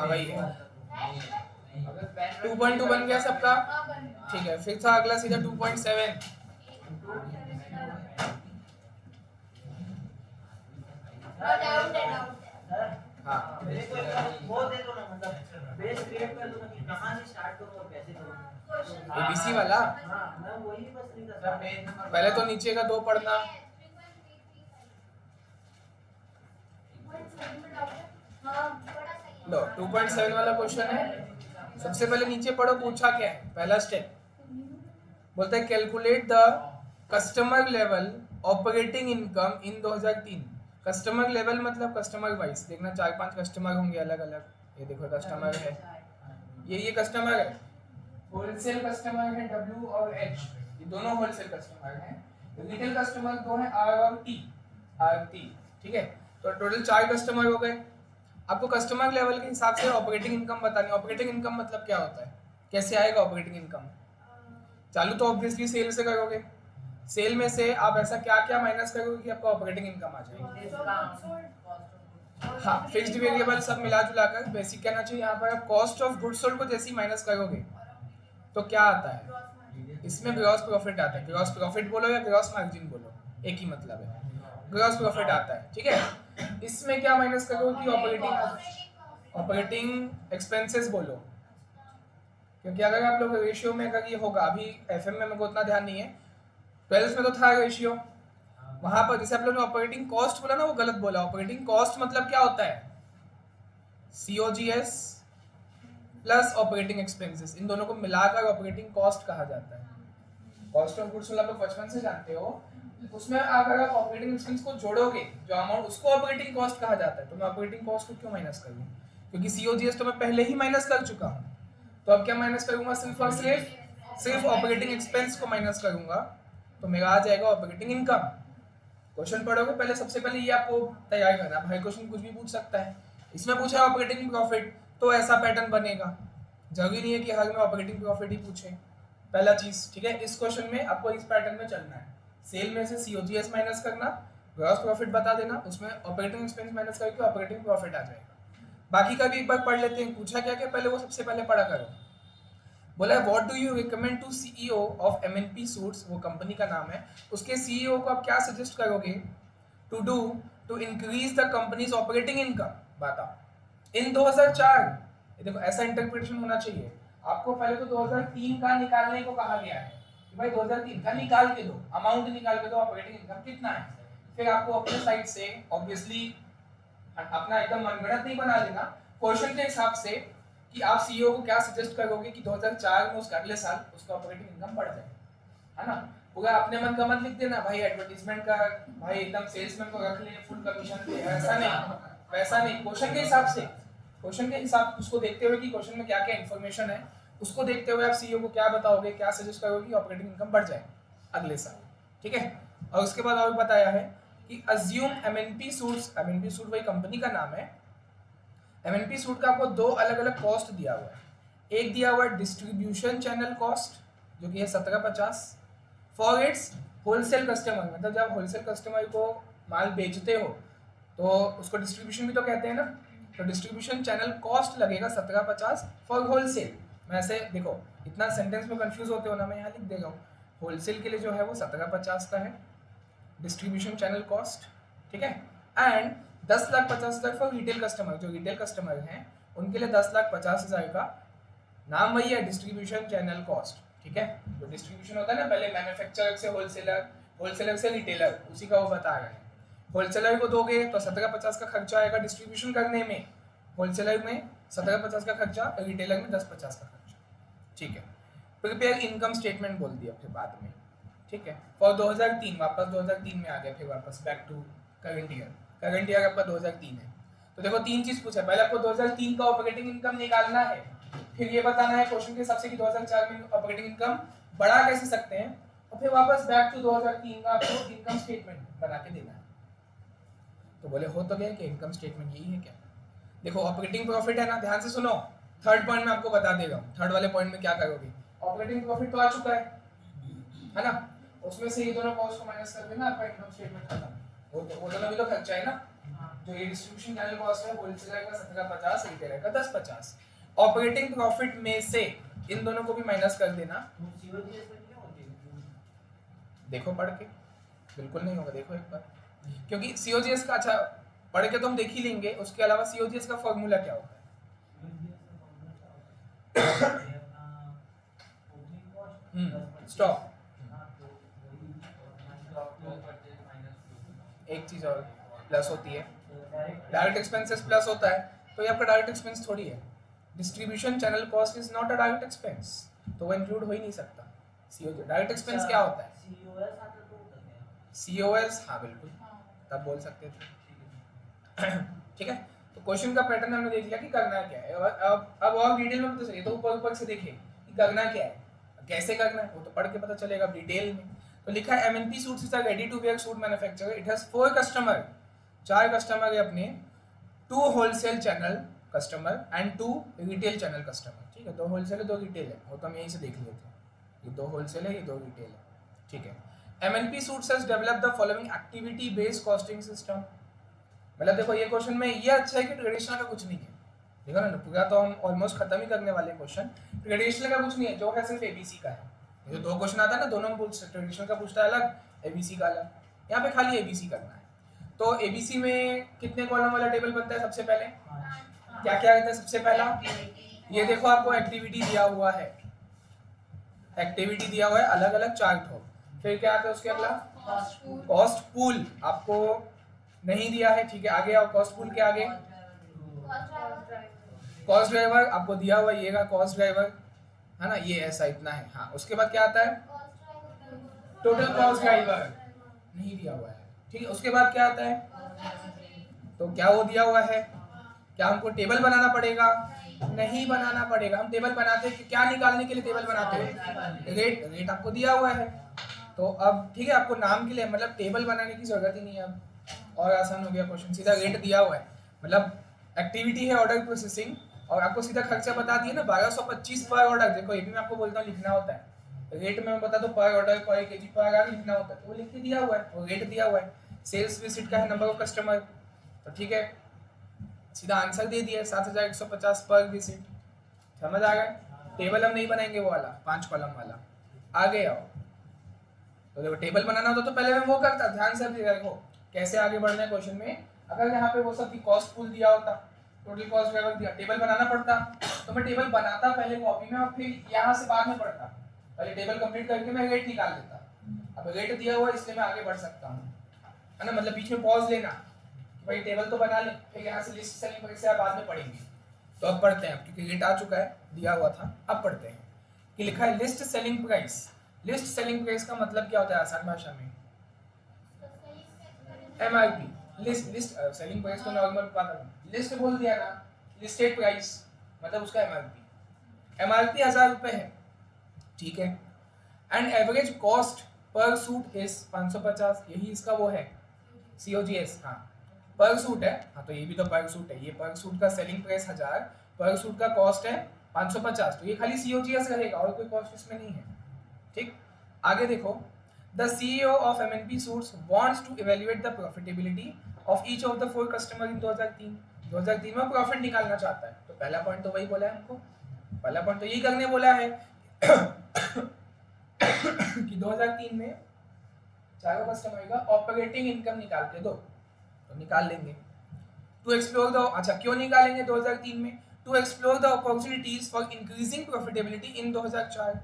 हाँ वही है। 2.2 बन गया सबका, ठीक है। फिर था अगला सीधा 2.7। हाँ एबीसी वाला पहले तो नीचे का 2 पढ़ना। लो 2.7 वाला क्वेश्चन है। सबसे पहले नीचे पढ़ो पूछा क्या है। पहला स्टेप बोलता है calculate the customer level operating income in 2003। Customer level मतलब कस्टमर वाइज देखना, 4-5 कस्टमर होंगे अलग अलग। ये देखो कस्टमर है, ये कस्टमर है, होलसेल कस्टमर है W और H, ये दोनों होलसेल कस्टमर हैं। रिटेल कस्टमर दो हैं R और T, ठीक है। तो टोटल 4 कस्टमर हो गए। आपको कस्टमर लेवल के हिसाब से ऑपरेटिंग इनकम बतानी। ऑपरेटिंग इनकम मतलब क्या होता है, कैसे आएगा ऑपरेटिंग इनकम? चालू तो ऑब्वियसली सेल से करोगे, सेल में से आप ऐसा क्या क्या माइनस करोगे कि आपका ऑपरेटिंग इनकम आ जाएगी। हाँ फिक्स्ड वेरिएबल सब मिला जुला कर बेसिक कहना चाहिए। यहाँ पर आप कॉस्ट ऑफ गुड्स सोल्ड को जैसे माइनस करोगे तो क्या आता है, इसमें ग्रॉस प्रॉफिट आता है। ग्रॉस प्रॉफिट बोलो या ग्रॉस मार्जिन बोलो, एक ही मतलब है, ग्रॉस प्रॉफिट आता है, ठीक है। इसमें क्या माइनस करोगे कि ऑपरेटिंग एक्सपेंसेस बोलो, क्योंकि अगर आप लोग रेशियो में अगर ये होगा, अभी एफएम में मेरे को उतना ध्यान नहीं है, 12th में तो था रेशियो, वहां पर जैसे आप लोगों ने ऑपरेटिंग कॉस्ट बोला ना, वो गलत बोला। ऑपरेटिंग कॉस्ट मतलब क्या होता है, COGS प्लस ऑपरेटिंग एक्सपेंसेस, इन दोनों को मिलाकर ऑपरेटिंग कॉस्ट कहा जाता है। कॉस्ट ऑफ गुड्स सोल्ड आप लोग बचपन से जानते हो, उसमें अगर आप ऑपरेटिंग एक्सपेंस को जोड़ोगे जो अमाउंट, उसको ऑपरेटिंग कॉस्ट कहा जाता है। तो मैं ऑपरेटिंग कॉस्ट को क्यों माइनस करूँ, क्योंकि COGS तो मैं पहले ही माइनस कर चुका हूँ। तो अब क्या माइनस करूंगा, सिर्फ और सिर्फ ऑपरेटिंग एक्सपेंस को माइनस करूंगा, तो मेरा आ जाएगा ऑपरेटिंग इनकम। क्वेश्चन पढ़ोगे पहले, सबसे पहले ये आपको तैयार करना। भाई क्वेश्चन कुछ भी पूछ सकता है, इसमें पूछा है ऑपरेटिंग प्रॉफिट, तो ऐसा पैटर्न बनेगा। जरूरी नहीं है कि हर में ऑपरेटिंग प्रॉफिट ही पूछे, पहला चीज, ठीक है। इस क्वेश्चन में आपको इस पैटर्न में चलना है, सेल में से COGS माइनस करना, ग्रॉस प्रॉफिट बता देना, उसमें ऑपरेटिंग एक्सपेंस माइनस करके ऑपरेटिंग प्रॉफिट आ जाएगा। बाकी का भी एक बार पढ़ लेते हैं, पूछा क्या क्या पहले वो सबसे पहले पढ़ा करो। बोला what do you recommend to CEO of MNP suits, वो कंपनी का नाम है, उसके CEO को आप क्या सजेस्ट करोगे to do to increase the company's operating income, बताओ इन 2004। ये देखो ऐसा इंटरप्रिटेशन होना चाहिए। आपको पहले तो 2003 का निकालने को कहा गया है कि भाई 2003 का निकाल के दो, अमाउंट निकाल के दो, ऑपरेटिंग इनकम कितना है। फिर आपको अपने साइड से ऑब्वियसली अपना एकदम मनगढ़ंत नहीं बना लेना, क्वेश्चन के हिसाब से कि आप CEO को क्या सजेस्ट करोगे कि 2004 में उसका अगले साल उसका ऑपरेटिंग इनकम बढ़ जाए, है ना। पूरा अपने मन का मत लिख देना भाई एडवर्टाइजमेंट का, भाई एकदम सेल्समैन को रख ले फुल कमीशन पे, ऐसा नहीं, वैसा नहीं। क्वेश्चन के हिसाब से, क्वेश्चन के हिसाब उसको देखते हुए कि क्वेश्चन में क्या क्या इन्फॉर्मेशन है, उसको देखते हुए आप CEO को क्या बताओगे, क्या सजेस्ट करोगे कि ऑपरेटिंग इनकम बढ़ जाए अगले साल, ठीक है। और उसके बाद और बताया है कि assume MNP suits, MNP suit वही कंपनी का नाम है। MNP सूट का आपको 2 अलग अलग कॉस्ट दिया हुआ है। एक दिया हुआ है डिस्ट्रीब्यूशन चैनल कॉस्ट जो कि है 1750 फॉर इट्स होलसेल कस्टमर, मतलब जब होलसेल कस्टमर को माल बेचते हो तो उसको डिस्ट्रीब्यूशन भी तो कहते हैं ना। तो डिस्ट्रीब्यूशन चैनल कॉस्ट लगेगा 1750 फॉर होलसेल। मैं ऐसे देखो, इतना सेंटेंस में कंफ्यूज होते हो ना, मैं यहाँ लिख देगा हूँ। होलसेल के लिए जो है वो 1750 का है डिस्ट्रीब्यूशन चैनल कॉस्ट, ठीक है। एंड 10,50,000 फॉर रिटेल कस्टमर, जो रिटेल कस्टमर हैं उनके लिए 10,50,000 का नाम वही है डिस्ट्रीब्यूशन चैनल कॉस्ट, ठीक है। जो डिस्ट्रीब्यूशन होता है ना, पहले मैन्युफैक्चरर से होलसेलर, होलसेलर से रिटेलर, उसी का वो बता रहे हैं। होलसेलर को दोगे तो 1750 का खर्चा आएगा डिस्ट्रीब्यूशन करने में, होलसेलर में 1750 का खर्चा, रिटेलर में 1050 का खर्चा, ठीक है। प्रिपेयर इनकम स्टेटमेंट बोल दिया फिर बाद में, ठीक है। फॉर 2003 वापस 2003 में आ गया, फिर वापस back to current year. Current year आपका 2003 है। तो देखो 3 चीज पूछा, पहले आपको 2003 का ऑपरेटिंग इनकम निकालना है, फिर ये बताना है क्वेश्चन के हिसाब से कि 2004 में ऑपरेटिंग इनकम बढ़ा कैसे सकते हैं, और फिर वापस बैक टू 2003 का आपको इनकम स्टेटमेंट बना के देना है। तो बोले हो तो गया कि इनकम स्टेटमेंट यही है क्या। देखो ऑपरेटिंग प्रॉफिट है ना, ध्यान से सुनो, थर्ड पॉइंट में आपको बता देगा। थर्ड वाले पॉइंट में क्या करोगे, ऑपरेटिंग प्रॉफिट तो आ चुका है ना, उसमें से ये दोनों कॉस्ट को माइनस कर देना, आपका इनकम स्टेटमेंट खत्म। वो दोनों भी तो खर्चा है ना, जो ये डिस्ट्रीब्यूशन चैनल कॉस्ट है होलसेलर का 1750, रिटेलर का 1050। ऑपरेटिंग प्रॉफिट में से इन दोनों को भी माइनस कर देना। देखो पढ़ के, बिल्कुल नहीं होगा, देखो एक बार, क्योंकि सीओजीएस का, अच्छा पढ़ के तो हम देख ही लेंगे, उसके अलावा सीओजीएस का फॉर्मूला क्या होता है? स्टॉक, एक चीज और प्लस होती है, डायरेक्ट एक्सपेंसेस प्लस होता है, तो ये आपका डायरेक्ट एक्सपेंस थोड़ी है। Distribution channel cost is not a direct expense, तो वो इंक्लूड हो ही नहीं सकता। सीओजी डायरेक्ट एक्सपेंस क्या होता है? सीओएस, हाँ बिल्कुल, तब बोल सकते थे। ठीक है, तो क्वेश्चन का पैटर्न हमने देख लिया कि करना क्या है। अब और डिटेल में पता चलिए, तो ऊपर ऊपर से देखिए कि करना क्या है, कैसे करना है, वो तो पढ़ के पता चलेगा डिटेल में। तो लिखा है MNP suits is a ready to wear suit manufacturer, it has 4 customer, 4 customer है अपने, 2 wholesale channel customer and 2 retail channel customer. ठीक है, 2 होलसेल है 2 रिटेल है, वो तो हम यहीं से देख लिए थे, ये 2 होलसेल है ये 2 रिटेल है। ठीक है, MNP suits has developed the following activity based costing system. मतलब देखो ये क्वेश्चन में ये अच्छा है कि ट्रेडिशनल का कुछ नहीं है, देखो ना, पूरा तो हम ऑलमोस्ट खत्म ही करने वाले क्वेश्चन, ट्रेडिशनल का कुछ नहीं है, जो है सिर्फ एबीसी का है। जो 2 क्वेश्चन आता है ना, दोनों में ट्रेडिशनल का पूछता है अलग, एबीसी का अलग, यहाँ पे खाली एबीसी करना है। तो एबीसी में कितने कॉलम वाला टेबल बनता है? सबसे पहले क्या क्या रहता है? सबसे पहला ये देखो, आपको एक्टिविटी दिया हुआ है, एक्टिविटी दिया हुआ है अलग अलग 4 ठो। फिर क्या आता है उसके अगला? कॉस्ट पूल आपको नहीं दिया है, ठीक है, आगे आओ, कॉस्ट पूल के आगे कॉस्ट ड्राइवर आपको दिया हुआ, ये का कॉस्ट ड्राइवर है ना, ये ऐसा इतना है। हाँ, उसके बाद क्या आता है? टोटल कॉस्ट ड्राइवर नहीं दिया हुआ है, ठीक है। उसके बाद क्या आता है? तो क्या वो दिया हुआ है? क्या हमको टेबल बनाना पड़ेगा? नहीं बनाना पड़ेगा। हम टेबल बनाते हैं क्या निकालने के लिए टेबल बनाते हैं? रेट, रेट आपको दिया हुआ है। तो अब ठीक है, आपको नाम के लिए मतलब टेबल बनाने की जरूरत ही नहीं है, अब और आसान हो गया क्वेश्चन, सीधा रेट दिया हुआ है, मतलब एक्टिविटी है ऑर्डर प्रोसेसिंग, और आपको सीधा खर्चा बता दिया ना 1225 पर ऑर्डर। देखो ये भी मैं आपको बोलता हूँ लिखना होता है, रेट में मैं बता दो पर ऑर्डर पर केजी पर आगे लिखना होता है, तो वो लिख के दिया हुआ है, वो रेट दिया हुआ है। सेल्स विजिट का है नंबर ऑफ कस्टमर, तो ठीक है सीधा आंसर दे दिया 7150 पर विजिट। समझ आ गया? टेबल हम नहीं बनाएंगे वो वाला 5 कॉलम वाला। आगे आओ, तो देखो टेबल बनाना होता तो पहले मैं वो करता, ध्यान से देखो कैसे आगे बढ़ना है क्वेश्चन में। अगर यहाँ पे वो सब कॉस्ट पूल दिया होता, टोटल कॉस्ट ड्राइवर दिया, टेबल बनाना पड़ता, तो मैं टेबल बनाता पहले कॉपी में और फिर यहाँ से बाद में पढ़ता, पहले टेबल कंप्लीट करके मैं रेट निकाल देता। अब रेट दिया हुआ इसलिए मैं आगे बढ़ सकता हूँ, है ना, मतलब बीच में पॉज लेना, भाई टेबल तो बना ले, फिर यहाँ से लिस्ट सेलिंग प्राइस से बाद में पढ़ेंगे। तो अब पढ़ते हैं, क्योंकि रेट आ चुका है, दिया हुआ था, अब पढ़ते हैं कि लिखा है list selling price. List selling price का मतलब क्या होता है आसान भाषा में? एमआरपी। लिस्ट सेलिंग प्राइस तो नॉर्मल बात है, लिस्ट बोल दिया ना, लिस्टेड प्राइस मतलब उसका एमआरपी। एमआरपी 1000 रुपए है, ठीक है, and average cost per suit is 550, यही इसका वो है सीओजीएस। हाँ पर सूट है, हाँ तो ये भी तो पर सूट है, ये पर सूट का सेलिंग प्राइस 1000, पर सूट का कॉस्ट है 550, तो ये खाली सीओजीएस रहेगा और कोई कॉस्ट इसमें नहीं है। ठीक, आगे देखो, the CEO of MNP suits wants to evaluate the profitability of each of the 4 customer in 2003 में प्रॉफिट निकालना चाहता है। तो पहला पॉइंट तो वही बोला है हमको, पहला पॉइंट तो यही करने बोला है कि 2003 में चारों कस्टमर का ऑपरेटिंग इनकम निकाल के दो, तो निकाल लेंगे। टू एक्सप्लोर द, अच्छा क्यों निकालेंगे 2003 में? To explore the opportunities for increasing profitability in 2004,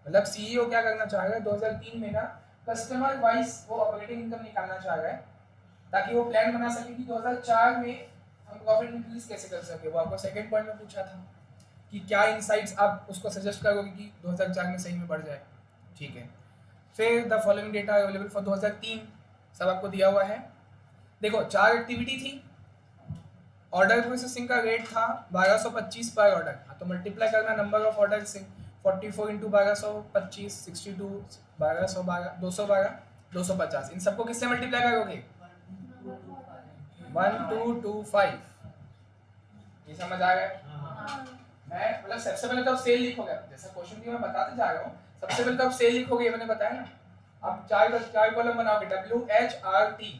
मतलब सीईओ क्या करना चाह रहा है 2003 में ना, कस्टमर वाइज वो ऑपरेटिंग इनकम निकालना चाह रहा है, ताकि वो प्लान बना सके कि 2004 में हम प्रॉफिट इंक्रीज कैसे कर सके। वो आपको सेकंड पॉइंट में पूछा था कि क्या इनसाइट्स आप उसको सजेस्ट करोगे कि 2004 में सही में बढ़ जाए, ठीक है। फिर the following data available for 2003 सब आपको दिया हुआ है। देखो 4 एक्टिविटी थी, ऑर्डर प्रोसेसिंग का रेट था 1225 पर ऑर्डर, तो मल्टीप्लाई करना नंबर ऑफ ऑर्डर से, 44 इंटू 1225 62 1212 212 250, इन सबको किससे मल्टीप्लाई करोगे? 1225। ये समझ आ गया? मैं मतलब सबसे पहले तो आप सेल लिखोगे, जैसा क्वेश्चन की मैं बताते जा रहा हूँ, सबसे पहले तो आप सेल लिखोगे, ये मैंने बताया ना। आप चार कॉलम बनाओगे WHRT,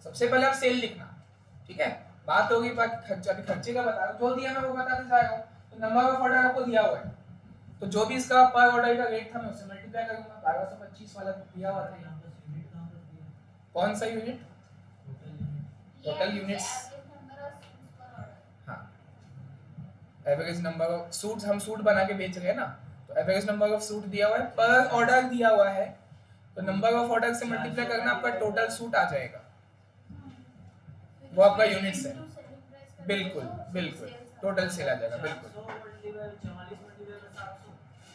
सबसे पहले आप सेल लिखना, ठीक है, बात होगी बाकी खर्चा, अभी खर्चे का बता रहा हूँ, जो दिया मैं वो बताते जा रहा हूँ। तो नंबर ऑफ ऑर्डर आपको दिया हुआ है, तो जो भी इसका पर ऑर्डर का रेट था मैं उससे मल्टीप्लाई करूंगा, 1225 वाला दिया हुआ था। कौन सा यूनिट? टोटल यूनिट्स, हाँ एवरेज नंबर ऑफ सूट्स, हम सूट बना के बेच रहे हैं ना, तो एवरेज नंबर ऑफ सूट दिया हुआ है, पर ऑर्डर दिया हुआ है, तो नंबर ऑफ ऑर्डर से मल्टीप्लाई करना आपका टोटल सूट आ जाएगा, वो आपका यूनिट्स है। बिल्कुल बिल्कुल, टोटल सेल आ जाएगा, बिल्कुल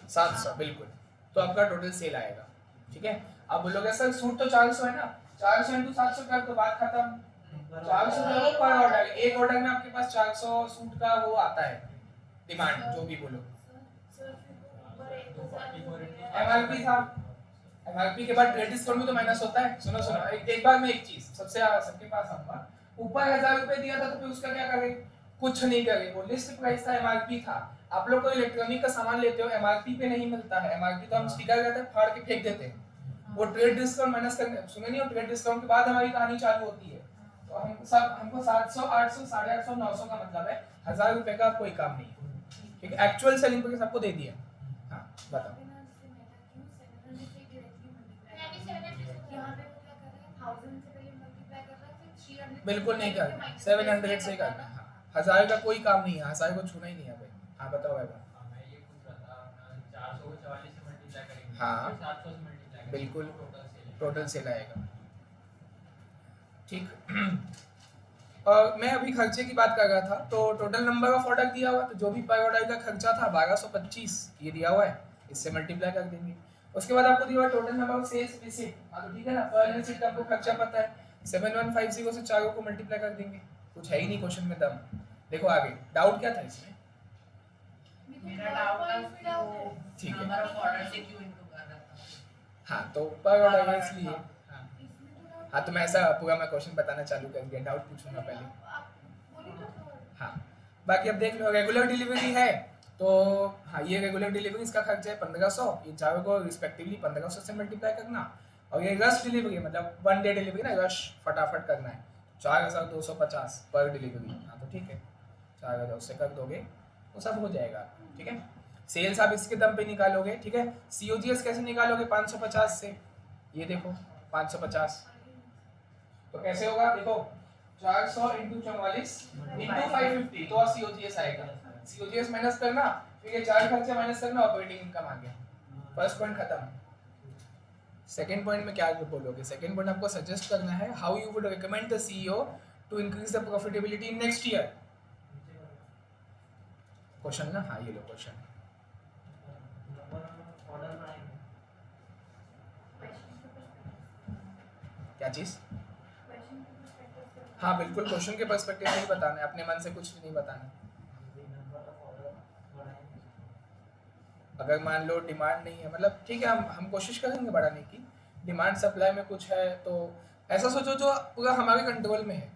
700, बिल्कुल, तो आपका टोटल सेल आएगा। ठीक है, आप बोलोगे सर सूट तो 400 है ना, 400 इंटू 700 कर तो बात खत्म। 400 करो पर ऑर्डर, एक ऑर्डर में आपके पास 400 सूट का वो आता है डिमांड, जो भी बोलो। एमआरपी था, एमआरपी के बाद ट्रेड डिस्काउंट भी तो माइनस होता है। सुनो सुनो, एक बार में एक चीज सबसे सबके पास आऊंगा, ऊपर 1000 रुपए दिया था तो फिर उसका क्या करें? कुछ नहीं करें, वो लिस्ट प्राइस था, एमआरपी था। आप लोग कोई इलेक्ट्रॉनिक का सामान लेते हो, एमआरपी पे नहीं मिलता है, एमआरपी तो हम स्टिकर रहता है फाड़ के फेंक देते हैं, वो ट्रेड डिस्काउंट माइनस करने, सुने नहीं हो, ट्रेड डिस्काउंट के बाद हमारी कहानी चालू होती है। तो हम सब, हमको 700 800 850 900 का मतलब है 1000 रुपए का कोई काम नहीं है। ठीक है, एक्चुअल सेलिंग प्राइस आपको दे दिया। हाँ बताओ। बिल्कुल नहीं करना, 700 से करना है। हाँ, 1000 का कोई काम नहीं है, 1000 को छूना ही नहीं है भाई। हाँ बताओ भाई। मैं ये पूछ रहा था, अपना 400 को 44 से मल्टीप्लाई करेंगे, हाँ 700 से मल्टीप्लाई करेंगे, बिल्कुल, टोटल सेल आएगा। ठीक और मैं अभी खर्चे की बात कर रहा था, तो टोटल नंबर ऑफ ऑर्डर दिया हुआ, तो जो भी पर ऑर्डर का खर्चा था 1225 ये दिया हुआ है, इससे मल्टीप्लाई कर देंगे। उसके बाद आपको दिया हुआ total number of sales visit, हाँ तो ठीक है ना, पर विजिट का आपको खर्चा पता है, 7150 से चारों को मल्टीप्लाई कर देंगे। कुछ है ही नहीं क्वेश्चन में दम। देखो आगे डाउट क्या था इसमें? मेरा डाउट था ठीक है, नंबर ऑफ ऑर्डर से क्यों इनको कर रहा था। हाँ तो पर ऑर्डर है इसलिए। हाँ तो मैं ऐसा पूरा मैं क्वेश्चन बताना चालू कर दिया, डाउट पूछूंगा पहले। हाँ बाकी अब देख लो, रेगुलर डिलीवरी है तो हाँ ये रेगुलर डिलीवरी, इसका खर्चा है 1500, ये चारों को रिस्पेक्टिवली 1500 से मल्टीप्लाई करना, और ये रश डिलीवरी मतलब 1 डे डिलीवरी ना, रश फटाफट करना है, 4250 पर डिलीवरी। हाँ तो ठीक है, 4000 उससे कर दोगे तो सब हो जाएगा। ठीक है, सेल्स आप इसके दम पे निकालोगे। ठीक है, COGS कैसे निकालोगे? 550 से, ये देखो 550 तो कैसे होगा? देखो 400 इंटू 44 इंटू 550 तो COGS आएगा, COGS माइनस करना, फिर ये चार खर्चे माइनस करना, ऑपरेटिंग इनकम आ गया। फर्स्ट पॉइंट खत्म। सेकंड पॉइंट में क्या बोलोगे? सेकंड पॉइंट आपको सजेस्ट करना है, how you would recommend the CEO to increase the profitability in next year. Question ना, हाँ ये लो क्वेश्चन। क्या चीज? हाँ बिल्कुल, क्वेश्चन के पर्सपेक्टिव से ही बताना है, अपने मन से कुछ नहीं बताना। अगर मान लो डिमांड नहीं है, मतलब ठीक है हम कोशिश करेंगे बढ़ाने की, डिमांड सप्लाई में कुछ है तो ऐसा सोचो जो पूरा हमारे कंट्रोल में है।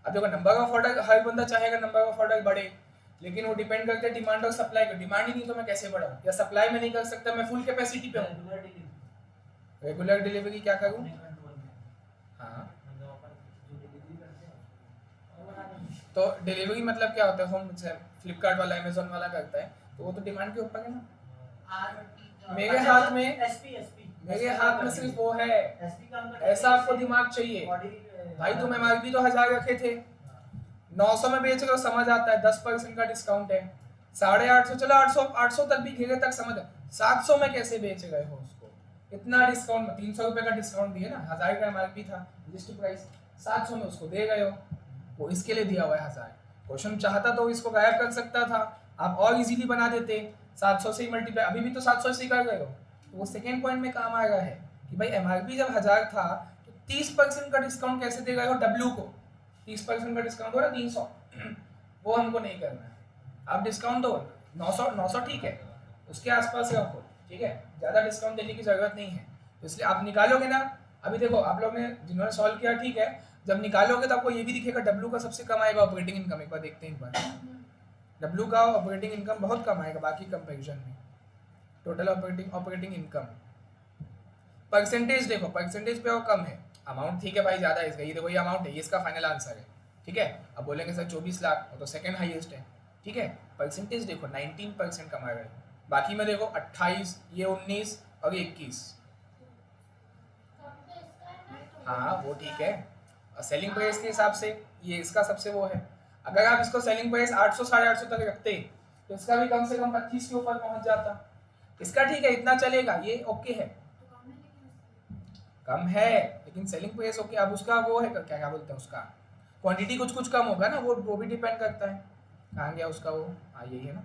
अब देखो नंबर ऑफ ऑर्डर, हर बंदा चाहेगा नंबर ऑफ ऑर्डर बढ़े, लेकिन वो डिपेंड करता है डिमांड और सप्लाई पे। डिमांड ही नहीं तो मैं कैसे बढ़ाऊँ, या सप्लाई में नहीं कर सकता, मैं फुल कैपेसिटी पे हूँ। रेगुलर डिलीवरी क्या करूँ? हाँ तो डिलीवरी मतलब क्या होता है? होम फ्लिपकार्ट वाला, अमेजोन वाला करता है, तो वो तो डिमांड के ऊपर है ना। मेरे हाथ में, मेरे हाथ में सिर्फ वो है, ऐसा आपको दिमाग चाहिए भाई। तुम MRP तो 1000 रखे थे, 900 में बेच रहे हो, समझ आता है 10% का डिस्काउंट है, 850, चलो 800 तक भी घेरे तक समझ, 700 में कैसे बेच रहे हो उसको? इतना डिस्काउंट, 300 रुपए का डिस्काउंट दिए ना, 1000 का MRP था लिस्ट प्राइस, 700 में उसको दे गए हो, वो इसके लिए दिया हुआ है 1000। क्वेश्चन चाहता तो इसको गायब कर सकता था, आप और इजीली बना देते, 700 से ही मल्टीप्लाई, अभी भी तो 700 से ही कर गए हो। तो वो सेकेंड पॉइंट में काम आएगा है कि भाई MRP जब 1000 था तो 30% का डिस्काउंट कैसे दे गए हो W को? 30% का डिस्काउंट हो रहा है 300, वो हमको नहीं करना है। आप डिस्काउंट दो 900 ठीक है, उसके आसपास रखो, ठीक है, ज़्यादा डिस्काउंट देने की ज़रूरत नहीं है। तो इसलिए आप निकालोगे ना, अभी देखो आप लोग ने जिन्होंने सॉल्व किया ठीक है, जब निकालोगे तो आपको ये भी दिखेगा W का सबसे कम आएगा ऑपरेटिंग इनकम। एक बार देखते हैं, एक बार W का ऑपरेटिंग इनकम बहुत कम आएगा बाकी कंपैरिजन में। टोटल ऑपरेटिंग इनकम परसेंटेज देखो, परसेंटेज पे वो कम है, अमाउंट ठीक है भाई ज़्यादा है इसका, ये देखो ये अमाउंट है, ये इसका फाइनल आंसर है। ठीक है। अब बोलेंगे सर 24 लाख वो तो सेकंड हाईएस्ट है, ठीक है। परसेंटेज देखो 19% कमा रहे हो, बाकी में देखो 28, ये 19 और ये 21। हाँ वो ठीक है, सेलिंग प्राइस के हिसाब से ये इसका सबसे वो है। अगर आप इसको सेलिंग प्राइस 800 850 तक रखते तो इसका भी कम से कम 25 के ऊपर पहुंच जाता। इसका ठीक है, इतना चलेगा, ये ओके है, कम है लेकिन सेलिंग प्राइस ओके। अब उसका वो है क्या क्या बोलते हैं उसका क्वांटिटी कुछ कुछ कम होगा ना, वो भी डिपेंड करता है। कहाँ गया उसका वो, हाँ यही है ना,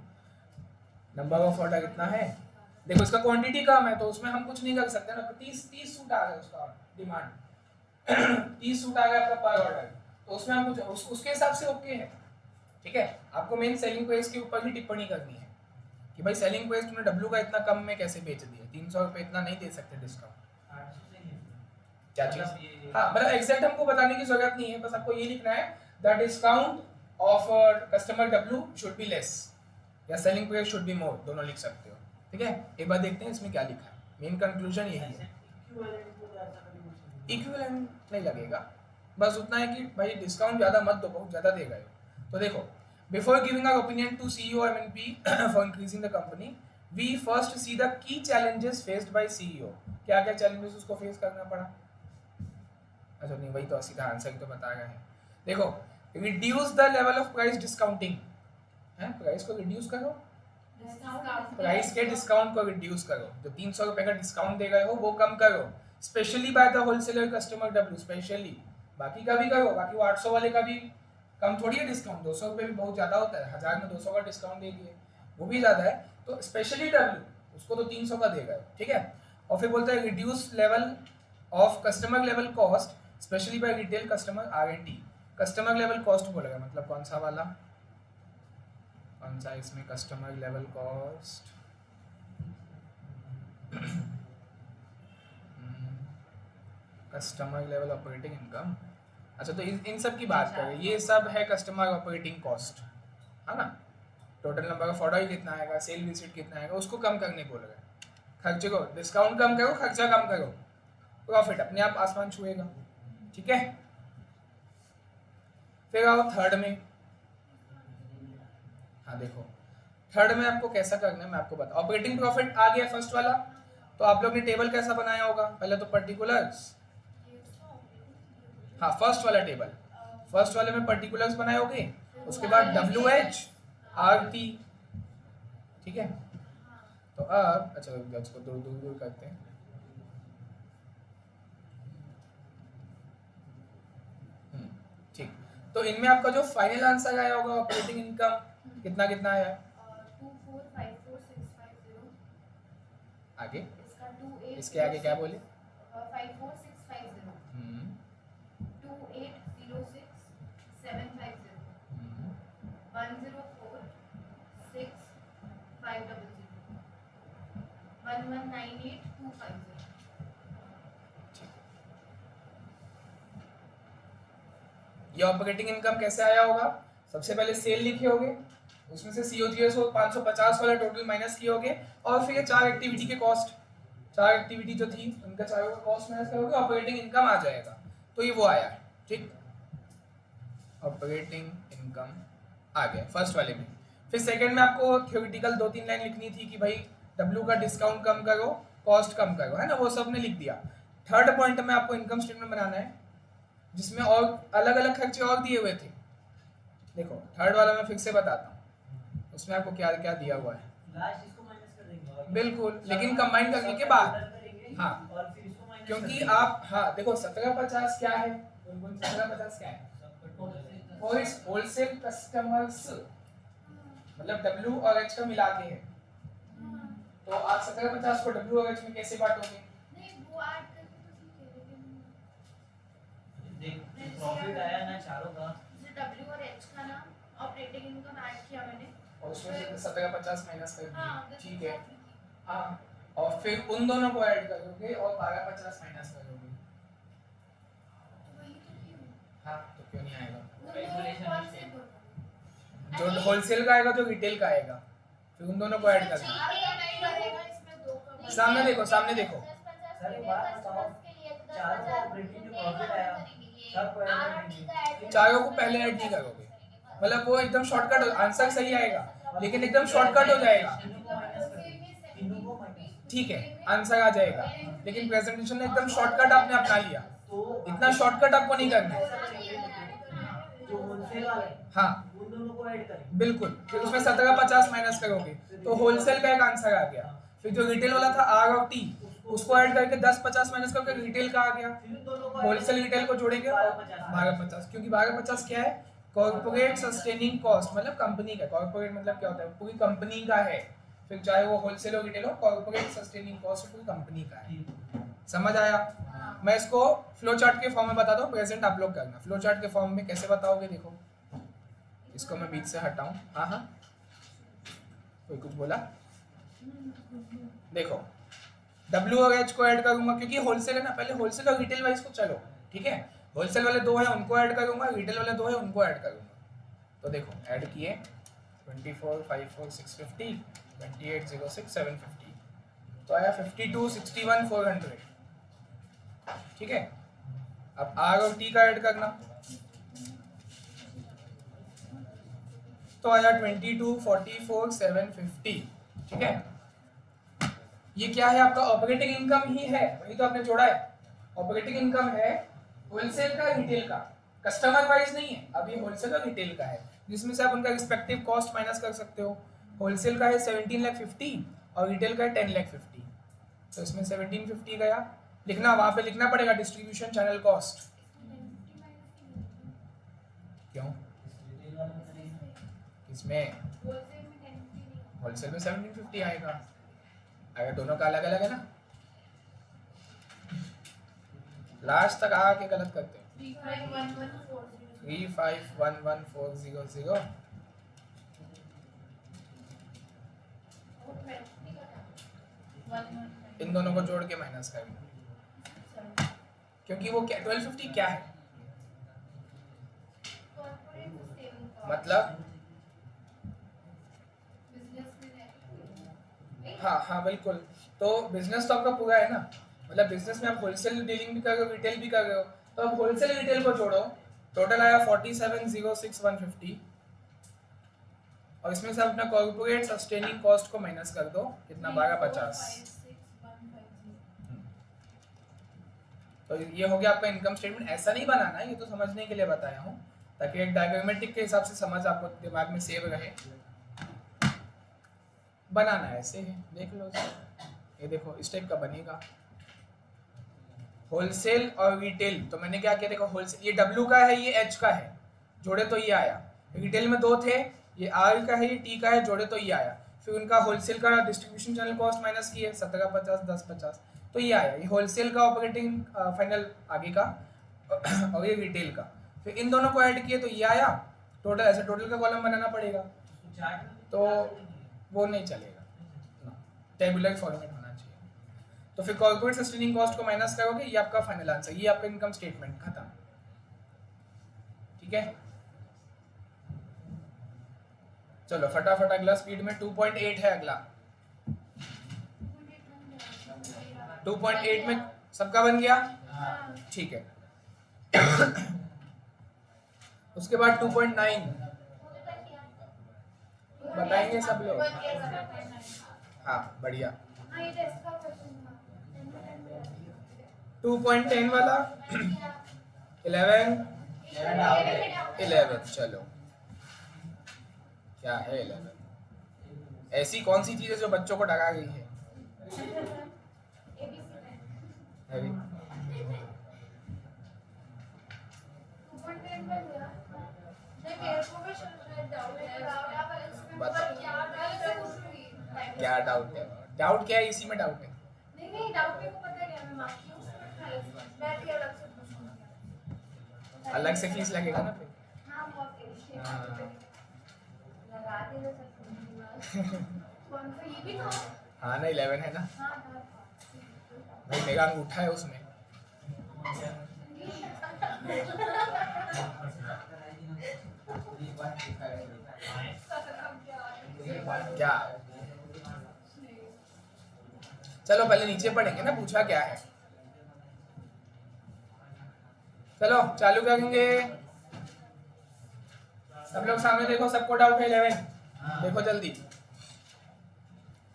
नंबर ऑफ ऑर्डर कितना है। देखो इसका क्वांटिटी कम है तो उसमें हम कुछ नहीं कर सकते ना। 30 सूट आ गए उसका डिमांड 30 सूट आ गया आपका पर ऑर्डर, तो उसमें हम कुछ उसके हिसाब से ओके है, ठीक है। आपको मेन सेलिंग प्राइस के ऊपर ही टिप्पणी करनी है कि भाई सेलिंग प्राइस तुमने डब्लू का इतना कम में कैसे बेच दिया, 300 रुपये इतना नहीं दे सकते डिस्काउंट। क्या चीज, हाँ मतलब एग्जैक्ट हमको बताने की जरूरत नहीं है, बस आपको ये लिखना है the discount of customer W should be less या selling price should be more, दोनों लिख सकते हो, ठीक है। एक बार देखते हैं इसमें क्या लिखा है, मेन कंक्लूजन यही है। इक्विवेलेंट नहीं लगेगा, बस उतना है कि भाई डिस्काउंट ज़्यादा मत दो, बहुत ज़्यादा दे गए। तो देखो before giving our opinion to CEO MNP for increasing the company we first see the key challenges faced by CEO. क्या क्या चैलेंजेस उसको फेस करना पड़ा। अच्छा नहीं, वही तो सीधा आंसर तो बता रहे हैं। देखो reduce the level of price discounting है, प्राइस को रिड्यूस करो, प्राइस के डिस्काउंट को रिड्यूस करो, जो 300 रुपए का डिस्काउंट दे गए हो वो कम करो, specially by the wholesaler customer W, specially बाकी का भी करो, बाकी वो 800 वाले का भी कम थोड़ी है डिस्काउंट, 200 रुपये भी बहुत ज़्यादा होता है, 1000 में 200 का डिस्काउंट दे दिए वो भी ज़्यादा है, तो स्पेशली डब्ल्यू उसको तो 300 का देगा, ठीक है। और फिर बोलता है reduce level of customer level cost specially by retail customer R&D। Customer level cost बोलेगा मतलब कौन सा वाला, कौन सा इसमें customer level cost, customer level operating income. अच्छा तो इन सब की बात करें, ये सब है कस्टमर ऑपरेटिंग कॉस्ट, है ना। टोटल नंबर ऑफ ऑर्डर कितना आएगा, सेल विजिट कितना आएगा, उसको कम करने बोल रहे हैं। खर्चे को डिस्काउंट कम करो, खर्चा कम करो, प्रॉफिट अपने आप आसमान छुएगा, ठीक है। फिर आओ थर्ड में, हाँ देखो थर्ड में आपको कैसा करना है मैं आपको बता। ऑपरेटिंग प्रॉफिट आ गया फर्स्ट वाला, तो आप लोग ने टेबल कैसा बनाया होगा, पहले तो पर्टिकुलर्स, हाँ फर्स्ट वाला टेबल, फर्स्ट वाले में पर्टिकुलर्स बनाए होगे, उसके बाद WH RT, ठीक है। तो अब अच्छा इसको दूर दूर दूर करते हैं, ठीक। तो इनमें आपका जो फाइनल आंसर आया होगा ऑपरेटिंग इनकम कितना कितना आया, 2454650, आगे इसके आगे क्या बोले, 54650, 2806750, 104650, 1198250। ये ऑपरेटिंग इनकम कैसे आया होगा, सबसे पहले सेल लिखे होगे, उसमें से COGS 550 वाला टोटल माइनस किए होगे, और फिर ये 4 एक्टिविटी के कॉस्ट, 4 एक्टिविटी जो थी उनका चारों का कॉस्ट माइनस करोगे, ऑपरेटिंग इनकम आ जाएगा। तो ये वो आया, ठीक, ऑपरेटिंग इनकम आ गया फर्स्ट वाले में। फिर सेकंड में आपको थ्योरेटिकल 2-3 लाइन लिखनी थी कि भाई डब्ल्यू का डिस्काउंट कम करो, कॉस्ट कम करो, है ना, वो सब ने लिख दिया। थर्ड पॉइंट में आपको इनकम स्टेटमेंट बनाना है जिसमें और अलग अलग खर्चे और दिए हुए थे। देखो थर्ड वाला मैं फिर से बताता हूँ, उसमें आपको क्या क्या दिया हुआ है, लास्ट इसको माइनस कर देंगे और बिल्कुल, लेकिन कंबाइन करने के बाद, हाँ और फिर इसको माइनस क्योंकि आप, हाँ देखो 1750 क्या है, 1750 क्या है, और इस होलसेल कस्टमर्स मतलब W और H का मिला के है, तो आप 1750 को W और H में कैसे बांटोगे, नहीं वो ऐड करके तो ठीक है, लेकिन देख प्रॉफिट आया ना चारों का, जैसे W और H का ना ऑपरेटिंग इनकम ऐड किया मैंने, और उसमें से 1750 माइनस कर हाँ दिए, ठीक है, है। हाँ, और फिर उन दोनों को ऐड करोगे और 1250 माइनस करोगे, वही तो क्यों हाँ तो क्यों नहीं आएगा, कौन से बोल जो होलसेल का आएगा जो रिटेल का आएगा, फिर उन दोनों को ऐड करना। सामने देखो, सामने देखो, सर एक बात बताओ, चारों का ऑपरेटिंग जो प्रॉफिट आया सबको ऐड आर और टी का ऐड चारों को पहले ऐड नहीं करोगे, मतलब वो एकदम शॉर्टकट, आंसर सही आएगा लेकिन एकदम शॉर्टकट हो जाएगा, तीनों को माइनस ठीक है आंसर आ जाएगा, लेकिन प्रेजेंटेशन में एकदम शॉर्टकट आपने अपना लिया, तो इतना शॉर्टकट आपको नहीं करना है। जो होलसेल वाले हैं, हाँ उन दोनों को ऐड करें। बिल्कुल, फिर उसमें 1750 माइनस करोगे तो होलसेल का एक आंसर आ गया, फिर जो रिटेल वाला था आर और टी उसको ऐड करके 1050 माइनस करके रिटेल का आ गया, फिर उन दोनों को होलसेल रिटेल को जोड़ेंगे 1250, क्योंकि 1250 क्या है, कॉर्पोरेट सस्टेनिंग कॉस्ट, मतलब कंपनी का, कॉर्पोरेट मतलब क्या होता है, पूरी कंपनी का है, फिर चाहे वो होलसेल हो रिटेल हो, कॉर्पोरेट सस्टेनिंग कॉस्ट पूरी कंपनी का है। समझ आया? मैं इसको फ्लो चार्ट के फॉर्म में बताता हूँ, प्रेजेंट आप लोग करना। फ्लो चार्ट के फॉर्म में कैसे बताओगे, देखो इसको मैं बीच से हटाऊं, हाँ हाँ कोई कुछ बोला, देखो W और H को ऐड करूंगा क्योंकि होलसेल है ना, पहले होलसेल और रिटेल वाइज को चलो, ठीक है, होलसेल वाले 2 हैं उनको ऐड करूंगा, रिटेल वाले 2 हैं उनको ऐड करूंगा, तो देखो ऐड किए 24 54 650 28 06 750, तो आया 52 61 400, ठीक है। अब R और T का ऐड करना, तो आया 22 44 750, ठीक है। ये क्या है, आपका ऑपरेटिंग इनकम ही है, वही तो आपने जोड़ा है, ऑपरेटिंग इनकम है होलसेल का रिटेल का, कस्टमर वाइज नहीं है, अभी होलसेल और रिटेल का है, जिसमें से आप उनका रिस्पेक्टिव कॉस्ट माइनस कर सकते हो। होलसेल का है 17,50,000 और रिटेल का है 10,50,000, तो इसमें 1750 गया, लिखना वहां पे लिखना पड़ेगा डिस्ट्रीब्यूशन चैनल कॉस्ट, क्यों रिटेल वाले में करेंगे। इसमें होलसेल में 1750 आएगा, अगर दोनों का अलग अलग है ना, लास्ट तक आके गलत करते हैं। 351140 इन दोनों को जोड़ के माइनस करेंगे, क्योंकि वो क्या 1250 क्या है, मतलब हाँ हाँ बिल्कुल, तो बिजनेस तो आपका पूरा है ना, मतलब बिजनेस में आप होलसेल डीलिंग भी कर रहे हो, रिटेल भी कर रहे हो, तो अब होलसेल रिटेल को जोड़ो, टोटल आया 47,06,150, और इसमें से अपना कॉर्पोरेट सस्टेनिंग कॉस्ट को माइनस कर दो, कितना 1250, तो ये हो गया आपका इनकम स्टेटमेंट। ऐसा नहीं बनाना, ये तो समझने के लिए बताया हूँ, ताकि एक डायग्रामेटिक के हिसाब से समझ आपको दिमाग में सेव रहे, बनाना ऐसे है, देख लो ये देखो इस टाइप का बनेगा, होलसेल और रिटेल, तो मैंने क्या किया, देखो होलसेल ये W का है, ये H का है, जोड़े तो ये आया, रिटेल में 2 थे, ये R का है, ये T का है, जोड़े तो ये आया, फिर उनका होलसेल का डिस्ट्रीब्यूशन चैनल कॉस्ट माइनस किए 1750 1050, तो ये आया, ये होलसेल का ऑपरेटिंग फाइनल आगे का और ये रिटेल का, फिर इन दोनों को ऐड किए तो ये आया टोटल, ऐसे टोटल का कॉलम बनाना पड़ेगा, उसको चार्ट में तो वो नहीं चलेगा, टेबुलर फॉर्मेट होना चाहिए। तो फिर कॉर्पोरेट सस्टेनिंग कॉस्ट को माइनस करोगे, ये आपका फाइनल आंसर, ये आपका इनकम स्टेटमेंट खत्म, ठीक है। चलो फटाफट अगला स्पीड में 2.8 है अगला, 2.8 में सबका बन गया, ठीक है। उसके बाद 2.9 बताएंगे सब लोग, हाँ बढ़िया। 2.10 वाला 11 चलो क्या है 11, ऐसी कौन सी चीज है जो बच्चों को डरा गई है, हैवी? क्या डाउट है, डाउट क्या है, इसी में डाउट है, नहीं डाउट मेरे को पता है, मैं मांगती हूँ, मैं भी अलग से पूछूंगी, अलग से फीस लगेगा ना फिर, हाँ बहुत हाँ। लगा दे कौन सा ये भी था, हाँ ना 11 है ना हाँ था भाई, मेरा अंगूठा है उसमें, क्या चलो पहले नीचे पढ़ेंगे ना, पूछा क्या है, चलो चालू करेंगे। सब लोग सामने देखो, सबको डाउट है 11। देखो जल्दी।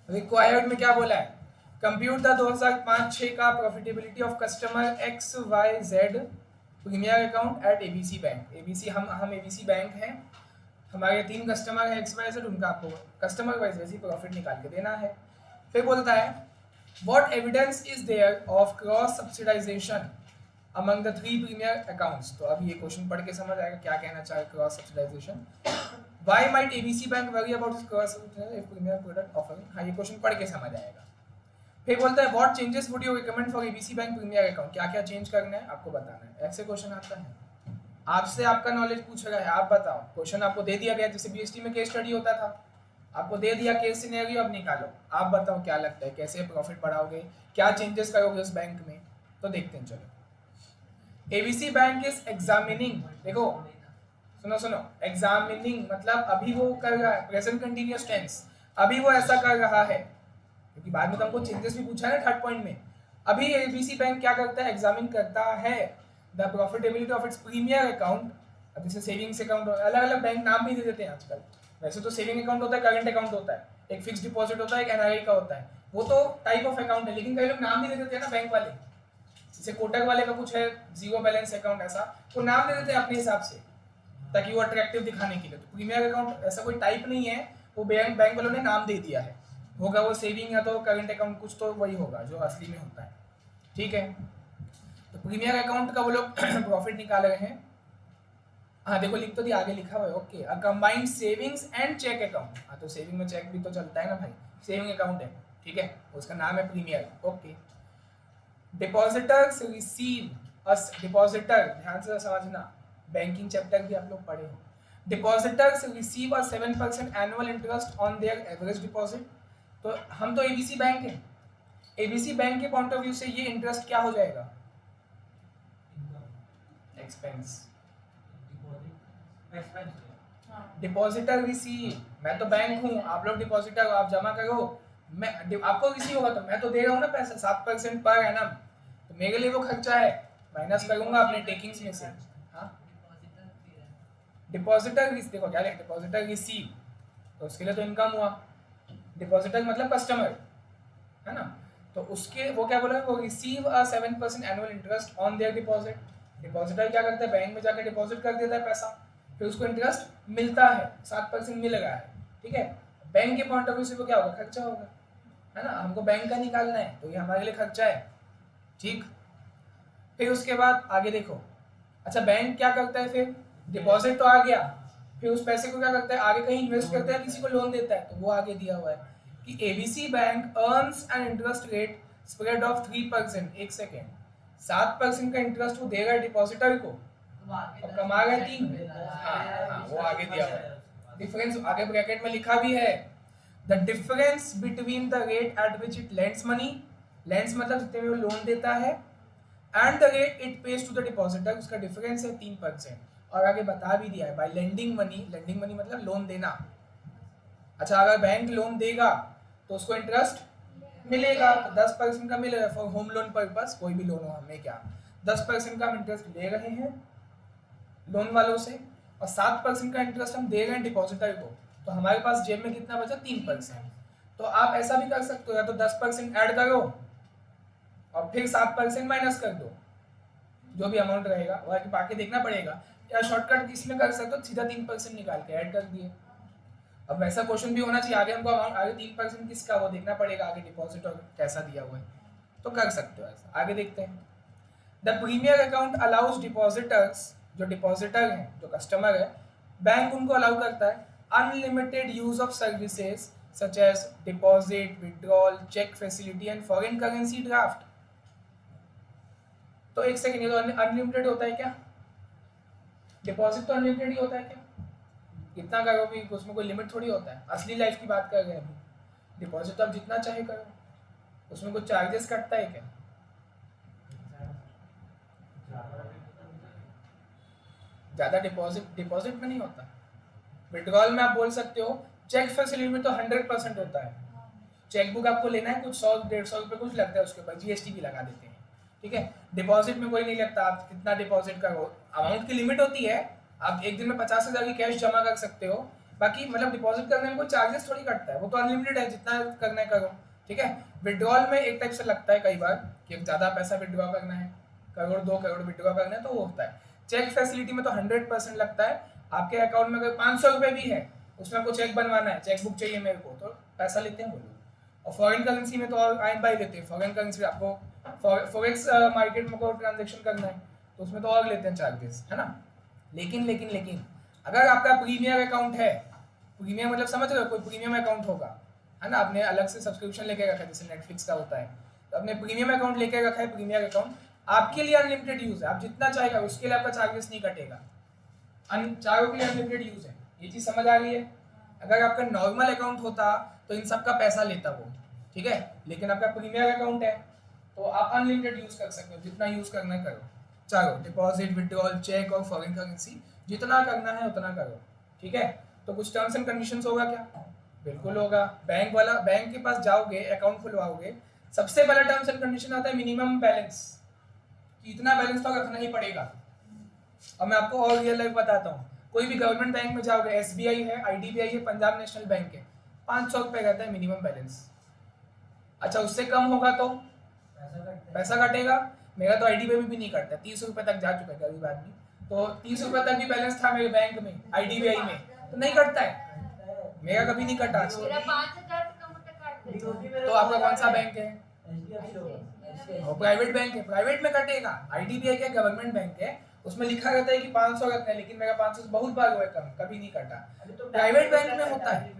रिक्वायर्ड में क्या बोला है? कंप्यूट द 2005-6 का profitability of customer XYZ premier account at ABC bank. ABC हम एबीसी बैंक हैं, हमारे 3 कस्टमर हैं XYZ, उनका आपको कस्टमर वाइज वैसी प्रॉफिट निकाल के देना है। फिर बोलता है what evidence is there of cross subsidization among the 3 premier accounts. तो अब ये क्वेश्चन पढ़ के समझ आएगा क्या कहना चाहे cross subsidisation. Why might ABC Bank worry about its cross if premier product offering? हाँ, ये क्वेश्चन पढ़ के समझ आएगा। फिर बोलता है what changes would you recommend for ABC bank premier account. क्या क्या चेंज करना है आपको बताना है। ऐसे क्वेश्चन आता है, आपसे आपका नॉलेज पूछ रहा है, आप बताओ। क्वेश्चन आपको दे दिया गया, जैसे बीएसटी में केस स्टडी होता था, आपको दे दिया केस सिनेरियो, अब निकालो। आप बताओ क्या लगता है, कैसे प्रॉफिट बढ़ाओगे, क्या चेंजेस करोगे उस बैंक में। तो देखते हैं चलो। एबीसी बैंक इज एग्जामिनिंग, देखो सुनो सुनो, एग्जामिनिंग मतलब अभी वो कर रहा है, प्रेजेंट कंटीन्यूअस टेंस, अभी वो ऐसा कर रहा है, क्योंकि बाद में तुमको चेंजेस भी पूछा है ना थर्ड पॉइंट में। अभी एबीसी बैंक क्या करता है, एग्जामिन करता है the profitability of its premier account. अब जैसे सेविंग्स अकाउंट, अलग अलग बैंक नाम भी दे देते हैं आजकल। वैसे तो सेविंग अकाउंट होता है, करंट अकाउंट होता है, एक फिक्स डिपॉजिट होता है, एक एनआरआई का होता है, वो तो टाइप ऑफ अकाउंट है। लेकिन कई लोग नाम भी दे देते हैं ना बैंक वाले, जैसे कोटक वाले का कुछ है जीरो बैलेंस अकाउंट, ऐसा वो नाम दे देते हैं अपने हिसाब से ताकि वो अट्रैक्टिव दिखाने के लिए। तो प्रीमियर अकाउंट ऐसा कोई टाइप नहीं है, वो बैंक वालों ने नाम दे दिया है। होगा वो सेविंग या तो करंट अकाउंट, कुछ तो वही होगा जो असली में होता है। ठीक है, तो प्रीमियर अकाउंट का वो लोग प्रॉफिट निकाल रहे हैं। हाँ देखो, लिख तो दिया, आगे लिखा हुआ है okay, a combined savings and cheque account. हाँ तो सेविंग में चेक भी तो चलता है ना भाई, सेविंग अकाउंट है, ठीक है, उसका नाम है प्रीमियर। ओके, डिपॉजिटर्स रिसीव अस, डिपॉजिटर ध्यान से समझना, बैंकिंग चैप्टर भी आप लोग पढ़े हो। Depositors receive a 7% annual interest on their average deposit. तो हम तो एबीसी बैंक है, एबीसी बैंक के पॉइंट ऑफ व्यू से ये इंटरेस्ट क्या हो जाएगा, एक्सपेंस। डिपॉजिटर रिसीव, मैं तो बैंक हूँ, आप लोग डिपॉजिटर हो, आप जमा करो, मैं आपको रिसीव होगा, तो मैं तो दे रहा हूँ ना पैसा 7% पर एनम, तो मेरे लिए वो खर्चा है, माइनस करूंगा अपने टेकिंग्स में से। डिपॉजिटर देखो क्या लिखा, डिपॉजिटर रिसीव, तो उसके लिए तो इनकम हुआ। डिपॉजिटर मतलब कस्टमर है ना, तो उसके वो क्या बोला, वो receive a 7% annual interest on their deposit. Depositor क्या करता है, बैंक में जाकर डिपॉजिट कर देता है पैसा, फिर उसको इंटरेस्ट मिलता है, 7% मिल रहा है। ठीक है, बैंक के पॉइंट ऑफ व्यू से वो क्या होगा, खर्चा होगा, है ना, हमको बैंक का निकालना है तो ये हमारे लिए खर्चा है। ठीक, फिर उसके बाद आगे देखो, अच्छा बैंक क्या करता है, फिर डिपॉजिट तो आ गया, फिर उस पैसे को क्या करता है, आगे कहीं इन्वेस्ट करता है, किसी को लोन देता है, तो वो आगे दिया हुआ है कि ABC bank earns an interest rate spread of 3%। एक सेकेंड, 7% का इंटरेस्ट वो देगा डिपॉजिटर को, और कमा रहा है 3। हाँ, वो आगे दिया हुआ है, डिफरेंस आगे ब्रैकेट में लिखा भी है, the difference between the rate at which it lends money, lends मतलब जितने में वो लोन देता है, and the rate it pays to the depositor, उसका डिफरेंस है 3%। और आगे बता भी दिया है by lending money, lending money मतलब लोन देना। अच्छा, अगर बैंक लोन देगा तो उसको इंटरेस्ट मिलेगा, तो 10% का मिलेगा फॉर होम लोन पर्पस, कोई भी लोन हो, हमें क्या 10% का हम इंटरेस्ट ले रहे हैं लोन वालों से, और 7% का इंटरेस्ट हम दे रहे हैं डिपॉजिटर को, तो हमारे पास जेब में कितना बचा, 3%। तो आप ऐसा भी कर सकते हो, या तो 10% ऐड करो और फिर 7% माइनस कर दो, जो भी अमाउंट रहेगा वो बाकी देखना पड़ेगा, या शॉर्टकट इसमें कर सकते हो, सीधा 3% निकाल के ऐड कर दिए। अब वैसा क्वेश्चन भी होना चाहिए, आगे हमको अमाउंट आगे 3% किसका वो देखना पड़ेगा, आगे डिपॉजिट और कैसा दिया हुआ है, तो कर सकते हो ऐसा। आगे देखते हैं, the premier account allows depositors, जो डिपॉजिटर हैं, जो कस्टमर है, बैंक उनको अलाउ करता है unlimited use of services such as deposit, withdrawal, cheque facility and foreign currency draft. तो एक सेकंड, ये तो अनलिमिटेड होता है क्या, डिपॉजिट तो अनलिमिटेड ही होता है क्या, कितना करो भी, उसमें कोई लिमिट थोड़ी होता है, असली लाइफ की बात कर रहे हैं अभी। डिपॉजिट तो आप जितना चाहे करो, उसमें कुछ चार्जेस कटता है क्या, ज्यादा डिपॉजिट में नहीं होता। विड्रॉल में आप बोल सकते हो, चेक फैसिलिटी में तो 100% होता है, चेक बुक आपको लेना है कुछ 100-150 रुपये कुछ लगता है, उसके ऊपर जीएसटी भी लगा देते हैं, ठीक है। डिपॉजिट में कोई नहीं लगता, आप कितना डिपॉजिट करो, अमाउंट की लिमिट होती है, आप एक दिन में 50,000 की कैश जमा कर सकते हो, बाकी मतलब डिपॉजिट करने में कोई चार्जेस थोड़ी कटता है, वो तो अनलिमिटेड है, जितना करना है करो, ठीक है। विड्रॉल में एक टाइप से लगता है कई बार कि ज़्यादा पैसा विड्रॉ करना है, करोड़ 2 करोड़ विड्रॉ करना है तो वो होता है। चेक फैसिलिटी में तो 100% लगता है, आपके अकाउंट में अगर 500 रुपये भी है, उसमें आपको चेक बनवाना है, चेक बुक चाहिए मेरे को, तो पैसा लेते हैं वो लोग। और फॉरेन करेंसी में तो और आइन बाई लेते हैं, फॉरेन करेंसी आपको फॉरेक्स मार्केट में कोई ट्रांजेक्शन करना है तो उसमें तो और लेते हैं चार्जेस, है ना। लेकिन अगर आपका प्रीमियर अकाउंट है, प्रीमियर मतलब समझ रहे हो, कोई प्रीमियम अकाउंट होगा, है ना, आपने अलग से सब्सक्रिप्शन लेके रखा है, जैसे नेटफ्लिक्स का होता है, तो आपने प्रीमियम अकाउंट लेके रखा है, प्रीमियर अकाउंट आपके लिए अनलिमिटेड यूज है, आप जितना चाहेगा उसके लिए आपका चार्जेस नहीं कटेगा, चारों के लिए अनलिमिटेड यूज है, ये चीज़ समझ आ रही है। अगर आपका नॉर्मल अकाउंट होता तो इन सब का पैसा लेता वो, ठीक है, लेकिन आपका प्रीमियर अकाउंट है तो आप अनलिमिटेड यूज कर सकते हो, जितना यूज करना है करो, चारों डिपॉजिट, विड्रॉल, चेक और फॉरेन करेंसी, जितना करना है उतना करो, ठीक है। तो कुछ टर्म्स एंड कंडीशंस होगा क्या? बिल्कुल होगा। बैंक के पास जाओगे, अकाउंट खुलवाओगे, सबसे पहला टर्म्स एंड कंडीशन आता है मिनिमम बैलेंस, कि इतना बैलेंस तो रखना ही पड़ेगा। और मैं आपको और रियल लाइफ बताता हूँ, कोई भी गवर्नमेंट बैंक में जाओगे, SBI है, IDBI है, पंजाब नेशनल बैंक है, 500 रुपये रहता है मिनिमम बैलेंस। अच्छा, उससे कम होगा तो पैसा कटेगा। मेरा तो IDBI में भी नहीं कटता, 30 रुपये तक जा चुका है गरीब आदमी, तो 30 रुपये तक भी बैलेंस था मेरे बैंक में, IDBI में, तो नहीं कटता है, मेरा कभी नहीं कटा। मेरा 5,000 कम तक काट देता। तो आपका कौन सा बैंक है? HDFC होगा, और प्राइवेट बैंक है, प्राइवेट में कटेगा। IDBI क्या गवर्नमेंट बैंक है, उसमें लिखा रहता है कि 500 रखना है, लेकिन मेरा 500 से बहुत बार हुआ है कम, कभी नहीं कटा। प्राइवेट बैंक में होता है,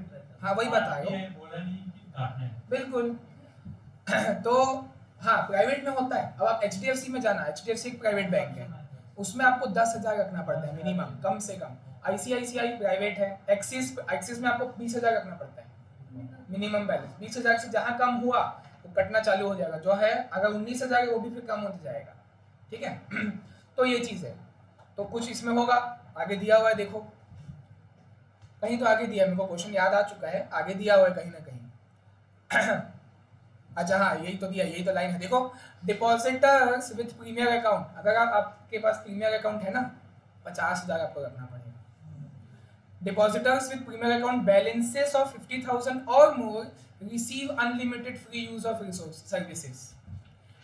हाँ वही बता रहा हूँ, बोला नहीं कि काटना है। बिल्कुल। तो हाँ, प्राइवेट में होता है। अब आप HDFC में जाना, HDFC एक प्राइवेट बैंक है, उसमें आपको 10,000 रखना पड़ता है मिनिमम, कम से कम। ICICI प्राइवेट है, एक्सिस में आपको 20,000 रखना पड़ता है मिनिमम बैलेंस। 20,000 से जहाँ कम हुआ तो कटना चालू हो जाएगा, जो है अगर 19,000 है वो भी फिर कम होते जाएगा, ठीक है। तो ये चीज़ है, तो कुछ इसमें होगा, आगे दिया हुआ है, देखो कहीं तो आगे दिया है, मेरे को क्वेश्चन याद आ चुका है, आगे दिया हुआ है कहीं ना कहीं। अच्छा हाँ, यही तो दिया, यही तो लाइन है, देखो डिपॉजिटर्स विथ प्रीमियर अकाउंट, अगर आपके पास प्रीमियर अकाउंट है ना, 50,000 आपको रखना पड़ेगा। Depositors with premier account balances of 50,000 और more receive unlimited free use of resource services.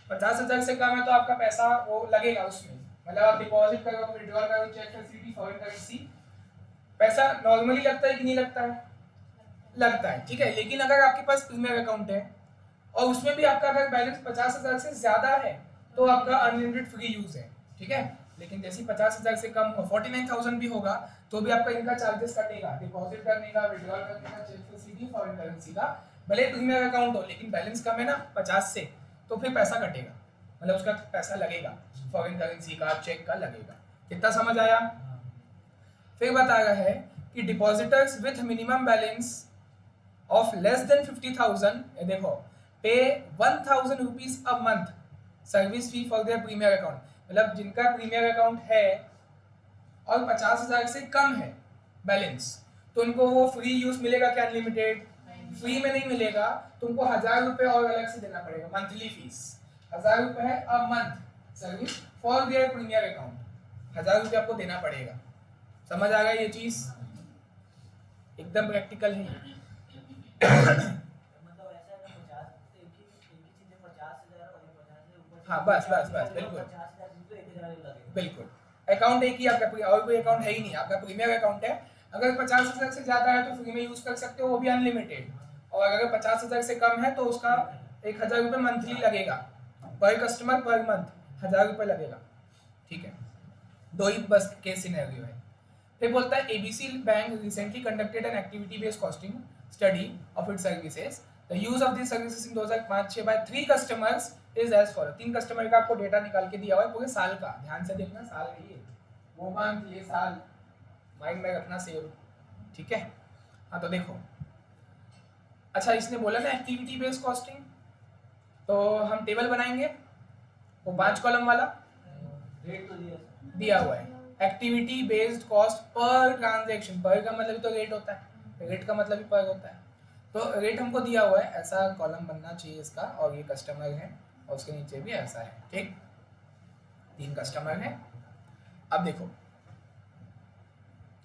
50,000 से कम है तो आपका पैसा वो लगेगा उसमें, मतलब आप डिपॉजिट करो, विड्रॉल करो, चेक फैसिलिटी, फॉरेन करेंसी, पैसा नॉर्मली लगता है कि नहीं लगता है? लगता है, ठीक है। लेकिन अगर आपके पास प्रीमियर अकाउंट है और उसमें भी आपका अगर बैलेंस 50,000 से ज्यादा है तो आपका अनलिमिटेड फ्री यूज है, ठीक है। लेकिन जैसे 50,000 से कम हो, 49,000 भी होगा तो भी आपका इनका चार्जेस कटेगा, डिपॉजिट करने का, विड्रॉल करने का, चेक फैसिलिटी, फॉरेन करेंसी का। भले प्रीमियर अकाउंट हो लेकिन बैलेंस कम है ना 50 से, तो फिर पैसा कटेगा, मतलब उसका पैसा लगेगा, फॉरेन करेंसी का, चेक का लगेगा। कितना समझ आया? फिर बता रहा है कि depositors with minimum balance of less than 50,000, देखो, pay 1,000 rupees a month service fee for their premier account, मतलब जिनका प्रीमियर अकाउंट है और 50,000 से कम है बैलेंस, तो उनको वो फ्री यूज मिलेगा क्या? अनलिमिटेड? फ्री में नहीं मिलेगा, तुमको 1,000 रुपये और अलग से देना पड़ेगा, मंथली फीस 1,000 रुपये है a month service for their premier account, 1,000 रुपये आपको देना पड़ेगा। समझ आ गया ये चीज? एकदम प्रैक्टिकल है। मतलब ऐसा है 50 एक ही चीज है, 50,000 और 50,000 ऊपर, हाँ बस बिल्कुल 50,000 तो 1,000 लगेगा, बिल्कुल। अकाउंट एक ही आपका, और कोई अकाउंट है ही नहीं, आपका प्रीमियर अकाउंट है। अगर 50,000 से ज्यादा है तो फ्री में यूज कर सकते हो, वो भी अनलिमिटेड। और अगर 50,000 से कम है तो उसका 1,000 रुपये मंथली लगेगा, पर कस्टमर पर मंथ 1,000 रुपये लगेगा, ठीक है। दो ही बस केस सिनेरियो है। फिर बोलता है ABC bank recently conducted an activity based costing study of its services, the use of this services in 2005-6 by 3 customers is as follow. 3 customer का आपको डेटा निकाल के दिया हुआ है पूरे साल का, ध्यान से देखना, साल है ये, वो मंथ, ये साल, माइंड में रखना सेव, ठीक है। हाँ तो देखो, अच्छा इसने बोला ना एक्टिविटी बेस्ड कॉस्टिंग, तो हम टेबल बनाएंगे, वो 5 कॉलम वाला रेट तो दिया हुआ है, activity based cost per transaction. पर का मतलब तो रेट होता है, रेट का मतलब भी पर होता है, तो रेट हमको दिया हुआ है, ऐसा कॉलम बनना चाहिए इसका, और ये कस्टमर है और उसके नीचे भी ऐसा है, ठीक। 3 कस्टमर हैं। अब देखो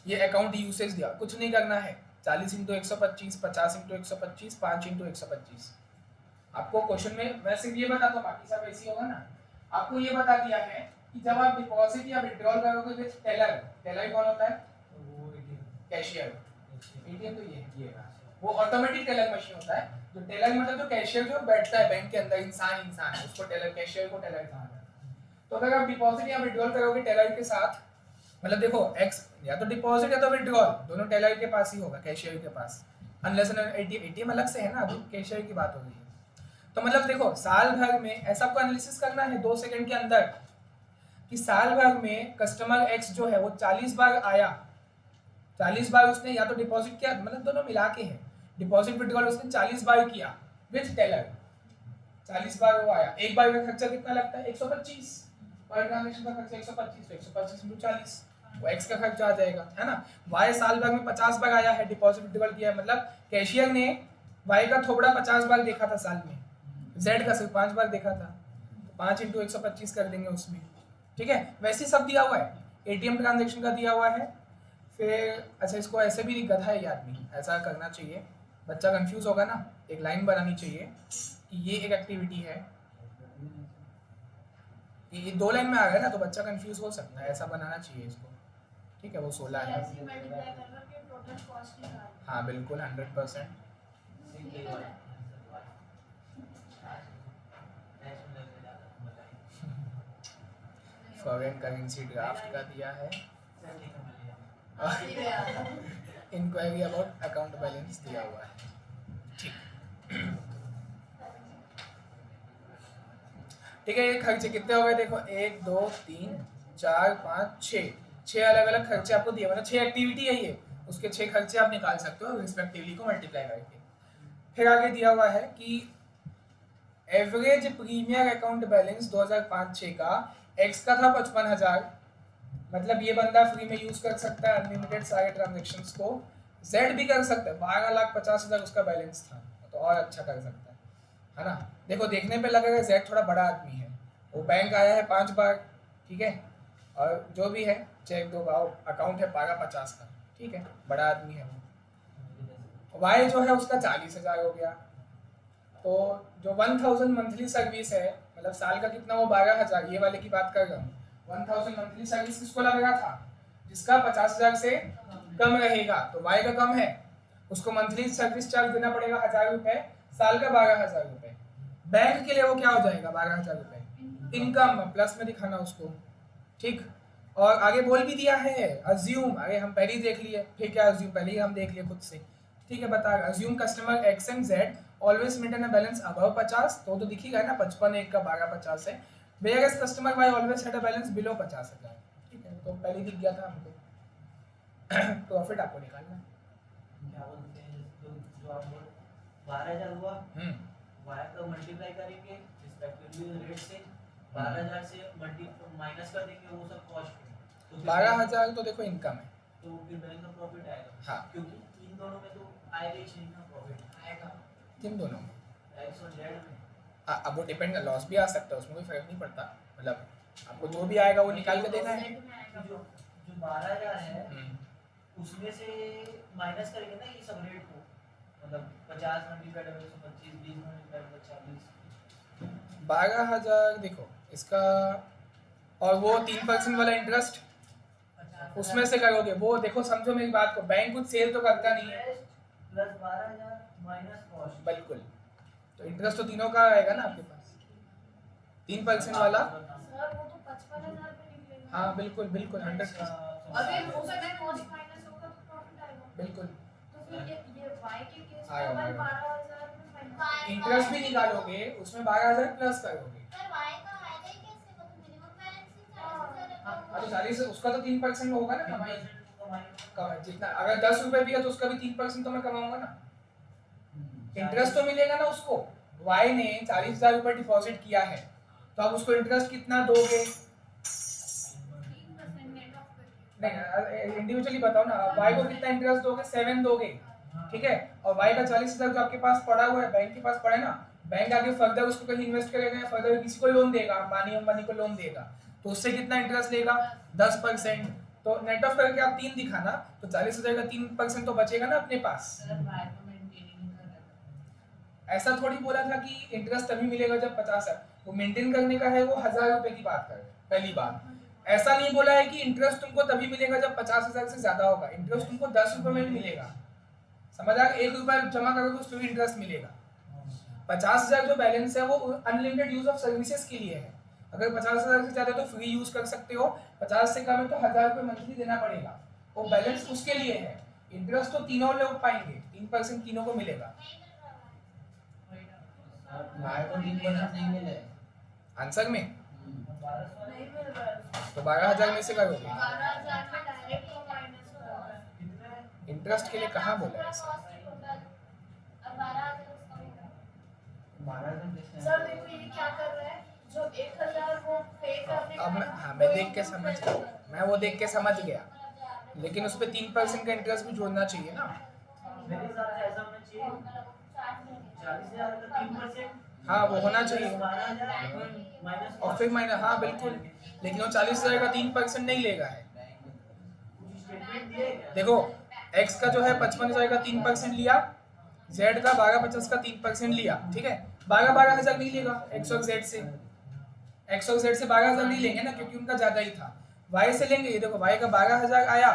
ये अकाउंट यूसेज दिया, कुछ नहीं करना है, 40 इंटू 125, 50 इंटू 125, 5 इंटू 125। आपको क्वेश्चन में मैं सिर्फ ये बताता हूँ, बाकी सब ऐसे ही होगा ना। आपको ये बता दिया है कि जब आप डिपॉजिट या विड्रॉल करोगे विद टेलर, टेलर कौन होता है? वो कैशियर। एटीएम तो ये है, वो ऑटोमेटिक टेलर मशीन होता है। जो टेलर मतलब जो कैशियर जो बैठता है बैंक के अंदर, इंसान है, उसको टेलर, कैशियर को टेलर कहा जाता है। तो अगर आप डिपॉजिट या विड्रॉल करोगे टेलर के साथ, मतलब देखो एक्स या तो डिपॉजिट या तो विड्रॉल, दोनों टेलर के पास ही होगा, कैशियर के पास, अनलेस एटीएम अलग से है ना, अभी कैशियर की बात हो रही है। तो मतलब देखो साल भर में ऐसा आपको एनालिसिस करना है 2 सेकंड के अंदर कि साल भर में कस्टमर एक्स जो है वो 40 बार आया, 40 बार उसने या तो डिपॉजिट किया, मतलब दोनों मिला के है, डिपॉजिट विड्रॉल उसने 40 बार किया विद टेलर, 40 बार वो आया। एक बार का खर्चा कितना लगता है? 125, पर ट्रांजैक्शन का खर्चा 125, तो 125 इंटू 40 वो एक्स का खर्चा आ जाएगा, है ना। वाई साल भर में 50 बार आया है, डिपॉजिट विड्रॉल किया है, मतलब कैशियर ने वाई का थोड़ा 50 बार देखा था साल में, जेड का सिर्फ 5 बार देखा था, तो 5 इंटू 125 कर देंगे उसमें, ठीक है। वैसे सब दिया हुआ है, एटीएम ट्रांजैक्शन का दिया हुआ है। फिर अच्छा इसको ऐसे भी गधा है ये आदमी, ऐसा करना चाहिए, बच्चा कंफ्यूज होगा ना, एक लाइन बनानी चाहिए कि ये एक एक्टिविटी है, ये 2 लाइन में आ गया ना तो बच्चा कंफ्यूज हो सकता है, ऐसा बनाना चाहिए इसको, ठीक है। वो 16 है, ऐसे मल्टीप्लाई करना फिर टोटल कॉस्ट निकाल। हाँ बिल्कुल 100%। फॉरेन करेंसी ड्राफ्ट का दिया है, इंक्वायरी अबाउट अकाउंट बैलेंस दिया हुआ है, ठीक है। ये खर्चे कितने हो गए देखो, 1 2 3 4 5 6 अलग अलग खर्चे आपको दिए, मतलब 6 एक्टिविटी है ये, उसके 6 खर्चे आप निकाल सकते हो रिस्पेक्टिवली को मल्टीप्लाई करके। फिर आगे दिया हुआ है कि एवरेज प्रीमियर अकाउंट बैलेंस 2005-6 का एक्स का था 55,000, मतलब ये बंदा फ्री में यूज कर सकता है अनलिमिटेड सारे ट्रांजेक्शंस को। जेड भी कर सकता है, 12,50,000 उसका बैलेंस था, तो और अच्छा कर सकता है ना। देखो देखने पे लगेगा जेड थोड़ा बड़ा आदमी है, वो बैंक आया है 5 बार, ठीक है, और जो भी है चेक 2 बार, अकाउंट है 12,50 का, ठीक है, बड़ा आदमी है वो। वाई जो है उसका 40,000 हो गया, तो जो 1000 मंथली सर्विस है, मतलब साल का कितना, वो 12,000, ये वाले की बात कर रहा हूँ। 1000 मंथली सर्विस किसको लगेगा था? जिसका 50,000 से कम रहेगा, तो वाई का कम है, उसको मंथली सर्विस चार्ज देना पड़ेगा 1,000 रुपए, साल का 12,000 रुपए। बैंक के लिए वो क्या हो जाएगा 12,000 रुपए इनकम, प्लस में दिखाना उसको, ठीक। और आगे बोल भी दिया है अज्यूम, अरे हम पहले ही देख लिए, ठीक है, अज्यूम पहले ही हम देख लिए खुद से, ठीक है। बता assume customer x and Z always maintain a balance above 50, तो दिखेगा ना 55 एक का 12,50 है, whereas customer why always had a balance below 50,000, ठीक है, तो पहले दिख गया था हमको। प्रॉफिट आपको निकालना है, क्या बोलते हैं, जो आप 12,000 हुआ, वाई का मल्टीप्लाई करेंगे रिस्पेक्टिवली रेट से, 12,000 से माइनस कर देंगे वो सब कॉस्ट, तो 12,000 तो देखो इनकम है, तो फिर बैंक का प्रॉफिट आएगा। हाँ। क्योंकि इन दोनों में तो आएगा ही नहीं ना प्रॉफिट, आएगा किन दोनों में, एक्स और जेड में। अब वो डिपेंड कर, लॉस भी आ सकता है, उसमें कोई फर्क नहीं पड़ता, मतलब आपको जो भी आएगा वो निकाल के देना है। जो 12,000 है उसमें से माइनस करेंगे ना ये सब रेट को, मतलब 50 मल्टीप्लाइड बाय 125, 20 मल्टीप्लाइड बाय 40, 12,000 देखो इसका, और वो 3% वाला इंटरेस्ट उसमें से करोगे, वो देखो समझो मेरी बात को, बैंक कुछ सेल तो करता नहीं है, प्लस 12,000 माइनस कॉस्ट, बिल्कुल, तो इंटरेस्ट तो तीनों का आएगा ना आपके पास, 3% वाला, सर वो तो 55,000 पे निकलेगा। हाँ बिल्कुल बिल्कुल 100%, अगर उसमें कॉस्ट माइनस होगा तो प्रॉफिट आएगा। बिल्कुल। तो फिर ये वाई के केस आएगा, में आएगा। 12,000 में माइनस इंटरेस्ट भी निकालोगे उसमें 12,000 प्लस करोगे, हाँ तो 40 उसका तो 3% होगा ना कमाई, जितना अगर 10 रुपए भी है तो उसका भी 3% तो मैं कमाऊंगा ना, इंटरेस्ट तो मिलेगा ना उसको। वाई ने 40,000 रुपए डिपॉजिट किया है, तो आप उसको इंटरेस्ट कितना दोगे, 3% नेट ऑफ करके। नहीं इंडिविजुअली बताओ ना, वाई को कितना इंटरेस्ट दोगे, 7 दोगे, ठीक है, और वाई का 40,000 जो आपके पास पड़ा हुआ है, बैंक के पास पड़ा है ना, बैंक आगे फर्दर उसको कहीं इन्वेस्ट करेगा या फर्दर किसी को लोन देगा, अंबानी को लोन देगा, तो उससे कितना इंटरेस्ट लेगा 10%। तो नेट ऑफ करके आप 3 दिखाना, तो 40,000 का 3% तो बचेगा ना अपने पास। ऐसा थोड़ी बोला था कि इंटरेस्ट तभी मिलेगा जब 50 है, वो मेंटेन करने का है, वो 1,000 रुपए की बात कर रहे हैं पहली बात। ऐसा नहीं बोला है कि इंटरेस्ट तुमको तभी मिलेगा जब 50,000 से ज्यादा होगा, इंटरेस्ट तुमको 10 रुपए में भी मिलेगा, समझ आ, 1 रुपया जमा करोगे तो उस पर भी इंटरेस्ट मिलेगा। 50,000 जो बैलेंस है वो अनलिमिटेड यूज ऑफ सर्विसेज के लिए है। अगर 50,000 से ज्यादा तो फ्री यूज कर सकते हो, 50 से कम है तो 1,000 रुपये मंथली देना पड़ेगा, वो बैलेंस उसके लिए है। इंटरेस्ट तो तीनों लोग पाएंगे, 3% तीनों को मिलेगा। आंसर में नहीं मिल रहा है। तो 12,000 में से करोगे, 12,000 में डायरेक्ट को माइनस होगा। इंटरेस्ट के लिए कहाँ बोला है ऐसा? सर देखो ये क्या कर रहा है, जो 1,000 वो पे करने का अब मैं, हाँ मैं देख के समझ गया, मैं वो देख के समझ गया, लेकिन उस पर 3% का इंटरेस्ट भी जोड़ना चाहिए ना। मेरे हिसाब से ऐसा होना चाहिए 40,000 का 3%, हाँ वो होना चाहिए, 12,000 माइनस और फिर मैंने, हाँ बिल्कुल, लेकिन वो 40,000 का 3% नहीं लेगा है। स्टेटमेंट दिए क्या? देखो x का जो है 55,000 का 3% लिया, z का 1250 का 3% लिया, ठीक है, 12,000 नहीं लेगा x और z से, x और z से 12,000 नहीं लेंगे ना, क्योंकि उनका ज्यादा ही था। y से लेंगे, ये देखो y का 12,000 आया,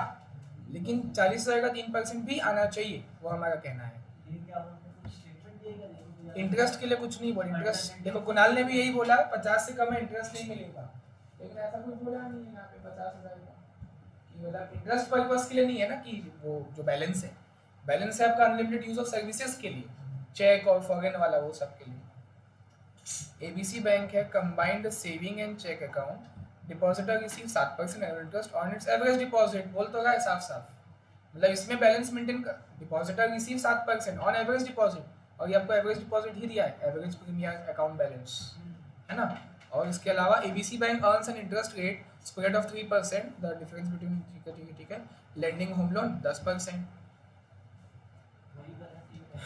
लेकिन 40,000 का 3% भी आना चाहिए, वो हमारा कहना है। ये क्या बोलते हैं, कुछ स्टेटमेंट दिएगा देखो। इंटरेस्ट के लिए कुछ नहीं बोला, इंटरेस्ट देखो कुणाल ने भी यही बोला 50 से कम है इंटरेस्ट नहीं मिलेगा, लेकिन ऐसा कुछ बोला नहीं है यहाँ पे 50,000 का, कि मतलब इंटरेस्ट पर्पस के लिए नहीं है ना, कि वो जो बैलेंस है, बैलेंस है आपका अनलिमिटेड यूज ऑफ सर्विसेज के लिए, चेक और फॉरेन वाला वो सब के लिए। एबीसी बैंक है combined saving and cheque account, depositor receive 7% interest on its average deposit, बोल तो रहा है साफ साफ, मतलब इसमें बैलेंस मेंटेन कर, depositor receive 7% on average deposit, और ये आपको एवरेज डिपॉजिट ही दिया है, एवरेज प्रीमियम अकाउंट बैलेंस है ना। और इसके अलावा ABC bank earns an interest rate square of 3%, the difference between, ठीक है, लेंडिंग होम लोन 10%।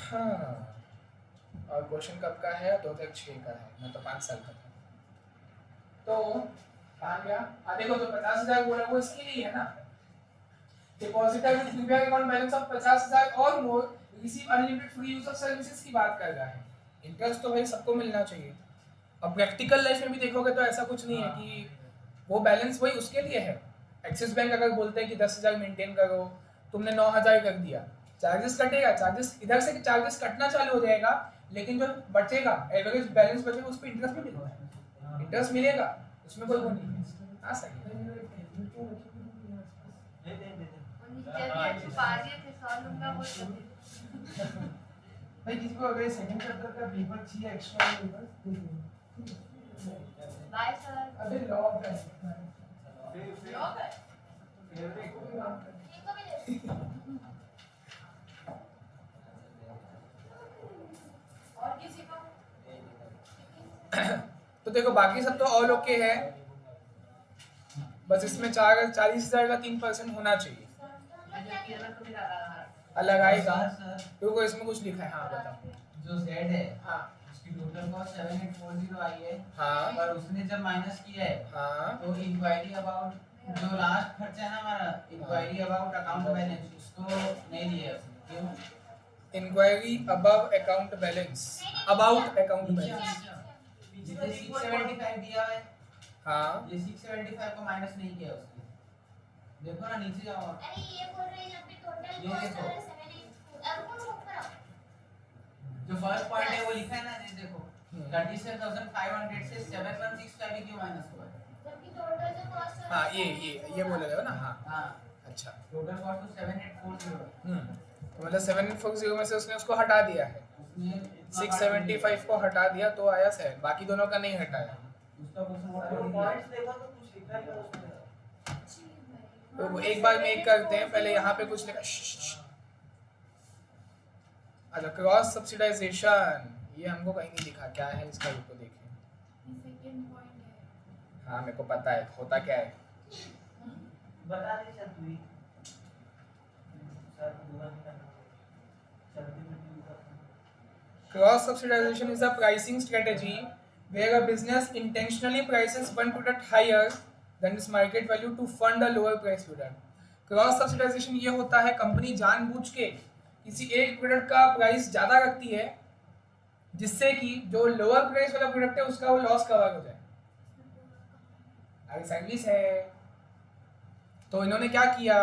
हाँ, और क्वेश्चन कब का है, 2006 का है, मैं तो 5 साल का था, तो कहाँ गया, देखो तो 50,000 बोला वो इसके लिए है ना, depositor with premium account balance of 50,000 और more receive unlimited free use of services की बात कर रहा है। इंटरेस्ट तो भाई सबको मिलना चाहिए। अब प्रैक्टिकल लाइफ में भी देखोगे तो ऐसा कुछ नहीं है कि वो बैलेंस वही उसके लिए है। एक्सिस बैंक अगर बोलते हैं कि 10,000 मेंटेन करो, तुमने 9,000 कर दिया, चार्जेस कटेगा, चार्जेस इधर से चार्जेस कटना चालू हो जाएगा, लेकिन जो बचेगा एवरेज बैलेंस बचेगा उस पर इंटरेस्ट भी मिलेगा, इंटरेस्ट मिलेगा, उसमें कोई वो नहीं है। आ सके छुपा दिए थे, सॉल्व लूंगा बोलते थे। भाई किसी को अगर सेकंड चैप्टर का पेपर चाहिए एक्स्ट्रा पेपर बाय सर। अबे लॉग है लॉग है, फेवरेट इनको भी दे। और किसी को तो देखो बाकी सब तो ऑल ओके है, बस इसमें 40,000 का 3% होना चाहिए। अलग आएगा क्योंकि इसमें कुछ लिखा है, हाँ बताओ। जो Z है हाँ उसकी टोटल कॉस्ट 7840 आई है, हाँ पर उसने जब माइनस किया है हाँ तो इंक्वायरी अबाउट जो लास्ट खर्चा है ना हमारा, इंक्वायरी अबाउट अकाउंट बैलेंस, उसको नहीं दिया है उसने। क्यों? Inquiry above account balance, about account balance, जिसने 675 दिया है, हाँ ये 675 को माइनस नहीं किया उसने। देखो ना नीचे जाओ, अरे ये बोल रहे हैं यहाँ पे टोटल ये कॉस्ट देखो। 7 अब कौन ऊपर आओ। जो फर्स्ट पॉइंट है वो लिखा है ना, ये देखो 37,500 से 7165 क्यों माइनस हुआ है? जबकि टोटल जो कॉस्ट है हाँ ये बोले हो ना, हाँ हाँ, अच्छा, टोटल कॉस्ट तो 7840 है। तो मतलब 740 में से उसने उसको हटा दिया है, उसने 675 को हटा दिया तो आया 7, बाकी दोनों का नहीं हटाया। उसका पॉइंट्स देखो तो कुछ लिखा है उसमें। तो वो एक बार में एक करते हैं, पहले यहाँ पे कुछ लिखा, अच्छा क्रॉस सब्सिडाइजेशन, ये हमको कहीं नहीं दिखा क्या है इसका, रुको देखें। सेकंड पॉइंट है। हाँ मेरे को पता है होता क्या है। बता दे चल तू ही। सर दुआ नहीं करना, चलती मिट्टी का। Cross subsidization is a pricing strategy where a business intentionally prices one product higher than its market value to fund a lower price product. Cross subsidization ये होता है कंपनी जानबूझ के किसी एक प्रोडक्ट का प्राइस ज़्यादा रखती है जिससे कि जो लोअर प्राइस वाला प्रोडक्ट है उसका वो लॉस कवर हो जाए। अगर सर्विस है तो इन्होंने क्या किया,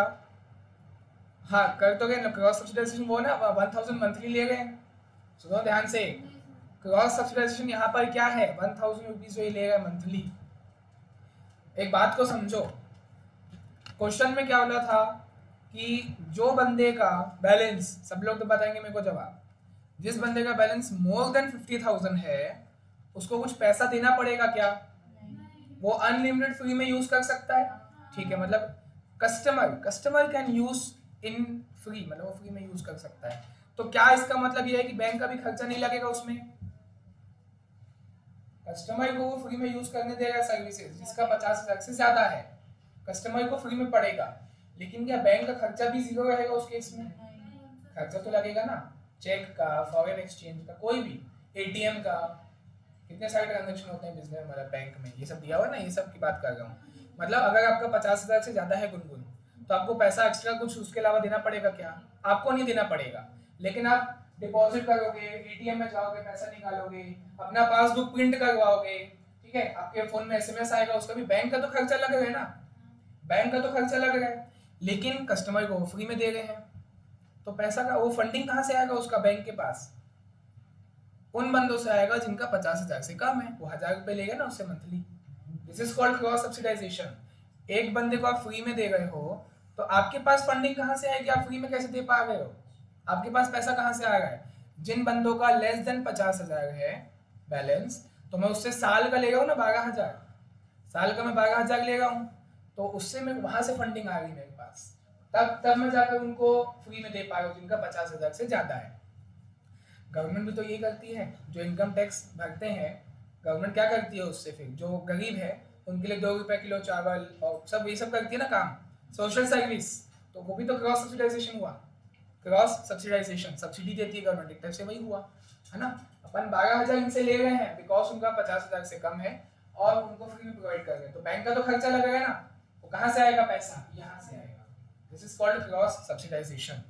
हाँ कर तो गए क्रॉस सब्सिडाइजेशन, वो ना 1000 मंथली ले गए। सुनो ध्यान से, क्रॉस सब्सिडाइजेशन यहाँ पर क्या है, 1000 रुपीज वही ले गए मंथली। एक बात को समझो, क्वेश्चन में क्या बोला था कि जो बंदे का बैलेंस, सब लोग तो बताएंगे मेरे को जवाब, जिस बंदे का बैलेंस मोर देन 50,000 है उसको कुछ पैसा देना पड़ेगा क्या? वो अनलिमिटेड फ्री में यूज कर सकता है, ठीक है, मतलब customer can use in free, मतलब वो फ्री में यूज कर सकता है। तो क्या इसका मतलब ये है कि बैंक का भी खर्चा नहीं लगेगा उसमें? कस्टमर को वो फ्री में यूज करने देगा सर्विसेज जिसका 50,000 से ज्यादा है, कस्टमर को फ्री में पड़ेगा, लेकिन क्या बैंक का खर्चा भी जीरो रहेगा उस केस में? खर्चा तो लगेगा ना, चेक का, फॉरेन एक्सचेंज का, कोई भी, एटीएम का, कितने सारे ट्रांजेक्शन होते हैं बिजनेस मतलब बैंक में, ये सब दिया हुआ ना, ये सब की बात कर रहा हूँ। मतलब अगर आपका 50,000 से ज्यादा है गुनगुन, तो आपको पैसा एक्स्ट्रा कुछ उसके अलावा देना पड़ेगा क्या? आपको नहीं देना पड़ेगा, लेकिन आप डिपॉजिट करोगे, एटीएम में जाओगे, पैसा निकालोगे, अपना पासबुक प्रिंट करवाओगे, ठीक है, आपके फोन में एसएमएस आएगा, उसका भी बैंक का तो खर्चा लग रहा है ना, बैंक का तो खर्चा लग रहा है, लेकिन कस्टमर को फ्री में दे रहे हैं, तो पैसा का वो फंडिंग कहाँ से आएगा उसका बैंक के पास? उन बंदों से आएगा जिनका 50,000 से कम है, वो 1000 रुपए लेगा ना उससे monthly. This is called cross subsidisation. एक बंदे को आप फ्री में दे रहे हो तो आपके पास फंडिंग कहाँ से आएगी? आप फ्री में कैसे दे पा रहे हो? आपके पास पैसा कहाँ से आ रहा है? जिन बंदों का लेस देन 50,000 है बैलेंस, तो मैं उससे साल का ले रहा हूँ ना 12,000, साल का मैं 12,000 ले रहा हूँ, तो उससे मैं वहां से फंडिंग आ गई मेरे पास, तब मैं जाकर उनको फ्री में दे पा रहा हूँ जिनका 50,000 से ज्यादा है। गवर्नमेंट भी तो ये करती है, जो इनकम टैक्स भरते हैं गवर्नमेंट क्या करती है उससे, फिर जो गरीब है उनके लिए 2 रुपए किलो चावल और सब ये सब करती है ना काम, सोशल सर्विस, तो वो भी तो क्रॉस सब्सिडाइजेशन हुआ। क्रॉस सब्सिडाइजेशन, सब्सिडी देती है गवर्नमेंट, एक टाइप से वही हुआ है ना। अपन 12,000 इनसे ले रहे हैं बिकॉज उनका 50,000 से कम है और उनको फ्री में प्रोवाइड कर रहे हैं, तो बैंक का तो खर्चा लगेगा ना, वो कहाँ से आएगा पैसा? यहाँ से आएगा। This is called cross subsidisation.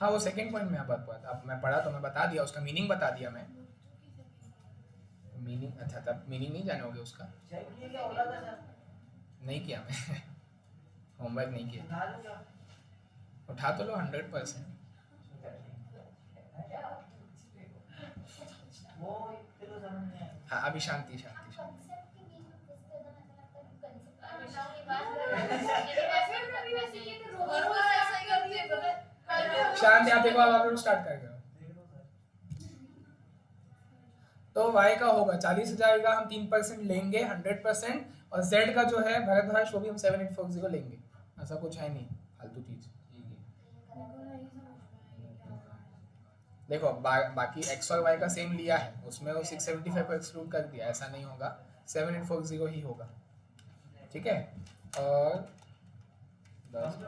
हाँ वो सेकंड पॉइंट में बात हुआ था, अब मैं पढ़ा तो मैं बता दिया, उसका मीनिंग बता दिया मैं। मीनिंग अच्छा तब मीनिंग नहीं जानोगे उसका? नहीं किया मैं होमवर्क नहीं किया। उठा तो लो 100%। हाँ अभी शांति शांति शांति। शांति, आप देखो आप स्टार्ट कर गए। तो y का होगा 40,000 का हम 3% लेंगे 100%, और z का जो है भरतभाष वो भी हम 7840 लेंगे, ऐसा कुछ है नहीं फालतू चीज। देखो बाकी x और y का सेम लिया है, उसमें वो 675 को एक्सक्लूड कर दिया, ऐसा नहीं होगा, 7840 ही होगा, ठीक है। और 10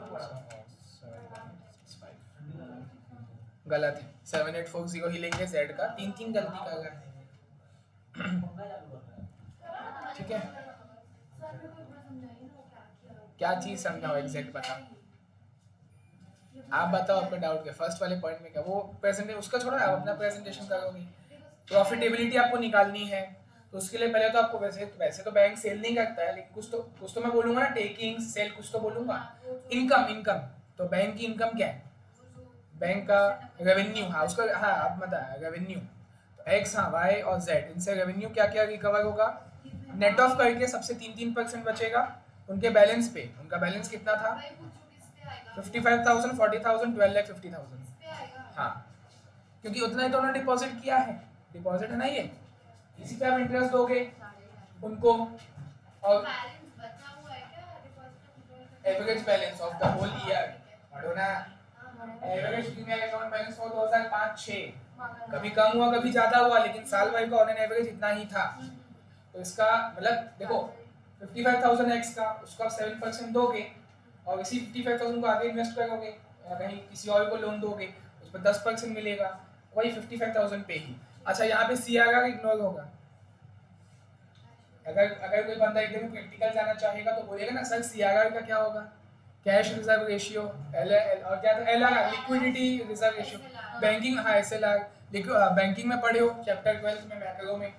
गलत है, 7840 ही लेंगे, z का 3 गलती कर रहा है, ठीक है। क्या चीज समझाओ एग्जैक्ट बता, आप बताओ आपका डाउट क्या, फर्स्ट वाले पॉइंट में क्या, वो प्रेजेंटेशन उसका छोड़ो, आप अपना प्रेजेंटेशन करोगे, प्रॉफिटेबिलिटी आपको निकालनी है, तो उसके लिए पहले तो आपको वैसे तो बैंक सेल नहीं करता है, लेकिन कुछ तो मैं बोलूंगा ना, टेकिंग सेल कुछ तो बोलूंगा। इनकम, तो बैंक की इनकम क्या है? बैंक का रेवेन्यू, हाँ उसका, हाँ आप बताया रेवेन्यू, तो एक्स, हाँ वाई और जेड, इनसे रेवेन्यू क्या क्या रिकवर होगा, नेट ऑफ करके सबसे 3% बचेगा उनके बैलेंस पे। उनका बैलेंस कितना था? 55,000, 40,000, 12,50,000। हाँ क्योंकि उतना ही तो उन्होंने डिपॉजिट किया है, डिपॉजिट है ना ये, इसी पे आप इंटरेस्ट दोगे उनको। और average balance of the whole year पढ़ो ना, average premium account balance for 2005-6, कभी कम हुआ कभी ज्यादा हुआ, लेकिन साल भर का ऑन एन एवरेज इतना ही था। तो इसका मतलब देखो 55,000 एक्स का, उसको आप 7% दोगे और इसी 55,000 को आगे इन्वेस्ट करोगे या कहीं किसी और को लोन दोगे, उस पर 10% मिलेगा, वही 55,000 पे ही। अच्छा यहाँ पे CRR इग्नोर होगा, अगर कोई बंदा एकदम प्रैक्टिकल जाना चाहेगा तो बोलेगा ना सर सीआरआर का क्या होगा, कैश रिजर्व रेशियो, और क्या था LR liquidity reserve ratio, banking हाँ एसएलआर, बैंकिंग में पढ़े हो चैप्टर 12 में मैक्रो में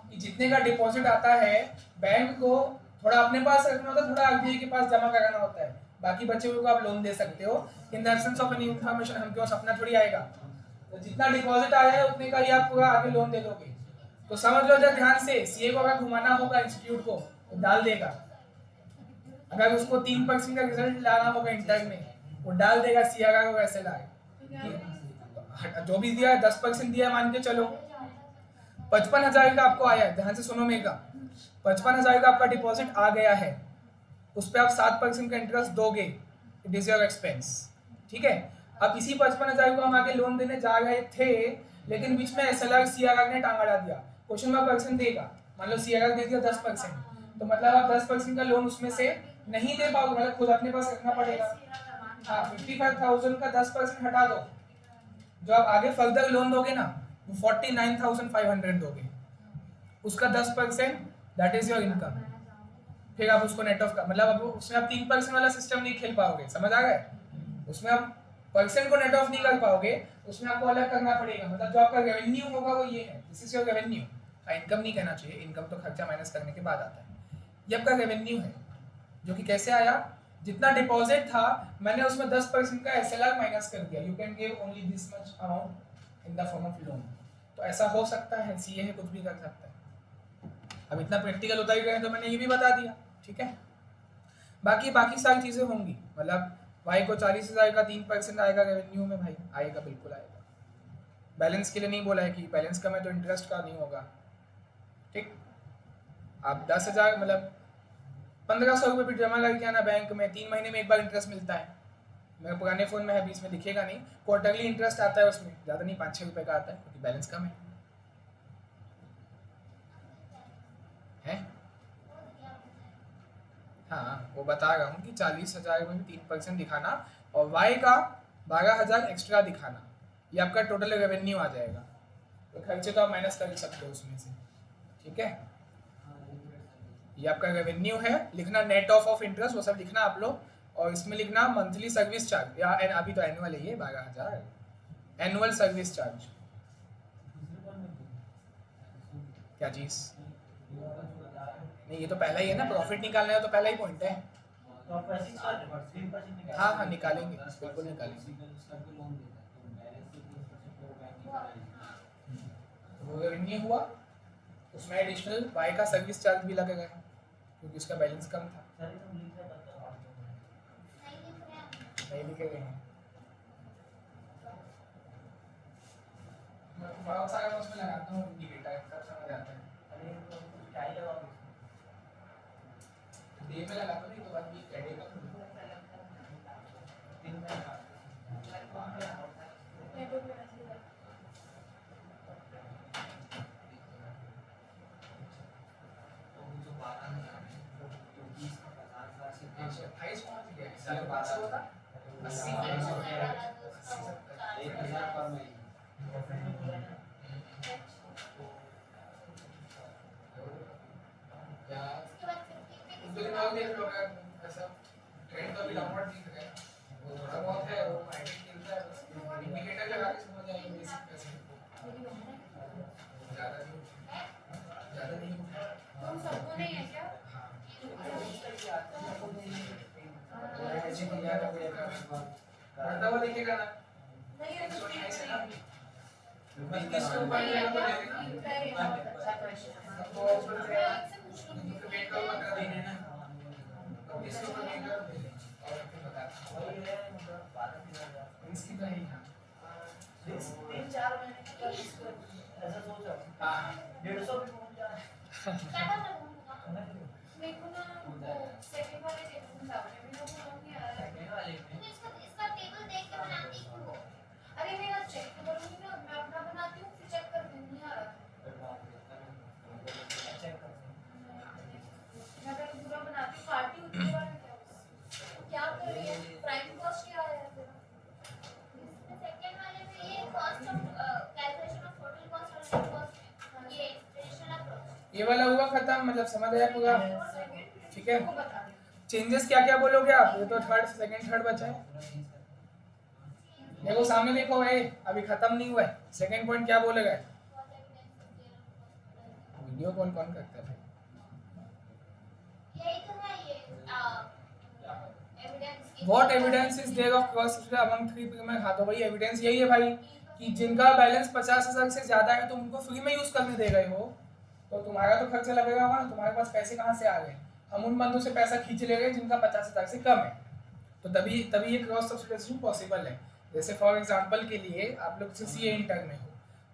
कि जितने का डिपॉजिट आता है बैंक को थोड़ा अपने पास रखना होता है, थोड़ा आरबीआई के पास जमा कराना होता है, बाकी बचे हुए को आप लोन दे सकते हो। In the absence of any information हमके पास अपना थोड़ी आएगा, तो जितना डिपॉजिट आया है उतने का ही आप पूरा आगे लोन दे दोगे। तो समझ लो जरा ध्यान से, सीए को अगर घुमाना होगा इंस्टीट्यूट को तो डाल देगा, अगर उसको 3% का रिजल्ट लाना होगा इंटर में वो डाल देगा सीआरआर और एसएलआर, जो भी दिया 10% दिया मान के चलो, 55,000 का आपको आया है, ध्यान से सुनो मेगा, 55,000 का आपका डिपॉजिट आ गया है, उस पर आप 7% का इंटरेस्ट दोगे, इट इज योर एक्सपेंस, ठीक है। अब इसी 55,000 को हम आगे लोन देने जा रहे थे, लेकिन बीच में एसएलआर सीआरआर ने टांगा डाल दिया, क्वेश्चन में परसेंट देगा, मान लो सीआरआर दे दिया 10%, तो मतलब आप 10% का लोन उसमें से नहीं दे पाओगे, मतलब खुद अपने पास रखना पड़ेगा। हाँ 55,000 का 10% हटा दो, जो आप आगे फर्दर लोन दोगे ना वो 49,500 दोगे, उसका 10% दैट इज योर इनकम, फिर आप उसको नेट ऑफ का मतलब अब उसमें आप 3% वाला सिस्टम नहीं खेल पाओगे, समझ आ गया, उसमें आप परसेंट को नेट ऑफ नहीं कर पाओगे, उसमें आपको अलग करना पड़ेगा, मतलब जो आपका रेवेन्यू होगा वो ये है, this is your revenue, income नहीं कहना चाहिए, इनकम तो खर्चा माइनस करने के बाद आता है, ये आपका रेवेन्यू है, जो कि कैसे आया, जितना डिपॉजिट था मैंने उसमें 10% का एसएलआर माइनस कर दिया, you can give only this much amount in the form of loan, तो ऐसा हो सकता है, सीए है कुछ भी कर सकता है। अब इतना प्रैक्टिकल होता ही गया तो मैंने ये भी बता दिया, ठीक है। बाकी सारी चीज़ें होंगी, मतलब भाई को 40,000 का 3% आएगा रेवेन्यू में, भाई आएगा, बिल्कुल आएगा। बैलेंस के लिए नहीं बोला है कि बैलेंस कम है तो इंटरेस्ट का नहीं होगा, ठीक। आप 10,000 मतलब 1,500 रुपये भी जमा करके आना बैंक में, 3 महीने में एक बार इंटरेस्ट मिलता है, मेरे पुराने फ़ोन में है, बीच में दिखेगा नहीं, क्वार्टरली इंटरेस्ट आता है उसमें, ज़्यादा नहीं 5-6 रुपये का आता है क्योंकि बैलेंस कम है? हाँ वो बता रहा हूँ कि 40,000 में भी 3% दिखाना और वाई का 12,000 एक्स्ट्रा दिखाना, ये आपका टोटल रेवेन्यू आ जाएगा, तो खर्चे तो आप माइनस कर सकते हो उसमें से, ठीक है। ये आपका रेवेन्यू है, लिखना नेट ऑफ इंटरेस्ट वो सब लिखना आप लोग, और इसमें लिखना मंथली सर्विस चार्ज, या अभी तो एनुअल है ये 12,000 एनुअल सर्विस चार्ज, क्या चीज़ नहीं, ये तो पहला ही है ना, प्रॉफिट निकालना है तो पहला ही पॉइंट है। हाँ हाँ निकालेंगे, बिल्कुल निकालेंगे, वो रेवेन्यू हुआ, उसमें एडिशनल वाई का सर्विस चार्ज भी लगेगा क्योंकि उसका बैलेंस कम था, नहीं लिखे गए हैं, बहुत सारा मैं उसमें लगाता हूँ इंडिकेटर, तब समझ आता है, डे में लगाता हूँ, तो बाद में कैडे का दिखेगा ना, नहीं है तो ठीक है। मेरे को ना सेकंड वाले टेबल में जाओगे, मेरे को नहीं आ रहा है। इसका टेबल देख के बनाती हूँ। अरे मेरा चेक करूँगी ना, मैं अपना बनाती हूँ फिर चेक कर दूँगी, नहीं आ रहा। मैं पहले पूरा बनाती हूँ, पार्टी होती है क्या कर रही है, प्राइम कॉस्ट क्या आया तेरा? सेकंड वाले में ये cost of calculation of total cost और नेट कॉस्ट, ये ट्रेडिशनल अप्रोच। ये वाला हुआ खत्म, मतलब समझ आया पूरा, ठीक है। को बता दे। चेंजेस क्या क्या बोलोगे आप? ये तो थर्ड सेकंड थर्ड बचा है। देखो सामने देखो भाई, अभी खत्म नहीं हुआ है। सेकंड पॉइंट क्या बोलेगा? वीडियो कॉल कौन करता है भाई? यही तो है ये evidence. What evidence is there of cross subsidy among three premium? हाँ तो भाई एविडेंस यही है भाई कि जिनका बैलेंस 50,000 से ज्यादा है तुम उनको फ्री में यूज करने दे रहे हो, तो तुम्हारा तो खर्चा लगेगा ना, तुम्हारे पास पैसे कहाँ से आ गए? हम उन बंदों से पैसा खींच ले गए जिनका 50,000 से कम है, तो तभी तभी ये क्रॉस सब्सिडाइजेशन पॉसिबल है। जैसे फॉर एग्जांपल के लिए आप लोग सीसीए इंटर में हो,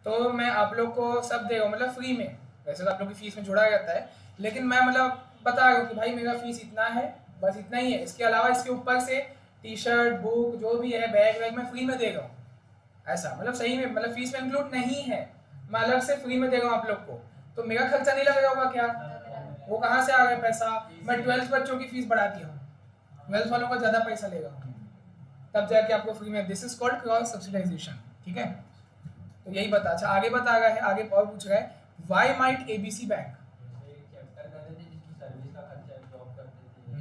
तो मैं आप लोग को सब दे रहा हूँ, मतलब फ्री में। वैसे तो आप लोग की फीस में जोड़ा जाता है, लेकिन मैं मतलब बता रहा हूँ कि भाई मेरा फीस इतना है, बस इतना ही है, इसके अलावा इसके ऊपर से टी शर्ट बुक जो भी है बैग वैग मैं फ्री में दे रहा हूँ। ऐसा मतलब सही में, मतलब फीस में इंक्लूड नहीं है, मैं अलग से फ्री में दे रहा हूँ आप लोग को, तो मेरा खर्चा नहीं लगेगा होगा क्या? वो कहाँ से आ गया पैसा? मैं 12th बच्चों की फीस बढ़ा दिया हूँ, 12th वालों का ज़्यादा पैसा लेगा, तब जाके आपको फ्री में। This is called cross subsidisation, ठीक है। तो यही बता, अच्छा आगे बता रहा है, आगे और पूछ रहा है why might ABC bank chapter करते थे जिसकी सर्विस का खर्चा जॉब करते थे,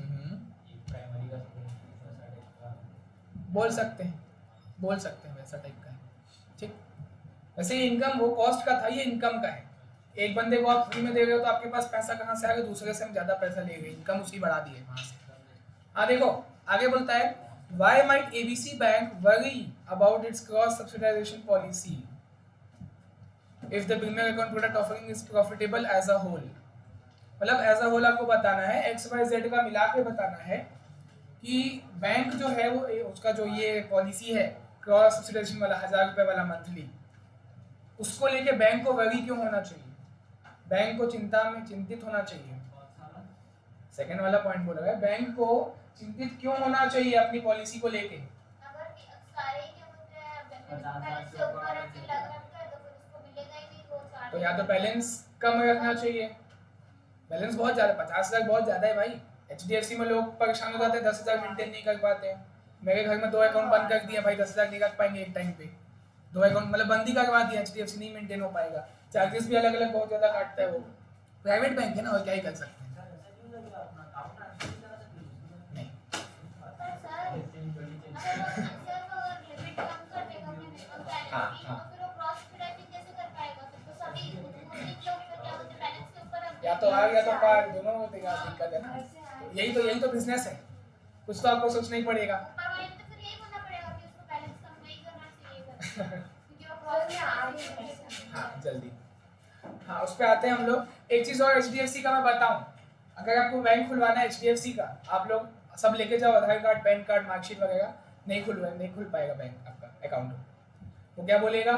एक प्राइमरी का बोल सकते हैं वैसा टाइप का है, ठीक। वैसे ये इनकम वो कॉस्ट का था, ये इनकम का है। एक बंदे को आप फ्री में दे रहे हो तो आपके पास पैसा कहाँ से आ गया? दूसरे से हम ज़्यादा पैसा ले गए, इनकम उसी बढ़ा दी है वहाँ से। हाँ देखो आगे बोलता है why might ABC bank worry about its cross subsidization policy if the premium account product offering is profitable as a whole. मतलब एज अ होल आपको बताना है, एक्स वाई जेड का मिला के बताना है कि बैंक जो है वो उसका जो ये पॉलिसी है क्रॉस सब्सिडाइजेशन वाला 1000 रुपये वाला मंथली, उसको लेके बैंक को वरी क्यों होना चाहिए? बैंक को चिंतित होना चाहिए। सेकंड वाला पॉइंट बोला है, बैंक को चिंतित क्यों होना चाहिए अपनी पॉलिसी को लेके? अगर सारे ही क्या बोलते हैं बैलेंस से ऊपर रख के लग रखा है तो फिर उसको मिलेगा ही नहीं वो सारे। तो या तो बैलेंस कम रखना चाहिए, बैलेंस बहुत ज़्यादा 50,000 बहुत ज़्यादा है भाई। HDFC में लोग परेशान हो जाते हैं, 10,000 मेंटेन नहीं कर पाते हैं। मेरे घर में 2 अकाउंट बंद कर दिए भाई, 10,000 नहीं रख पाएंगे एक टाइम पे, 2 अकाउंट मतलब बंद ही करवा दिया, HDFC नहीं मेंटेन हो पाएगा, चार्जेस भी अलग अलग बहुत ज़्यादा काटता है वो। प्राइवेट बैंक है ना, और क्या ही कर सकते हैं। नहीं पर सर अगर वो लिमिट कम कर देगा अपने मिनिमम बैलेंस हाँ, की हाँ। तो फिर वो क्रॉस सब्सिडाइजिंग कैसे कर पाएगा? फिर तो सभी मुस्लिम लोग फिर क्या बोलते हैं बैलेंस के ऊपर रख या तो आग या तो पार, दोनों होते हैं, दिक्कत है ना। यही तो बिजनेस है, कुछ तो आपको सोचना ही पड़ेगा। ऊपर वाले ने तो फिर यही बोलना पड़ेगा कि उसको बैलेंस कम नहीं करना चाहिए क्योंकि वो क्रॉस में आ रही है। हाँ जल्दी, हाँ उस पर आते हैं हम लोग। एक चीज़ और HDFC का मैं बताऊँ, अगर आपको बैंक खुलवाना है HDFC का, आप लोग सब लेके जाओ आधार कार्ड पैन कार्ड मार्कशीट वगैरह, नहीं खुल पाएगा बैंक आपका अकाउंट। वो क्या बोलेगा,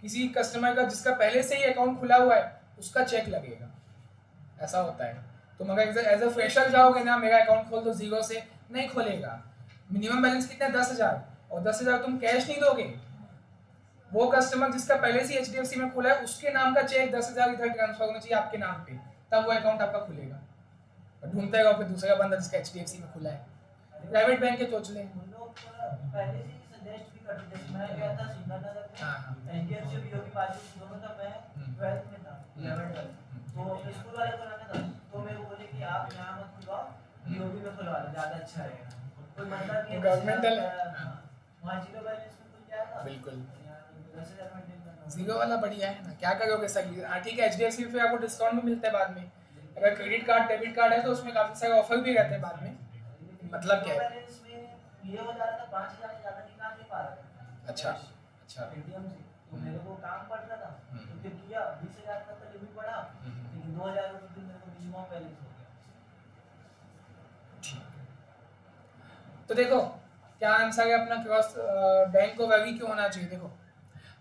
किसी कस्टमर का जिसका पहले से ही अकाउंट खुला हुआ है उसका चेक लगेगा, ऐसा होता है। तुम अगर एज अ फ्रेशर जाओगे ना, मेरा अकाउंट खोल दो जीरो से, नहीं खोलेगा। मिनिमम बैलेंस कितना है? 10,000, और 10,000 तुम कैश नहीं दोगे। वो कस्टमर जिसका पहले से HDFC में खुला है उसके नाम का चेक 10,000 इधर ट्रांसफर होना चाहिए आपके नाम पे, तब वो अकाउंट आपका खुलेगा। और ढूंढते रहो फिर दूसरा बंदा जिसका HDFC में खुला है। प्राइवेट बैंक के चोचले उन लोग पहले से ही सजेस्ट भी करते थे। मैं गया था सुंदरनगर में, हाँ। HDFC और BOB बाजू दोनों था, मैं 12th में था, 11th तक। तो स्कूल वाले को लाना था, तो मेरे को बोले कि आप यहाँ मत खुलवाओ, BOB में खुलवा लो, ज़्यादा अच्छा रहेगा। कोई मतलब नहीं, गवर्नमेंटल है। वहाँ जीरो बैलेंस में खुल जाएगा। बिल्कुल 10,000 मेंटेन करना। जीरो वाला बढ़िया है ना, क्या करोगे सर? हाँ ठीक है, HDFC पे आपको डिस्काउंट भी मिलता है बाद में। अगर क्रेडिट कार्ड डेबिट कार्ड है तो उसमें काफ़ी सारे ऑफर भी रहते हैं बाद में। मतलब क्या है? बैलेंस में ये हो जा रहा था, 5,000 से ज़्यादा निकाल नहीं पा रहा था। अच्छा ATM से तो मेरे को काम पड़ रहा था, तो फिर किया 20,000 तक का लिमिट बढ़ा, लेकिन 2,000 रुपये मेरे को मिनिमम बैलेंस हो गया। तो देखो क्या आंसर है अपना, क्रॉस बैंक को वैरी क्यों होना चाहिए? देखो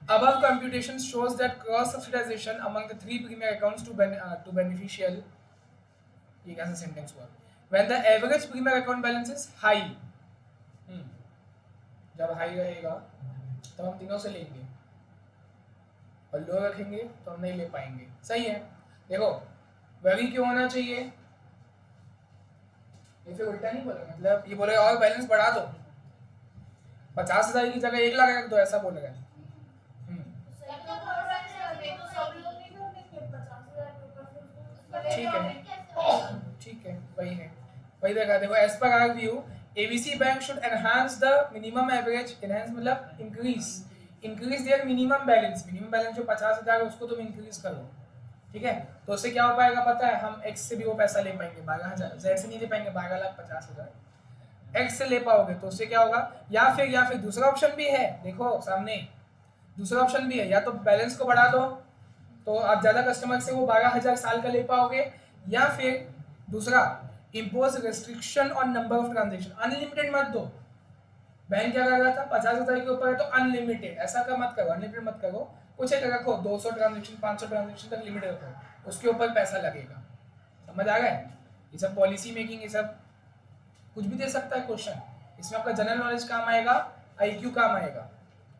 above computation shows that cross subsidization among the three premier accounts to beneficial, ये कैसा सेंटेंस हुआ? when the average premier account balance is high, जब हाई रहेगा तो हम तीनों से लेंगे, और लो रखेंगे तो हम नहीं ले पाएंगे। सही है। देखो वैरी क्यों होना चाहिए, ये फिर उल्टा नहीं बोलेगा, मतलब ये बोलेगा और बैलेंस बढ़ा दो, 50,000 की जगह 1 लाख रख दो, ऐसा बोलेगा। ठीक है। प्रॉफिट कैसे होगा? ठीक है, वही है, वही देखा। देखो as per our view ABC bank should enhance the minimum average, enhance मतलब इंक्रीज देयर मिनिमम बैलेंस जो 50,000 है उसको तुम इंक्रीज करो, ठीक है। तो उससे क्या हो पाएगा पता है, हम X से भी वो पैसा ले पाएंगे 12,000, Z से नहीं ले पाएंगे 12,50,000, X से ले पाओगे तो उससे क्या होगा। या फिर दूसरा ऑप्शन भी है, देखो सामने दूसरा ऑप्शन भी है, या तो बैलेंस को बढ़ा दो तो आप ज़्यादा कस्टमर से वो 12,000 साल का ले पाओगे, या फिर दूसरा impose restriction on number of transaction, unlimited मत दो। बैंक क्या कर रहा था 50,000 के ऊपर है तो अनलिमिटेड, ऐसा का मत करो, अनलिमिटेड मत करो, कुछ एक रखो 200 ट्रांजेक्शन 500 ट्रांजेक्शन तक लिमिट रखो, उसके ऊपर पैसा लगेगा। समझ आ गया? ये सब पॉलिसी मेकिंग, ये सब कुछ भी दे सकता है क्वेश्चन, इसमें आपका जनरल नॉलेज काम आएगा, IQ काम आएगा।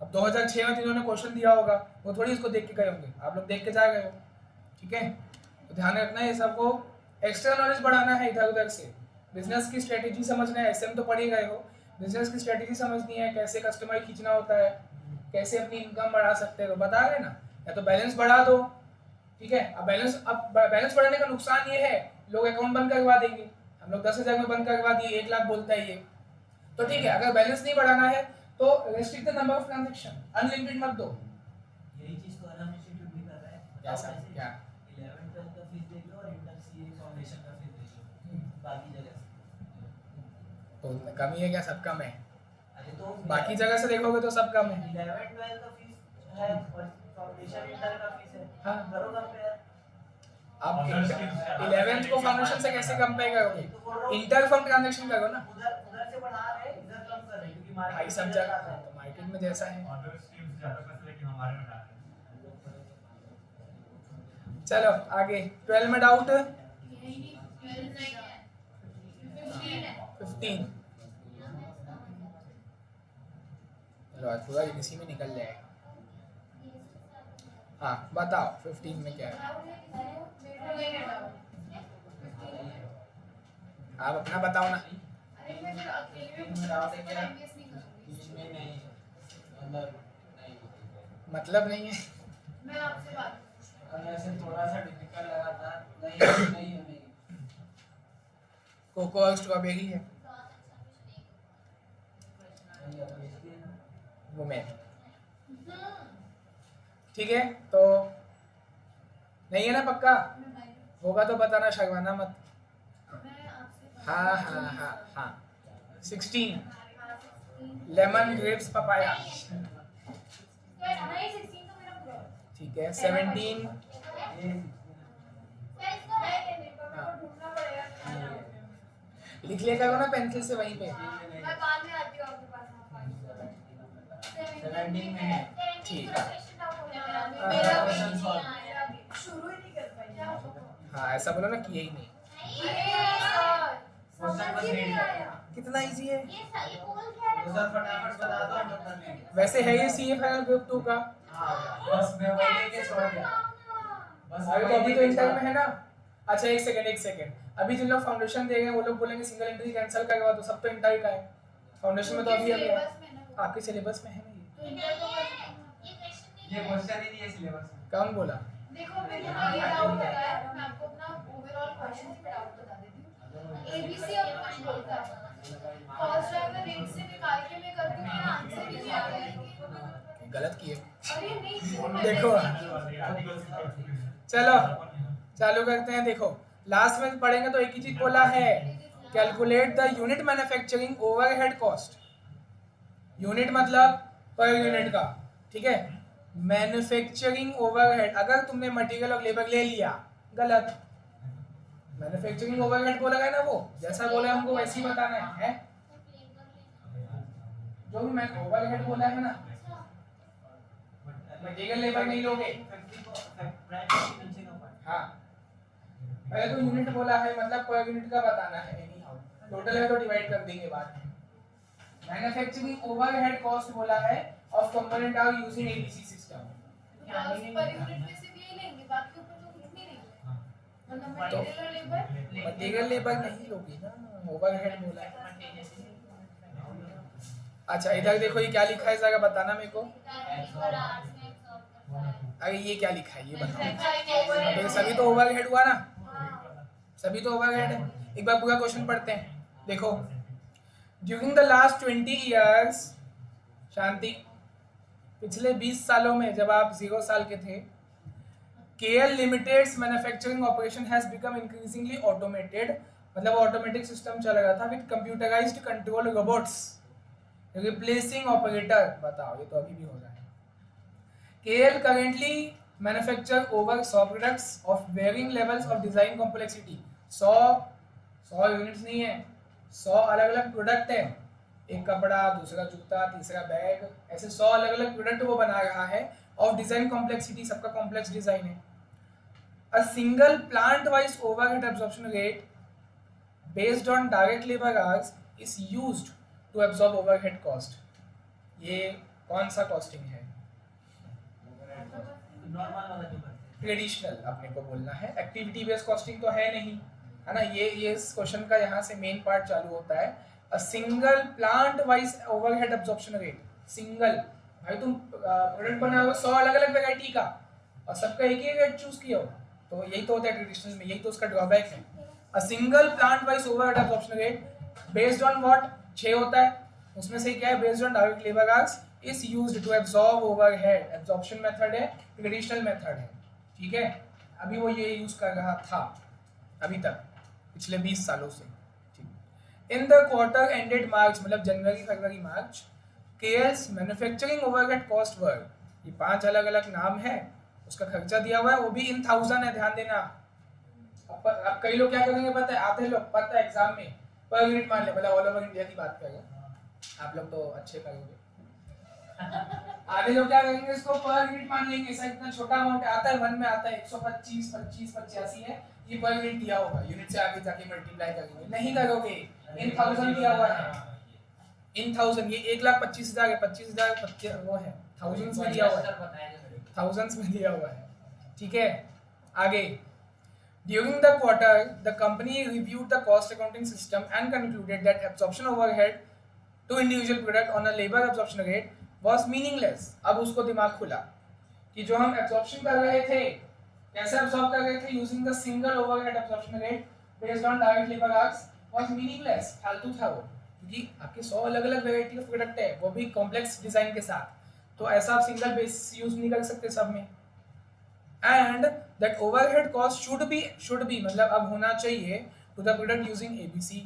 अब 2006 में जिन्होंने क्वेश्चन दिया होगा वो थोड़ी इसको देख के गए होंगे, आप लोग देख के जा गए हो, ठीक है। तो ध्यान रखना है, ये सबको एक्स्ट्रा नॉलेज बढ़ाना है इधर उधर से, बिजनेस की स्ट्रेटेजी समझना है, SM तो पढ़ ही गए हो, बिजनेस की स्ट्रेटेजी समझनी है, कैसे कस्टमर खींचना होता है, कैसे अपनी इनकम बढ़ा सकते हैं, तो बता रहे ना। या तो बैलेंस बढ़ा दो, ठीक है। अब बैलेंस बढ़ाने का नुकसान ये है, लोग अकाउंट बंद करवा देंगे, हम लोग 10,000 में बंद करवा दिए, 1 लाख बोलता है ये, तो ठीक है। अगर बैलेंस नहीं बढ़ाना है तो restrict the number of transaction, unlimited मत दो। यही चीज तो अरहम इंस्टीट्यूट भी कर रहा है। कैसा? क्या? 11 12 का फीस देख लो और इंटर CA फाउंडेशन का फीस देख लो, बाकी जगह से तो कमी है क्या? सब कम है। अरे तो बाकी जगह से देखोगे तो सब कम है। 11 12 का फीस है और फाउंडेशन इंटर का फीस है, हाँ। करो कंपेयर। आप 11th को फाउंडेशन से कैसे कंपेयर करोगे? इंटर फॉर्म ट्रांजैक्शन करो ना उधर से बढ़ा रहे, इधर कम कर रहे, क्योंकि भाई, मार्केट सब जगह है, तो मार्केट में जैसा है। अदर स्ट्रीम्स ज्यादा पैसे लेकिन हमारे में डाल रहे हैं। चलो आगे 12 में डाउट, यही नहीं 12 नहीं है 15 है 15 चलो आज पूरा इसी में निकल जाएगा। हाँ बताओ 15 में क्या है, आप अपना बताओ ना। अरे मैं फिर अकेले में डाउट है क्या? MBS नहीं करूंगी, इसमें नहीं, मतलब नहीं, मतलब नहीं है, मैं आपसे बात और ऐसे थोड़ा सा डिफिकल्ट लगा था, नहीं कोको और स्ट्रॉबेरी है वो में, ठीक है। तो नहीं है ना पक्का? मैं भाई होगा तो बताना, शर्माना मत। मैं आपसे हाँ हाँ हाँ हाँ 16 लेमन ग्रेप्स पपाया, ठीक है। 17 लिख लिया करो ना पेंसिल से वहीं पे, मैं बाद में आती हूँ आपके पास। 17 में है। ठीक है। मेरा भी क्वेश्चन सॉल्व। मेरा भी शुरू ही नहीं कर पाई। हाँ ऐसा बोलो ना किया ही नहीं। क्वेश्चन बस read करो। कितना इजी है। तो सर फटाफट बता दो, हम लोग कर लेंगे। वैसे है ये CA फाइनल ग्रुप 2 का, हाँ, बस मैं वही लेके छोड़ दिया। बस अभी तो वही अभी तो लेके इंटर छोड़ में है ना। अच्छा एक सेकंड, अभी जिन लोग फाउंडेशन दे गए वो लोग बोलेंगे सिंगल एंट्री कैंसिल करवा दो, सब तो इंटर का है। फाउंडेशन में तो अभी अभी है। आपके सिलेबस में है ना ये क्वेश्चन ही नहीं है सिलेबस में। कौन बोला? देखो मेरे को ये डाउट है, मैं आपको अपना ओवरऑल क्वेश्चन से डाउट बता देती हूँ। ABC अप्रोच बोलता है कॉस्ट ड्राइवर रेट से निकाल के मैं करती हूँ, मेरा आंसर ही नहीं आता है। गलत किए। अरे नहीं देखो चलो चालू करते हैं। देखो लास्ट में पढ़ेंगे तो एक ही चीज बोला है, calculate the unit manufacturing overhead cost. Unit मतलब पर यूनिट का, ठीक है। मैन्युफैक्चरिंग ओवरहेड, अगर तुमने मटेरियल और लेबर ले लिया गलत, मैन्युफैक्चरिंग ओवरहेड बोला है ना, वो जैसा बोला हमको वैसे ही बताना है? जो भी मैंने ओवरहेड बोला है ना, मटेरियल लेबर नहीं लोगे। हाँ पहले तो यूनिट बोला है, मतलब पर यूनिट का बताना है, एनी हाउ टोटल है तो डिवाइड कर देंगे बाद में। मैन्युफैक्चरिंग ओवरहेड कॉस्ट बोला है of component are using ABC system. Per unit में से भी यही लेंगे, बाकी ऊपर तो कुछ नहीं लेंगे, मतलब मटेरियल और लेबर। मटेरियल लेबर नहीं लोगे ना, ओवरहेड बोला है। अच्छा इधर देखो ये क्या लिखा है, जरा बताना मेरे को। अरे ये क्या लिखा है ये बताओ। तो ये सभी तो ओवरहेड हुआ ना, सभी तो ओवरहेड है। एक बार पूरा क्वेश्चन पढ़ते हैं, देखो। ड्यूरिंग द लास्ट 20 ईयर्स, शांति, पिछले 20 सालों में जब आप 0 साल के थे, KL Limited's manufacturing operation has become increasingly automated, मतलब ऑटोमेटिक सिस्टम चल रहा था with computerised control robots replacing operator. बताओ, ये तो अभी भी हो रहा है। KL currently manufacture over 100 products of varying levels of design complexity। 100 units नहीं है, 100 अलग अलग प्रोडक्ट है। एक कपड़ा, दूसरा जूता, तीसरा बैग, ऐसे 100 अलग अलग प्रोडक्ट वो बना रहा है ऑफ डिजाइन कॉम्प्लेक्सिटी, सबका कॉम्प्लेक्स डिजाइन है। A single plant wise overhead absorption rate based on direct labour hours is used to absorb overhead cost. ये कौन सा कॉस्टिंग है? नॉर्मल वाला जो करते हैं। ट्रेडिशनल अपने को बोलना है, एक्टिविटी बेस्ड कॉस्टिंग तो है नहीं, है ना। ये इस क्वेश्चन का यहाँ से मेन पार्ट चालू होता है। A single plant wise overhead absorption rate. Single, भाई तुम प्रोडक्ट बना हो 100 अलग अलग वेराइटी का और सबका एक ही रेट चूज किया हो, तो यही तो होता है ट्रेडिशनल में, यही तो उसका ड्रॉबैक है। A single plant wise overhead absorption rate based on what, 6 होता है, उसमें से क्या है? Based on direct labour hours is used to absorb overhead. Absorption method है, ट्रेडिशनल मेथड है, ठीक है। अभी वो ये यूज कर रहा था अभी तक, पिछले 20 सालों से, ठीक। इन द क्वार्टर एंडेड मार्च, मतलब जनवरी फरवरी मार्च, KL's मैन्युफैक्चरिंग ओवरहेड कॉस्ट वर, ये 5 अलग अलग नाम है, उसका खर्चा दिया हुआ है, वो भी इन 1000 है, ध्यान देना। अब कई लोग क्या करेंगे पता है, आधे लोग पता है एग्जाम में पर यूनिट मान ले, मतलब ऑल ओवर इंडिया की बात करें, आप लोग तो अच्छे करोगे। आधे लोग क्या करेंगे, इसको पर यूनिट मान लेंगे, सर इतना छोटा अमाउंट आता है, वन में आता है 125, 25, 85 है, ये पर यूनिट दिया होगा, यूनिट से आगे जाके मल्टीप्लाई करेंगे, नहीं करोगे। इन 1000 दिया हुआ है, इन 1000, ये 1,25,000 है, 25,000 वो है, थाउजेंड्स में दिया हुआ है, थाउजेंड्स में दिया हुआ है, ठीक है। आगे, during the quarter the company reviewed the cost accounting system and concluded that absorption overhead to individual product on a labor absorption rate was meaningless। अब उसको दिमाग खुला कि जो हम एब्जॉर्प्शन कर रहे थे, कैसे एब्जॉर्ब कर रहे थे, using the single overhead absorption rate based on direct labour hours, was meaningless, फालतू था वो, क्योंकि आपके 100 अलग अलग वैरायटी के प्रोडक्ट है, वो भी कॉम्प्लेक्स डिजाइन के साथ, तो ऐसा आप सिंगल बेस यूज नहीं कर सकते सब में। And that overhead cost should be मतलब अब होना चाहिए to the product using ABC,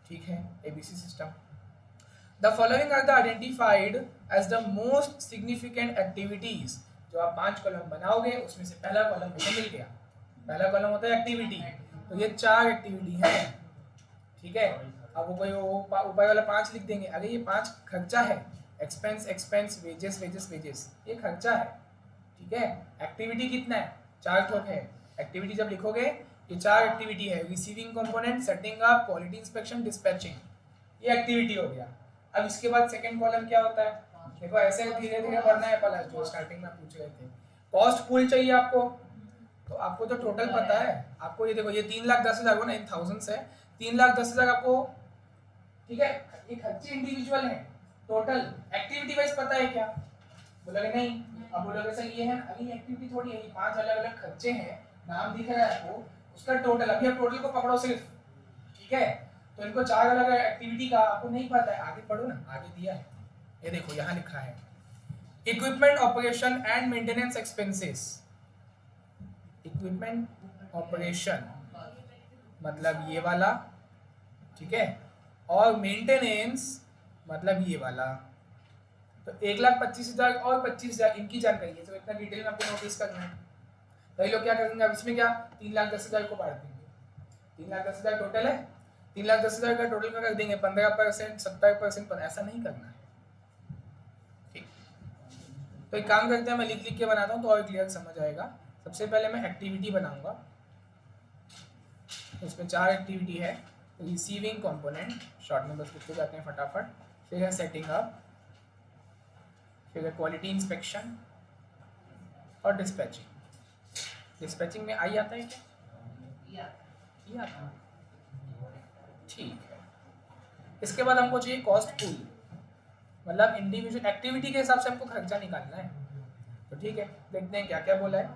ठीक है, ABC system. The following are the identified as the most significant activities। जो आप 5 कॉलम बनाओगे उसमें से पहला कॉलम मुझे मिल गया, पहला कॉलम होता है एक्टिविटी, तो ये 4 एक्टिविटी है, ठीक है। अब वो कोई ऊपर वाला 5 लिख देंगे, अरे ये 5 खर्चा है, एक्सपेंस, वेजेस, ये खर्चा है, ठीक है। एक्टिविटी कितना है? 4 ठोक है। एक्टिविटी जब लिखोगे ये 4 एक्टिविटी है, receiving component, setting up, quality inspection, dispatching, ये एक्टिविटी हो गया। अब इसके बाद सेकंड कॉलम क्या होता है, देखो ऐसे धीरे धीरे बढ़ना है, पहला जो स्टार्टिंग में पूछ रहे थे, कॉस्ट पूल चाहिए आपको, तो आपको तो टोटल पता है, आपको ये देखो ये 3,10,000 हो ना, इन थाउजेंड्स है, 3,10,000 आपको, ठीक है। ये खर्चे इंडिविजुअल है, टोटल एक्टिविटी वाइज पता है क्या? बोलोगे नहीं, अब बोलोगे सर ये है, अभी एक्टिविटी थोड़ी है, ये 5 अलग अलग खर्चे हैं, नाम दिख रहा है आपको, उसका टोटल, अभी आप टोटल को पकड़ो सिर्फ, ठीक है। तो इनको 4 अलग एक्टिविटी का आपको नहीं पता है, आगे पढ़ो ना, आगे दिया है, ये देखो यहाँ लिखा है equipment operation and maintenance expenses. Equipment operation मतलब ये वाला, ठीक है, और मेंटेनेंस मतलब ये वाला, तो 1,25,000 और 25,000 इनकी जानकारी है, तो इतना डिटेल में आपको नोटिस करना है। कई लोग क्या करेंगे, अब इसमें क्या 3,10,000 को बांट देंगे, 3,10,000 टोटल है, 3,10,000 का टोटल में कर देंगे 15%, 70%, ऐसा नहीं करना है, ठीक। तो एक काम करते हैं, मैं लिख के बनाता हूँ तो और क्लियर समझ आएगा। सबसे पहले मैं एक्टिविटी बनाऊंगा, उसमें 4 एक्टिविटी है, रिसीविंग कंपोनेंट, शॉर्ट में बस लिखते जाते हैं फटाफट, फिर है सेटिंग अप, फिर है क्वालिटी इंस्पेक्शन और डिस्पैचिंग में आई आता है क्या? ये आता है, ठीक है। इसके बाद हमको चाहिए कॉस्ट पूल, मतलब इंडिविजुअल एक्टिविटी के हिसाब से हमको खर्चा निकालना है, तो ठीक है, देखते हैं क्या क्या बोला है।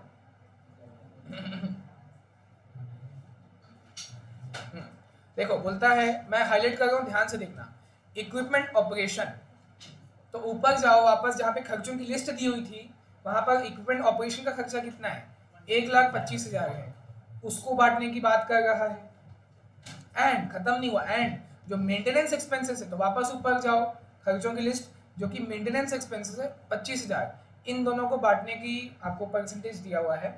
देखो बोलता है, मैं हाईलाइट कर रहा हूँ, ध्यान से देखना, इक्विपमेंट ऑपरेशन। तो ऊपर जाओ वापस, जहाँ पे खर्चों की लिस्ट दी हुई थी वहाँ पर इक्विपमेंट ऑपरेशन का खर्चा कितना है, 1,25,000 है, उसको बांटने की बात कर रहा है। एंड खत्म नहीं हुआ, एंड जो मेंटेनेंस एक्सपेंसेस है, तो वापस ऊपर जाओ, खर्चों की लिस्ट, जो कि मेंटेनेंस एक्सपेंसेस है 25,000, इन दोनों को बांटने की आपको परसेंटेज दिया हुआ है।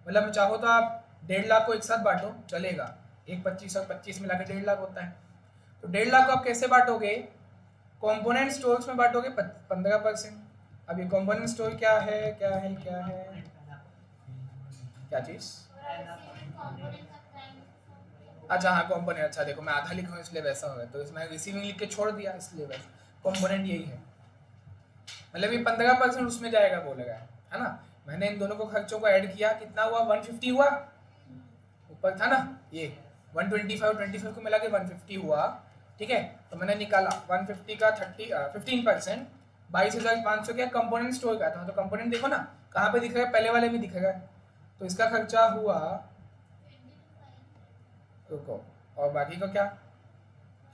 मतलब चाहो तो आप 1.5 लाख को एक साथ बांटो, चलेगा, एक 25 और 25 मिला के 1.5 लाख होता है। तो 1.5 लाख को आप कैसे बांटोगे, कंपोनेंट स्टोर्स में बांटोगे 15%। अब ये कंपोनेंट स्टोर क्या है, क्या है, क्या है, क्या चीज़, रिसीविंग कंपोनेंट का प्राइम। अच्छा हाँ कंपोनेंट, अच्छा देखो मैं आधा लिखा हूँ इसलिए वैसा हो गया, तो इसमें रिसीविंग लिख के छोड़ दिया इसलिए वैसा, कंपोनेंट यही है। मतलब ये 15% उसमें जाएगा बोलेगा, है ना। मैंने इन दोनों को खर्चों को ऐड किया, कितना हुआ, 150 हुआ, ऊपर था ना ये 125 को मिला के 150 हुआ, ठीक है। तो मैंने निकाला 150 का 15%, 22,500 क्या कंपोनेंट स्टोर का था। तो कंपोनेंट देखो ना कहाँ पे दिखेगा, पहले वाले में दिखेगा। तो इसका खर्चा हुआ, रुको, और बाकी का क्या,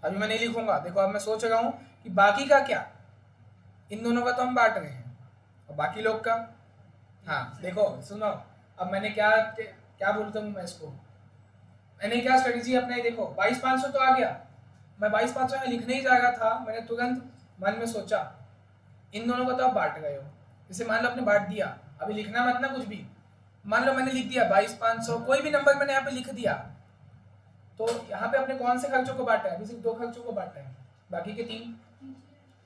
अभी मैं नहीं लिखूंगा। देखो अब मैं सोच रहा हूँ कि बाकी का क्या, इन दोनों का तो हम बांट रहे हैं, और बाकी लोग का, हाँ देखो सुनो, अब मैंने क्या क्या बोलता हूँ मैं इसको, मैंने क्या स्ट्रेटेजी अपनाई, देखो 22,500 तो आ गया, मैं 22,500 में लिखने ही जा रहा था, मैंने तुरंत मन में सोचा इन दोनों का तो आप बांट गए हो, जैसे मान लो आपने बांट दिया, अभी लिखना मत ना कुछ भी, मान लो मैंने लिख दिया 22,500, कोई भी नंबर मैंने यहाँ पे लिख दिया, तो यहाँ पे अपने कौन से खर्चों को बांटा है, अभी सिर्फ 2 खर्चों को बांटा है, बाकी के 3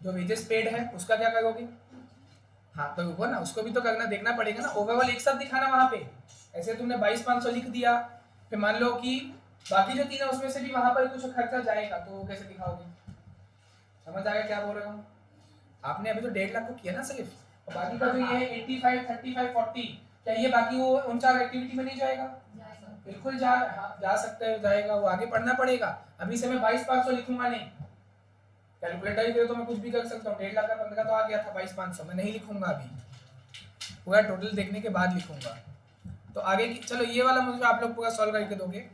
जो वेजेस पेड है उसका क्या करोगे, हाँ तो रुको ना, उसको भी तो करना, देखना पड़ेगा ना, ओवरऑल एक साथ दिखाना वहाँ पे। ऐसे तुमने 22,500 लिख दिया, फिर मान लो कि बाकी जो 3 है उसमें से भी वहाँ पर कुछ खर्चा जाएगा, तो वो कैसे दिखाओगे, समझ आएगा क्या बोल रहा हूँ। आपने अभी तो 1.5 लाख को किया ना सिर्फ, और बाकी का जो ये 85, 35, 40, क्या ये बाकी वो 49 एक्टिविटी में नहीं जाएगा, बिल्कुल जा सकते हैं, जाएगा, वो आगे पढ़ना पड़ेगा। अभी से मैं 22,500 लिखूंगा नहीं, कैलकुलेटर ही करे तो मैं कुछ भी कर सकता हूँ, 1.5 लाख का 15 तो आ गया था, 22,500 मैं नहीं लिखूंगा, अभी पूरा टोटल देखने के बाद लिखूंगा। तो आगे की, चलो ये वाला मुझे आप लोग पूरा सॉल्व करके दोगे।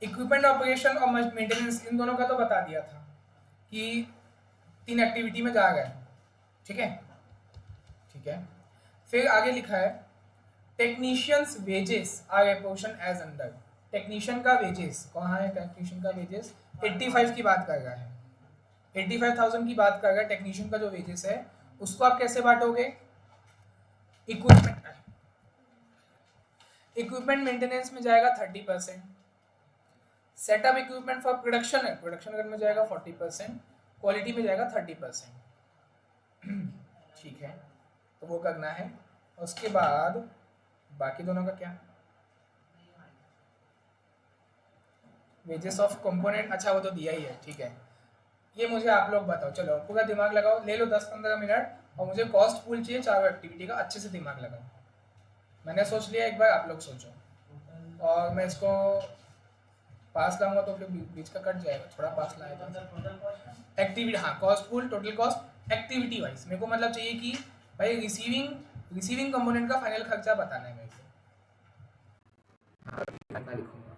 इक्विपमेंट ऑपरेशन और मेंटेनेंस, इन दोनों का तो बता दिया था कि 3 एक्टिविटी में जा गए, ठीक है, ठीक है। फिर आगे लिखा है technicians wages are apportion as under, technician का वेजेस कहाँ है, टेक्नीशियन का वेजेस 85 की बात कर रहा है, 85,000 की बात कर रहा है, टेक्नीशियन का जो वेजेस है उसको आप कैसे बांटोगे, इक्विपमेंट मेंटेनेंस में जाएगा 30%, सेटअप इक्विपमेंट फॉर प्रोडक्शन है, प्रोडक्शन में जाएगा 40%, क्वालिटी में जाएगा 30%, ठीक है, तो वो करना है। उसके बाद बाकी दोनों का क्या, वेजेस ऑफ कंपोनेंट, अच्छा वो तो दिया ही है, ठीक है। ये मुझे आप लोग बताओ, चलो पूरा दिमाग लगाओ, ले लो 10-15 मिनट, और मुझे कॉस्ट पूल चाहिए 4 एक्टिविटी का, अच्छे से दिमाग लगाओ। मैंने सोच लिया, एक बार आप लोग सोचो, और मैं इसको पास लाऊंगा तो फिर बीच का कट जाएगा, थोड़ा पास लाएगा। एक्टिविटी, हाँ cost pool, total cost activity wise, मेरे को मतलब चाहिए कि भाई रिसीविंग कंपोनेंट का फाइनल खर्चा बताना है मेरे को, इतना लिखूंगा।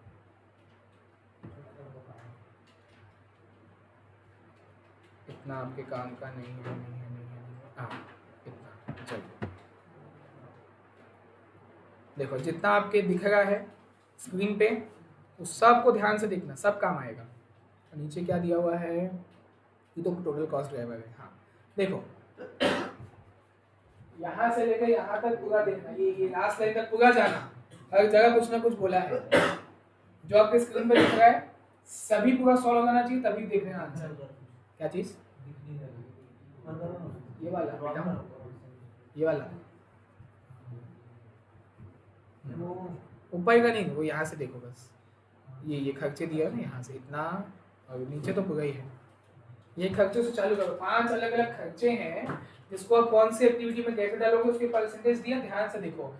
इतना आपके काम का नहीं है, हाँ इतना, चलो देखो जितना आपके दिख रहा है स्क्रीन पे उस सब को ध्यान से देखना, सब काम आएगा। और नीचे क्या दिया हुआ है, ये तो टोटल कॉस्ट ड्राइवर है, हाँ देखो यहाँ से लेकर यहाँ तक पूरा देखना, ये लास्ट लाइन तक पूरा जाना, हर जगह कुछ ना कुछ बोला है, जो आपके स्क्रीन पे दिख रहा है सभी पूरा सॉल्व हो जाना चाहिए, तभी देख रहे हैं आंसर। क्या चीज़, ये वाला, ये वाला ऊपर का नहीं, वो यहाँ से देखो बस, ये खर्चे दिया है ना यहाँ से इतना, और नीचे तो पूरा ही है। ये खर्चे से चालू करो, 5 अलग अलग खर्चे हैं जिसको आप कौन सी एक्टिविटी में कैसे डालोगे उसके परसेंटेज दिया, ध्यान से देखो,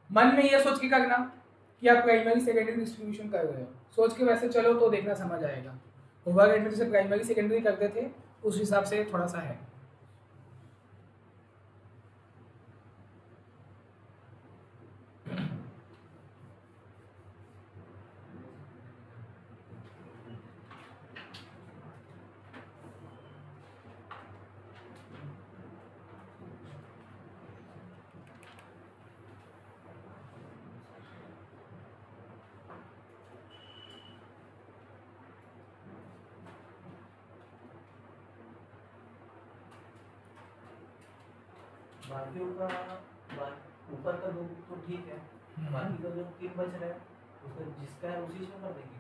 मन में ये सोच के करना कि आप प्राइमरी सेकेंडरी डिस्ट्रीब्यूशन कर रहे हो, सोच के वैसे चलो तो देखना समझ आएगा। ओवरऑल में जैसे प्राइमरी सेकेंडरी करते थे उस हिसाब से थोड़ा सा है। बाकियों का ऊपर का 2 तो ठीक है, बाकी का जो 3 बच रहा है उसका जिसका है उसी में कर देंगे।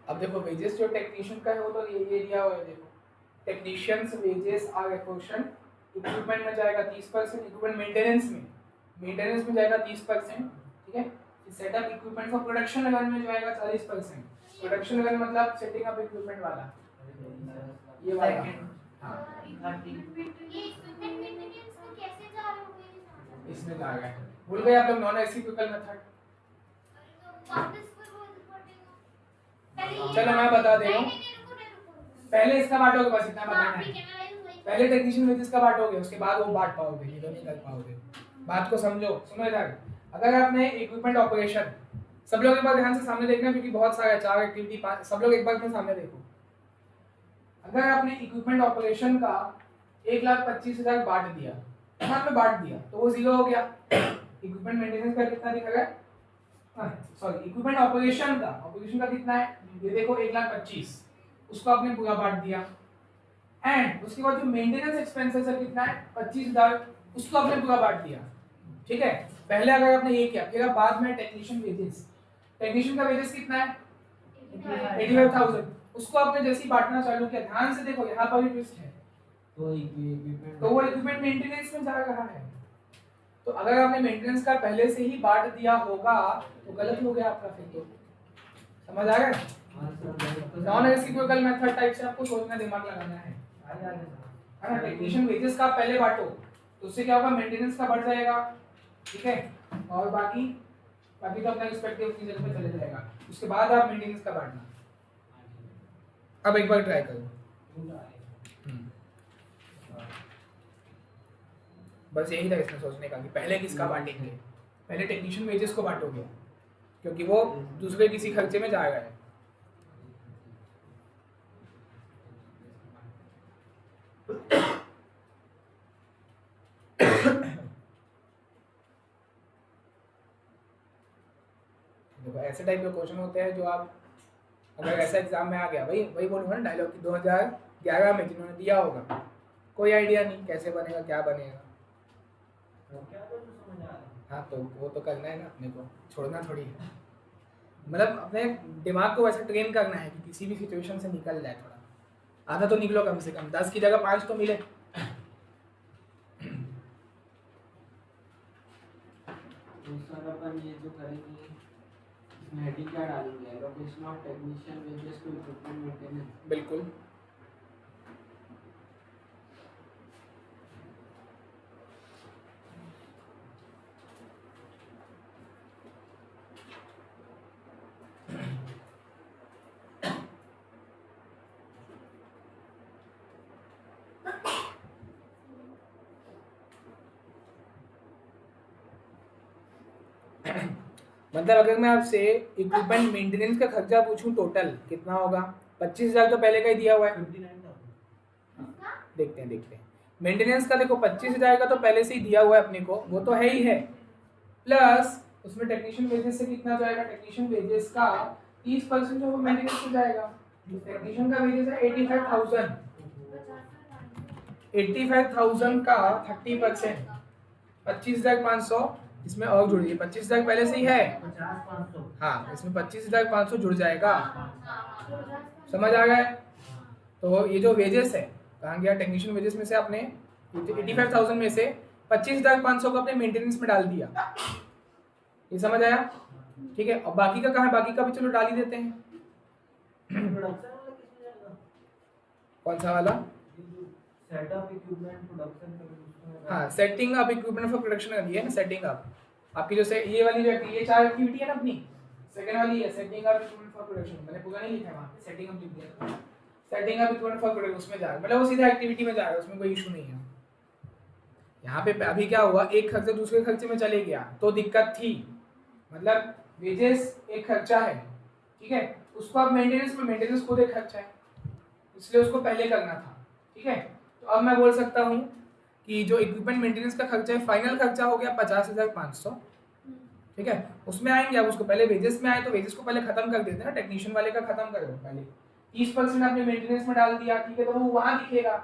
अब देखो वेजेस जो टेक्नीशियन का है वो तो ये दिया हुआ है, देखो technicians wages are question, equipment में जाएगा 30%, इक्विपमेंट मेंटेनेंस में जाएगा 30%, ठीक है। Setup equipment for production level में जाएगा 40%, प्रोडक्शन लेवल मतलब सेटिंग अप इक्विपमेंट वाला ये वाला। हाँ ये इक्विपमेंट मेंटेनेंस में कैसे जा रहे हो ये? इसमें जा गया, भूल गए आप लोग नॉन रेसिप्रोकल मेथड। वापस फिर वो पड़ेगा। पहले ये चलो मैं बता दे रहा हूँ, नहीं, रुको। पहले इसका बांटोगे, बस इतना बताना हाँ, है। ठीक है, मैं वही पहले टेक्नीशियन वेजेस का बांटोगे, उसके बाद वो बांट पाओगे, नहीं तो नहीं कर पाओगे। बात को समझो, सुनो इधर। अगर आपने इक्विपमेंट ऑपरेशन, सब लोग एक बार ध्यान से सामने देखना क्योंकि बहुत सारा है, 4 एक्टिविटी 5, सब लोग एक बार अपने सामने देखो। अगर आपने इक्विपमेंट ऑपरेशन का 1,25,000 बांट दिया, मान लो बांट दिया, तो वो 0 हो गया। इक्विपमेंट मेंटेनेंस का कितना दिखा गया, सॉरी इक्विपमेंट ऑपरेशन का कितना है, ये देखो 1,25,000, उसको आपने पूरा बांट दिया। एंड उसके बाद जो मेंटेनेंस एक्सपेंसेस है कितना है 25,000, उसको आपने पूरा बांट दिया, ठीक है। पहले अगर आपने ये किया, फिर बाद में टेक्नीशियन का वेजेस कितना है 85,000, उसको आपने जैसे ही बांटना चालू किया, ध्यान से देखो यहाँ पर भी ट्विस्ट है, तो वो इक्विपमेंट मेंटेनेंस में जा रहा है। तो अगर आपने मेंटेनेंस का पहले से ही बांट दिया होगा तो गलत हो गया आपका, फिर तो समझ आ गया। नॉन रेसिप्रोकल मेथड टाइप से आपको सोचना, दिमाग लगाना है ना। टेक्नीशियन वेजेस का पहले बांटो तो उससे क्या होगा, मेंटेनेंस का बढ़ जाएगा, ठीक है, और बाकी तो अपना रिस्पेक्टिव की जगह पे चले जाएगा, उसके बाद आप मेंटेनेंस का बांटना। अब एक बार ट्राई करो, बस यही था इसमें सोचने का कि पहले किसका बांटेंगे, पहले टेक्नीशियन वेजेस को बांटोगे क्योंकि वो दूसरे किसी खर्चे में जाएगा है। देखो ऐसे टाइप के क्वेश्चन होते हैं जो आप, अगर ऐसा एग्जाम में आ गया, वही बोलूँगा ना डायलॉग की 2011 में जिन्होंने दिया होगा, कोई आइडिया नहीं कैसे बनेगा क्या बनेगा, हाँ तो वो तो करना है ना अपने को, छोड़ना थोड़ी है। मतलब अपने दिमाग को वैसे ट्रेन करना है कि किसी भी सिचुएशन से निकल जाए, थोड़ा आधा तो निकलो कम से कम, 10 की जगह 5 तो मिले। सर अपन ये जो करेंगे इसमें हेडिंग क्या डालेंगे, allocation of technician wages to equipment maintenance. बिल्कुल मतलब अगर मैं आपसे इक्विपमेंट मेंटेनेंस का खर्चा पूछूं टोटल कितना होगा, 25,000 तो पहले का ही दिया हुआ है, देखते हैं। मेंटेनेंस का देखो 25,000 का तो पहले से ही दिया हुआ है अपने को, वो तो है ही है, प्लस उसमें टेक्नीशियन वेजेस से कितना जाएगा, टेक्नीशियन वेजेस का 30% जो मेंटेनेंस में जाएगा। टेक्नीशियन का वेजेस है 85,000 का 30% 25,500, इसमें और जुड़ जाइए, 25,000 पहले से ही है, 50-500। हाँ इसमें 25,500 जुड़ जाएगा, समझ आ गया है। तो ये जो वेजेस है कहाँ गया, टेक्नीशियन वेजेस में से आपने 85,000 में से 25,500 को अपने मेंटेनेंस में डाल दिया, ये समझ आया, ठीक है। और बाकी का कहाँ है, बाकी का भी चलो डाल ही देते हैं। प्रोडक्शन वाला किसमें जाएगा, कौन सा वाला, सेटअप इक्विपमेंट प्रोडक्शन का, हाँ setting up equipment for production का दिया है ना, सेटिंग अप आपकी जो से ये वाली जो ये 4 एक्टिविटी है ना अपनी, सेकंड वाली है setting up equipment for production, मैंने पूरा नहीं लिखा वहां पे, सेटिंग अप लिख दिया, setting up equipment for production, उसमें जा मतलब वो सीधा एक्टिविटी में जा रहा है, उसमें कोई इशू नहीं है। यहाँ पे अभी क्या हुआ, एक खर्चा दूसरे खर्चे में चले गया तो दिक्कत थी, मतलब वेजेस एक खर्चा है, ठीक है, उसको आप मेंटेनेंस खुद एक खर्चा है, इसलिए उसको पहले करना था, ठीक है। तो अब मैं बोल सकता हूँ कि जो इक्विपमेंट मेंटेनेंस का खर्चा है, फाइनल खर्चा हो गया 50,500, ठीक है। उसमें आएंगे, अब उसको पहले वेजेस में आए तो वेजेस को पहले खत्म कर देते हैं ना, टेक्नीशियन वाले का खत्म कर दो पहले, 30% आपने मेंटेनेंस में डाल दिया, ठीक है, तो वो वहां दिखेगा,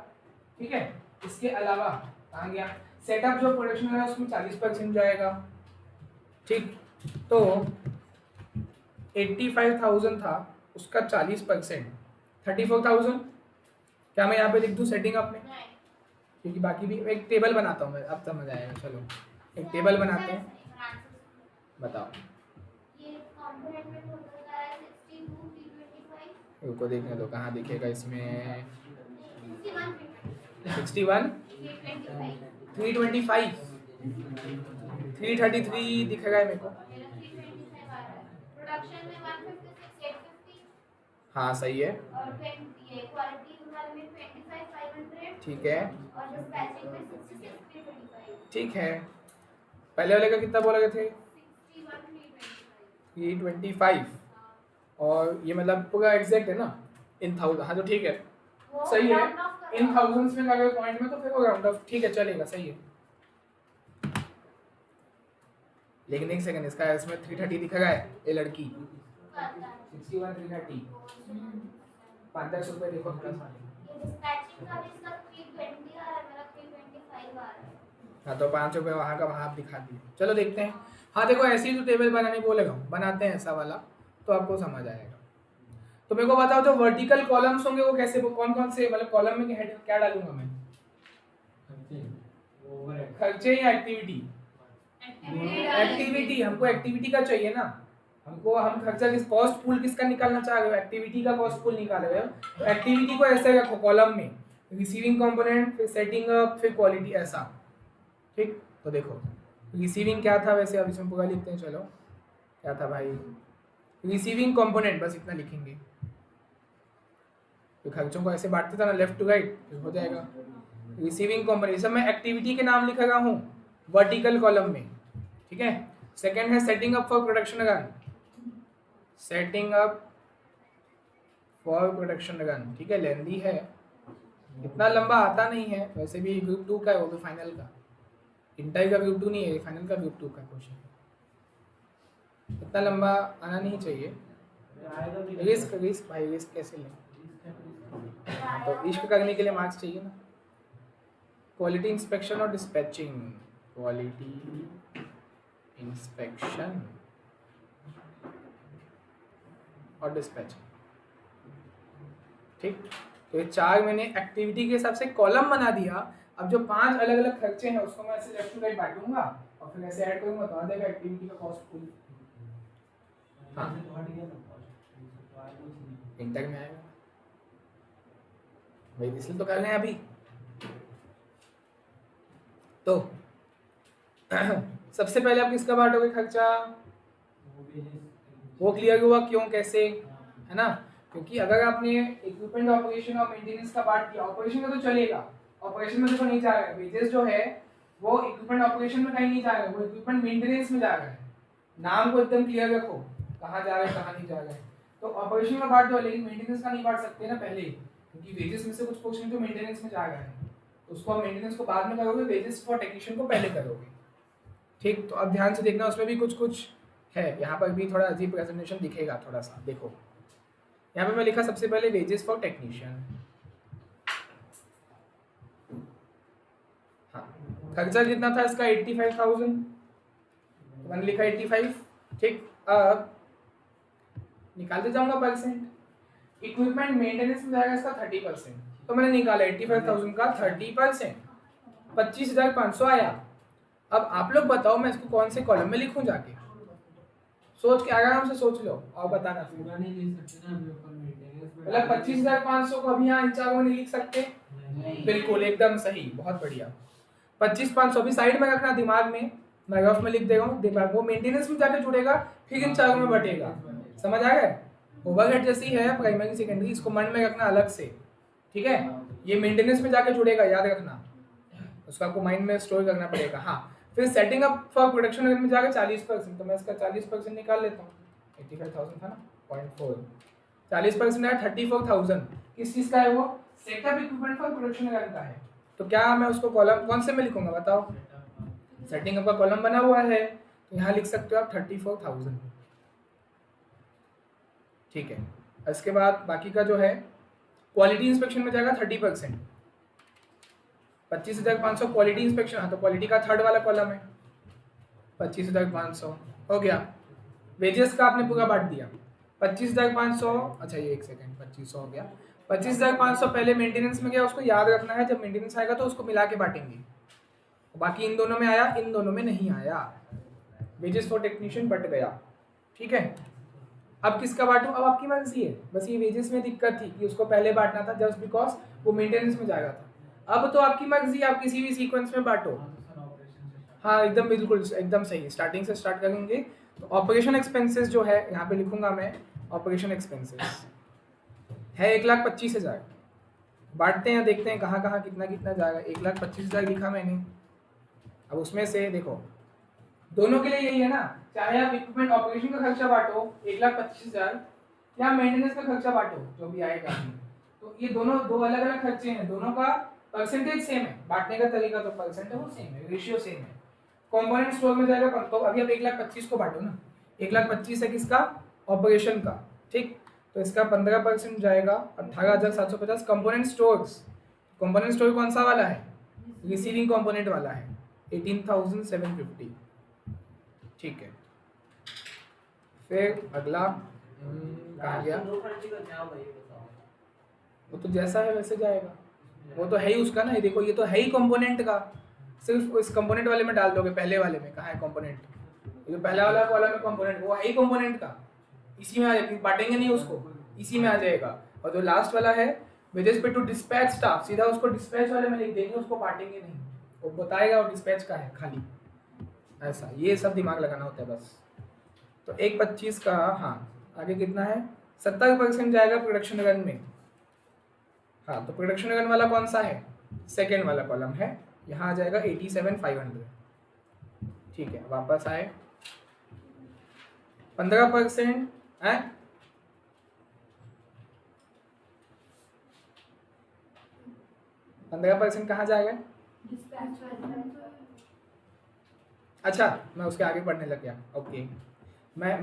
ठीक है। इसके अलावा कहाँ गया? सेटअप जो प्रोडक्शन है उसमें 40% जाएगा, ठीक। तो 85,000 था, उसका 40% 34,000। क्या मैं यहाँ पे लिख दूँ सेटिंग अपने? नहीं क्योंकि बाकी भी एक टेबल बनाता हूँ मैं, अब समझ आएगा। चलो एक टेबल बनाते हैं, बताओ। ये कंपोनेंट में टोटल का है 62 325 रुको देखने दो कहाँ दिखेगा इसमें। 61 61 325 325 333 दिखेगा मेरे को। मेरा 325 आ रहा है। प्रोडक्शन में 156 850 हाँ सही है, और 20 ये क्वालिटी वाले में 25 500 ठीक है, और डिस्पैचिंग में 66 325 ठीक है। पहले वाले का कितना बोला गए थे? 61 325 325। और ये मतलब पूरा एग्जैक्ट है ना इन थाउजेंड? हाँ तो ठीक है, वो सही है। round off करो। इन थाउजेंड्स में लगे पॉइंट में तो फिर वो राउंड ऑफ ठीक है, चलेगा, सही है। लेकिन एक सेकंड, इसका इसमें 330 दिखा रहा है, ये लड़की 61 330 5-10 रुपये देखो थोड़ा सा। ये डिस्पैचिंग का भी इसका 320 आ रहा है, मेरा 325 आ रहा है। हाँ तो 5 रुपये वहाँ का वहाँ आप दिखा दिए। चलो देखते हैं। हाँ देखो ऐसी ही तो टेबल बनाने बोलेगा, बनाते हैं ऐसा वाला तो आपको समझ आएगा। तो मेरे को बताओ जो वर्टिकल कॉलम्स होंगे वो कैसे, कौन कौन से, मतलब कॉलम में हेड क्या डालूंगा मैं? खर्चे या एक्टिविटी? एक्टिविटी, हमको एक्टिविटी का चाहिए ना। हमको हम खर्चा किस कॉस्ट पूल किसका निकालना चाह रहे हो? एक्टिविटी का कॉस्ट पूल निकाल रहे हो तो एक्टिविटी को ऐसे रखो कॉलम में, रिसीविंग कंपोनेंट, फिर सेटिंग अप, फिर क्वालिटी, ऐसा, ठीक। तो देखो रिसीविंग क्या था वैसे, अब इसमें पूरा लिखते हैं। चलो क्या था भाई? रिसीविंग कंपोनेंट, बस इतना लिखेंगे। तो खर्चों को ऐसे बांटते था ना लेफ्ट टू राइट, फिर हो जाएगा रिसीविंग कंपोनेंट। सब मैं एक्टिविटी के नाम लिख रहा हूँ वर्टिकल कॉलम में, ठीक है। सेकंड है setting up for production run, setting up for production run, ठीक है। लेंदी है, इतना लंबा आता नहीं है वैसे भी, ग्रुप 2 का है वो भी, फाइनल का। इंटर का ग्रुप 2 नहीं है, फाइनल का ग्रुप 2 का क्वेश्चन। इतना लंबा आना नहीं चाहिए। रिस्क रिस्क भाई, रिस्क कैसे लें? तो इश्क करने के लिए मार्क्स चाहिए ना। क्वालिटी इंस्पेक्शन और डिस्पैचिंग, क्वालिटी इंस्पेक्शन और डिस्पैचिंग, ठीक। तो ये 4 मैंने एक्टिविटी के हिसाब से कॉलम बना दिया। अब जो 5 अलग अलग खर्चे हैं उसको मैं ऐसे लेफ्ट टू राइट बांटूंगा और फिर ऐसे ऐड करूंगा तो आ जाएगा एक्टिविटी का कॉस्ट पूल। हाँ इंटर में आएगा भाई, इसलिए तो कर रहे हैं अभी। तो सबसे पहले आप किसका बांटोगे खर्चा? वो क्लियर हुआ क्यों कैसे, है ना। क्योंकि अगर आपने इक्विपमेंट ऑपरेशन और मेंटेनेंस का बांट किया, ऑपरेशन में तो चलेगा, ऑपरेशन में देखो नहीं जा रहा है, वेजेस जो है वो इक्विपमेंट ऑपरेशन में कहीं नहीं जा रहा है, वो इक्विपमेंट मेंटेनेंस में जा रहा है। नाम को एकदम क्लियर रखो, कहाँ जा रहा है कहाँ नहीं जा रहा है। तो ऑपरेशन में बांट दो, लेकिन मेंटेनेंस का नहीं बांट सकते ना पहले, क्योंकि वेजेस में से कुछ पोर्शन तो मेंटेनेंस में जा रहा है, तो उसको आप मेंटेनेंस को बाद में करोगे, वेजेस फॉर टेक्नीशियन को पहले करोगे, ठीक। तो अब ध्यान से देखना, उसमें भी कुछ कुछ है, यहाँ पर भी थोड़ा अजीब प्रेजेंटेशन दिखेगा थोड़ा सा। देखो यहाँ पे मैं लिखा सबसे पहले वेजेस फॉर टेक्नीशियन, हाँ। खर्चा कितना था इसका? 85,000, तो मैंने लिखा 85, ठीक। अब निकालते जाऊंगा परसेंट। इक्विपमेंट मेंटेनेंस में जाएगा इसका 30%, तो मैंने निकाला 85,000 का 30%, 25,500 आया। अब आप लोग बताओ मैं इसको कौन से कॉलम में लिखूं जाके? सोच के आराम से सोच लो और बताना। पूरा नहीं ले सकते ना अभी अपन मेंटेनेंस में, मतलब 25,500 को अभी यहाँ इन चारों में नहीं लिख सकते? बिल्कुल एकदम सही, बहुत बढ़िया। 25,500 अभी साइड में रखना, दिमाग में, मैं रफ में लिख दे रहा हूँ, दिमाग वो मेंटेनेंस में जाके जुड़ेगा, फिर इन चारों में बटेगा। समझ आ गया? ओवरहेड जैसी है प्राइमरी सेकेंडरी, इसको मन में रखना अलग से, ठीक है। ये मेंटेनेंस में जाके जुड़ेगा, याद रखना, उसको आपको माइंड में स्टोर करना पड़ेगा। हाँ, फिर सेटिंग अप फॉर प्रोडक्शन में जाएगा 40%, तो मैं इसका 40% निकाल लेता हूँ। 85,000 था ना, 0.4, 40% है 34,000। किस चीज़ का है वो? Setup equipment for production run का है। तो क्या मैं उसको कॉलम कौन से में लिखूंगा बताओ? सेटिंग अप का कॉलम बना हुआ है, तो यहाँ लिख सकते हो आप 34,000, ठीक है। इसके बाद बाकी का जो है क्वालिटी इंस्पेक्शन में जाएगा 30%, 25,500 क्वालिटी इंस्पेक्शन, हाँ तो क्वालिटी का थर्ड वाला कॉलम है 25,500 हो गया। वेजेस का आपने पूरा बांट दिया 25,500, अच्छा ये एक सेकंड 2500 हो गया। 25,500 पहले मेंटेनेंस में गया, उसको याद रखना है, जब मेंटेनेंस आएगा तो उसको मिला के बांटेंगे। बाकी इन दोनों में आया, इन दोनों में नहीं आया, वेजेस फॉर टेक्नीशियन बट गया, ठीक है। अब किसका बांटूं, अब आपकी मर्जी है, बस ये वेजेस में दिक्कत थी कि उसको पहले बांटना था जस्ट बिकॉज वो मेंटेनेंस में जाएगा था। अब तो आपकी मर्जी, आप किसी भी सीक्वेंस में बांटो। हाँ एकदम बिल्कुल एकदम सही, स्टार्टिंग से स्टार्ट करेंगे। तो ऑपरेशन एक्सपेंसेस जो है यहाँ पे लिखूंगा मैं, ऑपरेशन एक्सपेंसेस है 1,25,000। बांटते हैं, देखते हैं कहाँ कहाँ कितना कितना जाएगा। 1,25,000 लिखा मैंने। अब उसमें से देखो दोनों के लिए यही है ना, चाहे आप इक्विपमेंट ऑपरेशन का खर्चा बांटो 1,25,000 या मेंटेनेंस का खर्चा बांटो जो भी आएगा, तो ये दोनों दो अलग अलग खर्चे हैं, दोनों का परसेंटेज सेम है, बांटने का तरीका तो परसेंट है वो सेम है, रेशियो सेम है। कंपोनेंट स्टोर में जाएगा, तो अभी आप 1,25,000 को बांटो ना, 1,25,000 है किसका, ऑपरेशन का, ठीक। तो इसका 15% जाएगा 18,750 कंपोनेंट स्टोर्स। कंपोनेंट स्टोर कौन सा वाला है, रिसीविंग कंपोनेंट वाला है 18,750, ठीक है। फिर अगला कहाँ गया, दो खर्चे का क्या होगा ये बताओ। वो तो जैसा है वैसे जाएगा, वो तो है ही उसका ना। ये देखो ये तो है ही कंपोनेंट का, सिर्फ इस कंपोनेंट वाले में डाल दोगे, पहले वाले में कहाँ है कंपोनेंट, ये जो पहला वाला कॉलम है कंपोनेंट, वो है ही कंपोनेंट का, इसी में आ जाएगा, बांटेंगे नहीं उसको, इसी में आ जाएगा। और जो लास्ट वाला है वेजेस पे टू डिस्पैच स्टाफ, सीधा उसको डिस्पैच वाले में लिख देंगे, उसको बांटेंगे नहीं, वो बताएगा वो डिस्पैच का है खाली, ऐसा। ये सब दिमाग लगाना होता है बस। तो 1,25,000 का, हाँ आगे कितना है, 70% जाएगा प्रोडक्शन रन में। हाँ तो प्रोडक्शन रन वाला कौन सा है, सेकेंड वाला कॉलम है, यहाँ आ जाएगा 87,500, ठीक है। वापस आए 15% है, 15% कहाँ जाएगा, अच्छा मैं उसके आगे पढ़ने लग गया, ओके। मैं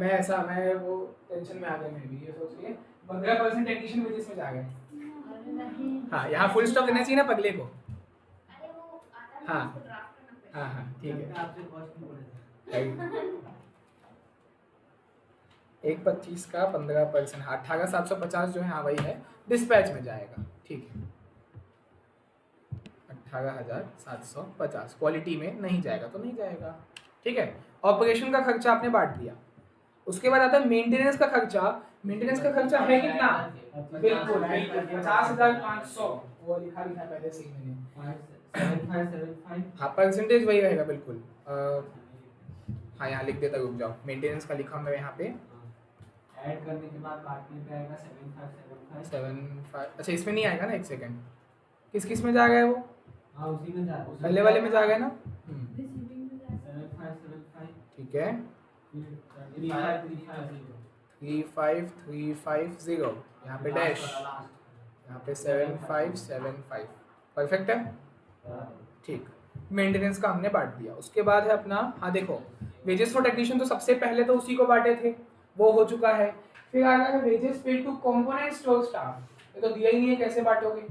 वो टेंशन में आ गया, मैं भी ये सोच के 15% टेक्नीशियन वेजेस में जा गए। हाँ यहाँ फुल स्टॉप देना चाहिए ना पगले को, अरे वो आता है हाँ। उसको ड्राफ्ट करना पड़ेगा। हाँ ठीक है। आपसे कॉस्ट नहीं पड़ेगा। 1,25,000 का 15%, हाँ 18,750 जो है, हाँ वही है, डिस्पैच में जाएगा, ठीक है। 18,750 क्वालिटी में नहीं जाएगा तो नहीं जाएगा, ठीक है। ऑपरेशन का खर्चा आपने बांट दिया। उसके बाद आता है मेंटेनेंस का खर्चा। मेंटेनेंस का खर्चा है कितना, बिल्कुल 50,500, वो लिखा लिखा पहले से ही मैंने, 7575 हाँ परसेंटेज वही रहेगा बिल्कुल। हाँ यहाँ लिख देता, रुक जाओ, मेंटेनेंस का लिखा मैं यहाँ पे ऐड करने के बाद काटने पे आएगा 7575। 75, अच्छा इसमें नहीं आएगा ना, एक सेकंड, किस किस में जाएगा वो, हाँ उसी में जा, पहले वाले में जाएगा ना, 7575 ठीक है। 35,350 यहाँ पे डैश, यहाँ पे 7575, परफेक्ट है, ठीक। मेंटेनेंस का हमने बांट दिया। उसके बाद है अपना, हाँ देखो वेजेस फॉर टेक्नीशियन तो सबसे पहले तो उसी को बांटे थे, वो हो चुका है। फिर आ गया है wages paid to component store staff, ये तो दिया ही नहीं है, कैसे बांटोगे,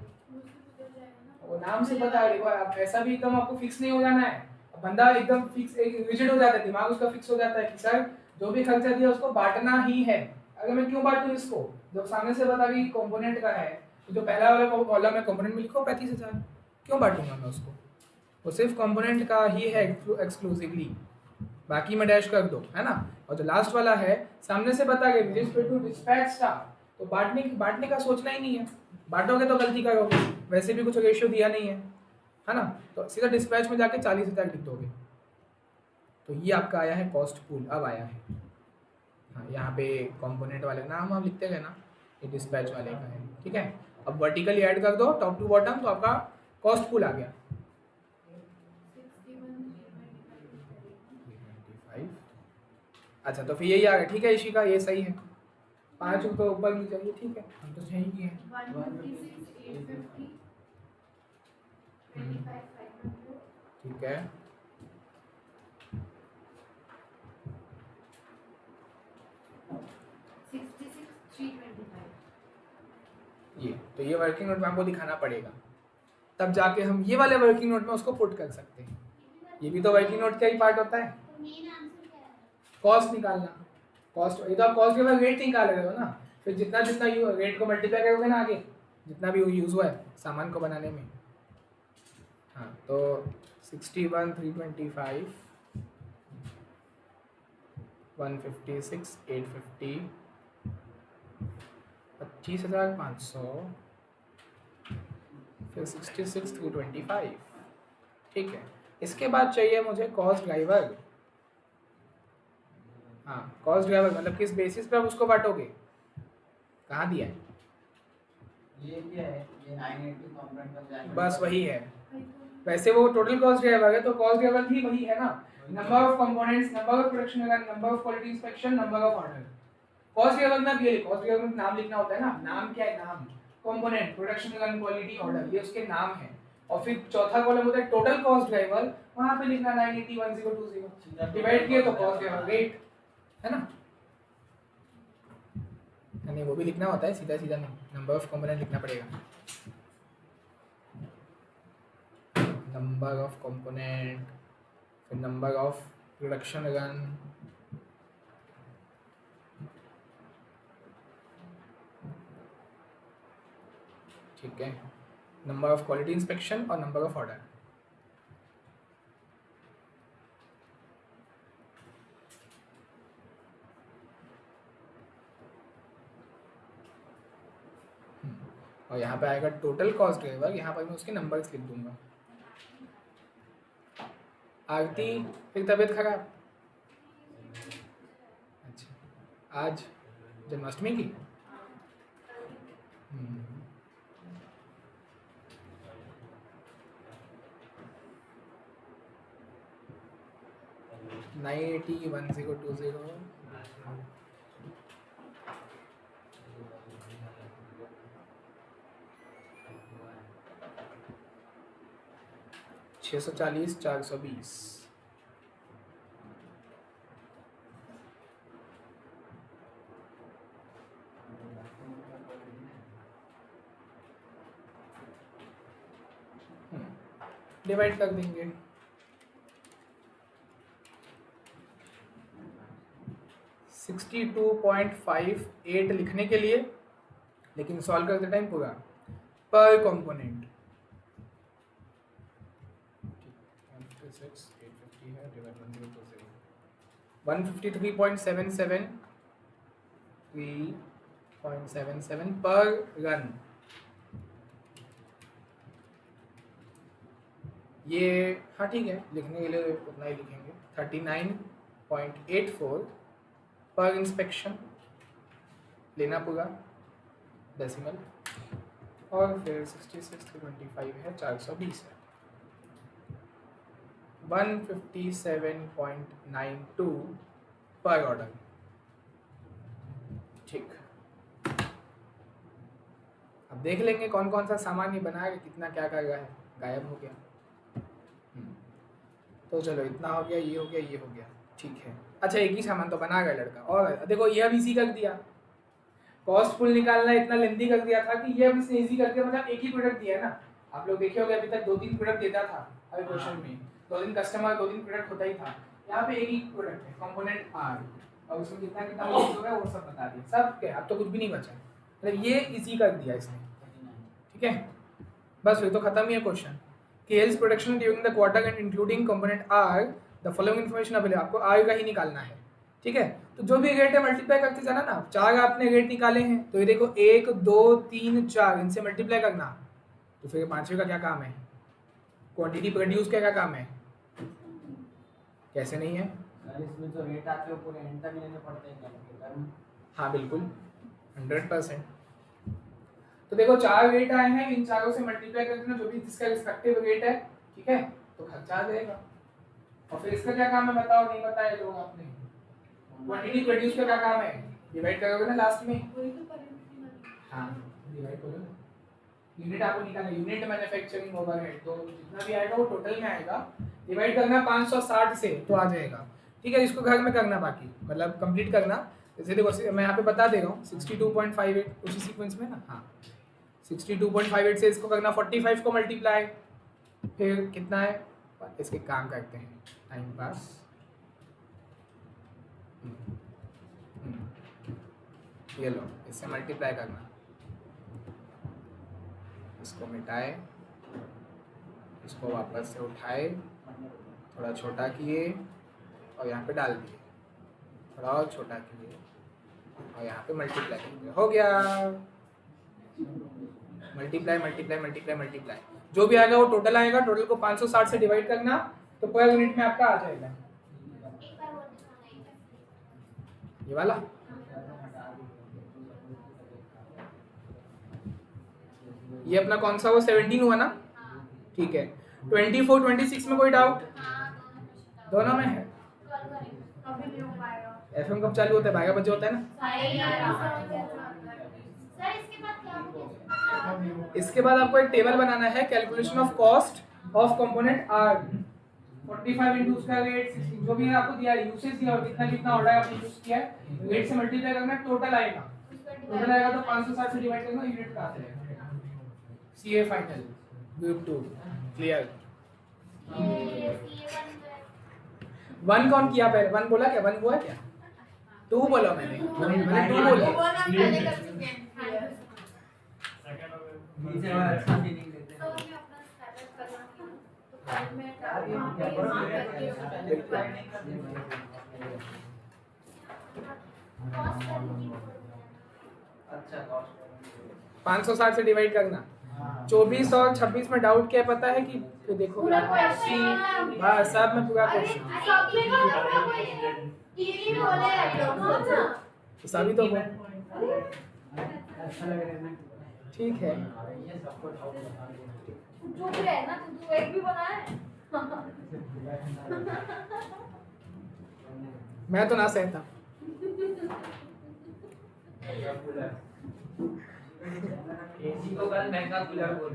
वो नाम से पता है। देखो आप ऐसा भी एकदम आपको फिक्स नहीं हो जाना है, बंदा एकदम फिक्स रिजिड हो जाता है, दिमाग उसका फिक्स हो जाता है कि सर जो भी खर्चा दिया उसको बांटना ही है। अगर मैं क्यों बांटूं इसको, जब सामने से बता कि कंपोनेंट का है, तो जो पहला वाला कॉलम है कंपोनेंट में लिखो 35,000, क्यों बांटूंगा मैं उसको, वो सिर्फ कंपोनेंट का ही है एक्सक्लूसिवली, बाकी में डैश कर दो, है ना। और जो लास्ट वाला है सामने से बता गया wages paid to dispatch staff, तो बांटने का सोचना ही नहीं है, बांटोगे तो गलती करोगे, वैसे भी कुछ रेशियो दिया नहीं है ना, तो सीधा डिस्पैच में जाके 40,000 लिख दोगे। तो ये आपका आया है कॉस्ट पूल, अब आया है। हाँ यहाँ पे कंपोनेंट वाले नाम आप लिखते गए ना, ये डिस्पैच वाले का है, ठीक है। अब वर्टिकली ऐड कर दो टॉप टू बॉटम, तो आपका कॉस्ट पूल आ गया 325। अच्छा तो फिर यही आ गया, ठीक है इशिका, ये सही है, 5 रुपये ऊपर नीचे चाहिए, ठीक है, हम तो सही किए हैं। 156,850, 25,500, ठीक है, 66,325। ये तो ये वर्किंग नोट में आपको दिखाना पड़ेगा, तब जाके हम ये वाले वर्किंग नोट में उसको पुट कर सकते हैं। ये भी तो वर्किंग नोट का ही पार्ट होता है। मेन आंसर क्या है? कॉस्ट निकालना, कॉस्ट ये तो आप कॉस्ट के बाद रेट निकाल रहे हो ना, फिर जितना जितना रेट को मल्टीप्लाई करोगे ना आगे, जितना भी यूज़ हुआ है सामान को बनाने में। हाँ तो 61, 325, 156, 850, 25,500, फिर 66, 325। ठीक है, इसके बाद चाहिए मुझे कॉस्ट ड्राइवर। हाँ कॉस्ट ड्राइवर मतलब किस बेसिस पे आप उसको बांटोगे, कहाँ दिया है? ये क्या है? ये 980 कंपोनेंट का जाएगा। बस वही है। वैसे वो टोटल कॉस्ट ड्राइवर है तो कॉस्ट ड्राइवर भी वही है ना, number of components, number of production run, number of quality inspection, number of order. Cost driver में अब ये कॉस्ट ड्राइवर में नाम लिखना होता है ना, नाम क्या है? नाम, component, production run, quality, order, ये उसके नाम है। और फिर चौथा कॉलम होता है टोटल कॉस्ट ड्राइवर, वहां पे लिखना 980, 1020, डिवाइड किया तो कॉस्ट ड्राइवर रेट है ना। नहीं वो भी लिखना होता है, सीधा सीधा नहीं, नंबर ऑफ कंपोनेंट लिखना पड़ेगा। नंबर ऑफ कंपोनेंट, फिर नंबर ऑफ प्रोडक्शन रन, ठीक है, नंबर ऑफ क्वालिटी इंस्पेक्शन और नंबर ऑफ ऑर्डर। और यहाँ पे आएगा टोटल कॉस्ट ड्राइवर, यहाँ पर मैं उसके नंबर्स लिख दूंगा। आरती फिर तबीयत खराब, अच्छा आज जन्माष्टमी की 980, 1020, 640, 420। डिवाइड कर देंगे। सिक्सटी 2.58 लिखने के लिए, लेकिन सॉल्व करते टाइम पूरा पर कंपोनेंट 850 है, डिवाइड 153.77 3.77 पर रन। ये हाँ ठीक है, लिखने के लिए उतना ही लिखेंगे। 39.84 पर इंस्पेक्शन लेना पूरा डेसिमल, और फिर 66/25 है, 420 है। 157.92 पर ऑर्डर। ठीक, अब देख लेंगे कौन कौन सा सामान ये बनाया, कितना क्या कर रहा है। गायब हो गया। तो चलो इतना हो गया, ये हो गया, ये हो गया, ठीक है। अच्छा एक ही सामान तो बना गया लड़का। और देखो ये अब इजी कर दिया, कॉस्ट फुल निकालना इतना लेंथी कर दिया था कि ये अब इसने इजी करके मतलब एक ही प्रोडक्ट दिया है ना। आप लोग देखे होंगे अभी तक 2-3 प्रोडक्ट देता था हर क्वेश्चन में, 2-3 कस्टमर 2-3 प्रोडक्ट होता ही था। यहाँ पे एक ही प्रोडक्ट है, कंपोनेंट आर, और उसमें कितना कितना यूज हो गया वो सब बता दिया। सब क्या, अब तो कुछ भी नहीं बचा, मतलब ये इजी कर दिया इसने। ठीक है, बस फिर तो खत्म ही है question. KL's production during the quarter and including component R, the following information available. आपको आर का ही निकालना है। ठीक है, तो जो भी रेट है मल्टीप्लाई करते जाना ना। 4 आपने रेट निकाले हैं तो ये देखो 1 2 3 4 इनसे मल्टीप्लाई करना। तो फिर 5वें का क्या काम है, क्वांटिटी प्रोड्यूस का क्या काम है, कैसे नहीं है। इसमें जो रेट आते हैं वो पूरे एंड तक लेने पड़ते हैं कैलकुलेटर। हाँ बिल्कुल 100%। तो देखो 4 रेट आए हैं, इन चारों से मल्टीप्लाई करके ना जो भी इसका रिस्पेक्टिव रेट है, ठीक है, तो खर्चा आ जाएगा। और फिर इसका क्या काम है बताओ, नहीं बताया लोग आपने। क्वांटिटी प्रोड्यूस का क्या काम है, डिवाइड करोगे ना लास्ट में। हाँ डिवाइड करो ना, यूनिट आपको निकालना, यूनिट मैन्युफैक्चरिंग ओवरहेड, तो जितना भी आएगा वो टोटल में आएगा। डिवाइड करना 560 से तो आ जाएगा। ठीक है, इसको घर में करना, बाकी मतलब कंप्लीट करना। जैसे देखो मैं यहाँ पे बता दे रहा हूँ 62.58 उसी सीक्वेंस में ना। हाँ 62.58 से इसको करना 45 को मल्टीप्लाई, फिर कितना है, इसके काम करते हैं टाइम पास। ये लो, इससे मल्टीप्लाई करना, इसको मिटाए, इसको वापस से उठाए, थोड़ा छोटा किए और यहाँ पे डाल दिए, थोड़ा और छोटा किए और यहाँ पे मल्टीप्लाई किए, हो गया। मल्टीप्लाई मल्टीप्लाई मल्टीप्लाई मल्टीप्लाई, जो भी आएगा वो टोटल आएगा। टोटल को 560 से डिवाइड करना तो पर यूनिट में आपका आ जाएगा एक बार और दिखाना ये वाला। ये अपना कौन सा वो 17 हुआ ना, ठीक है। 24 26 में कोई डाउट? हाँ दोनों में है। कॉल करेंगे। अभी नहीं हो पाएगा एफएम कब चालू होता है? 12 बजे होता है ना। सर इसके बाद क्या होगा? इसके बाद आपको एक टेबल बनाना है, calculation of cost of component R 45 into उसका रेट 16, जो भी है आपको दिया है, यूसेज दिया और कितना कितना ऑर्डर आपने यूज किया है, रेट से मल्टीप्लाई करना, टोटल आएगा। टोटल आएगा तो 560 से डिवाइड करना, यूनिट का आता है। CA final group 2 clear. ये 1 कौन किया पहले? 1 बोला क्या? 1 हुआ क्या? 2 बोला मैंने 2 बोला। वो ना पहले कर चुके हैं। सेकंड हो गया। नीचे वाला अच्छा फीलिंग देते तो हैं। मैं अपना स्टार्ट करना तो कल मैं अच्छा कॉस्ट 560 से डिवाइड करना। 24 और 26 में डाउट क्या है पता है कि तो देखो पूरा क्वेश्चन बस सब में पूरा अरे क्वेश्चन सब में का पूरा क्वेश्चन टीवी बोले हैं लोग ना तो सभी तो अच्छा लग रहा है ना। ठीक है। ये सबको डाउट बता दो। चुप रहे ना, तू एक भी बना है। मैं तो ना सहता। एसी को कल महंगा कूलर बोल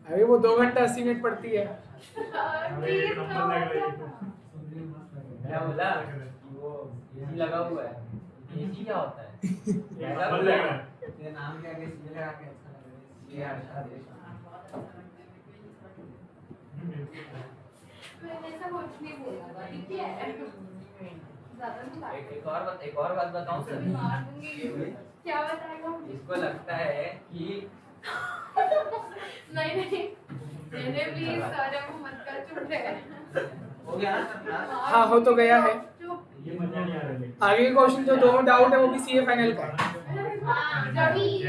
अभी वो 2 घंटा 80 मिनट पड़ती है। अरे नंबर लग रही है। मैं बोला वो एसी लगा हुआ है। एसी क्या होता है? नंबर लग रहा है। तेरे नाम के आगे सी लगा के अच्छा लग रहा है। ये हर्षा देश। मैंने ऐसा कुछ नहीं बोला था, ठीक है? ज़्यादा नहीं बात एक और बात बताऊं सर। मार दूंगी। क्या बताएगा? इसको लगता है कि नहीं नहीं, मैंने प्लीज सारे को मत कर, चुप रहे। हो गया ना सर क्लास? हाँ हो तो गया है। चुप। ये मजा नहीं आ रहा है। आगे के क्वेश्चन जो दोनों डाउट है वो भी सीए फाइनल का है। हाँ, जभी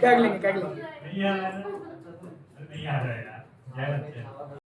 कर लेंगे कर लेंगे। नहीं आ रहा है। नहीं आ रहा है यार। जय बच्चे।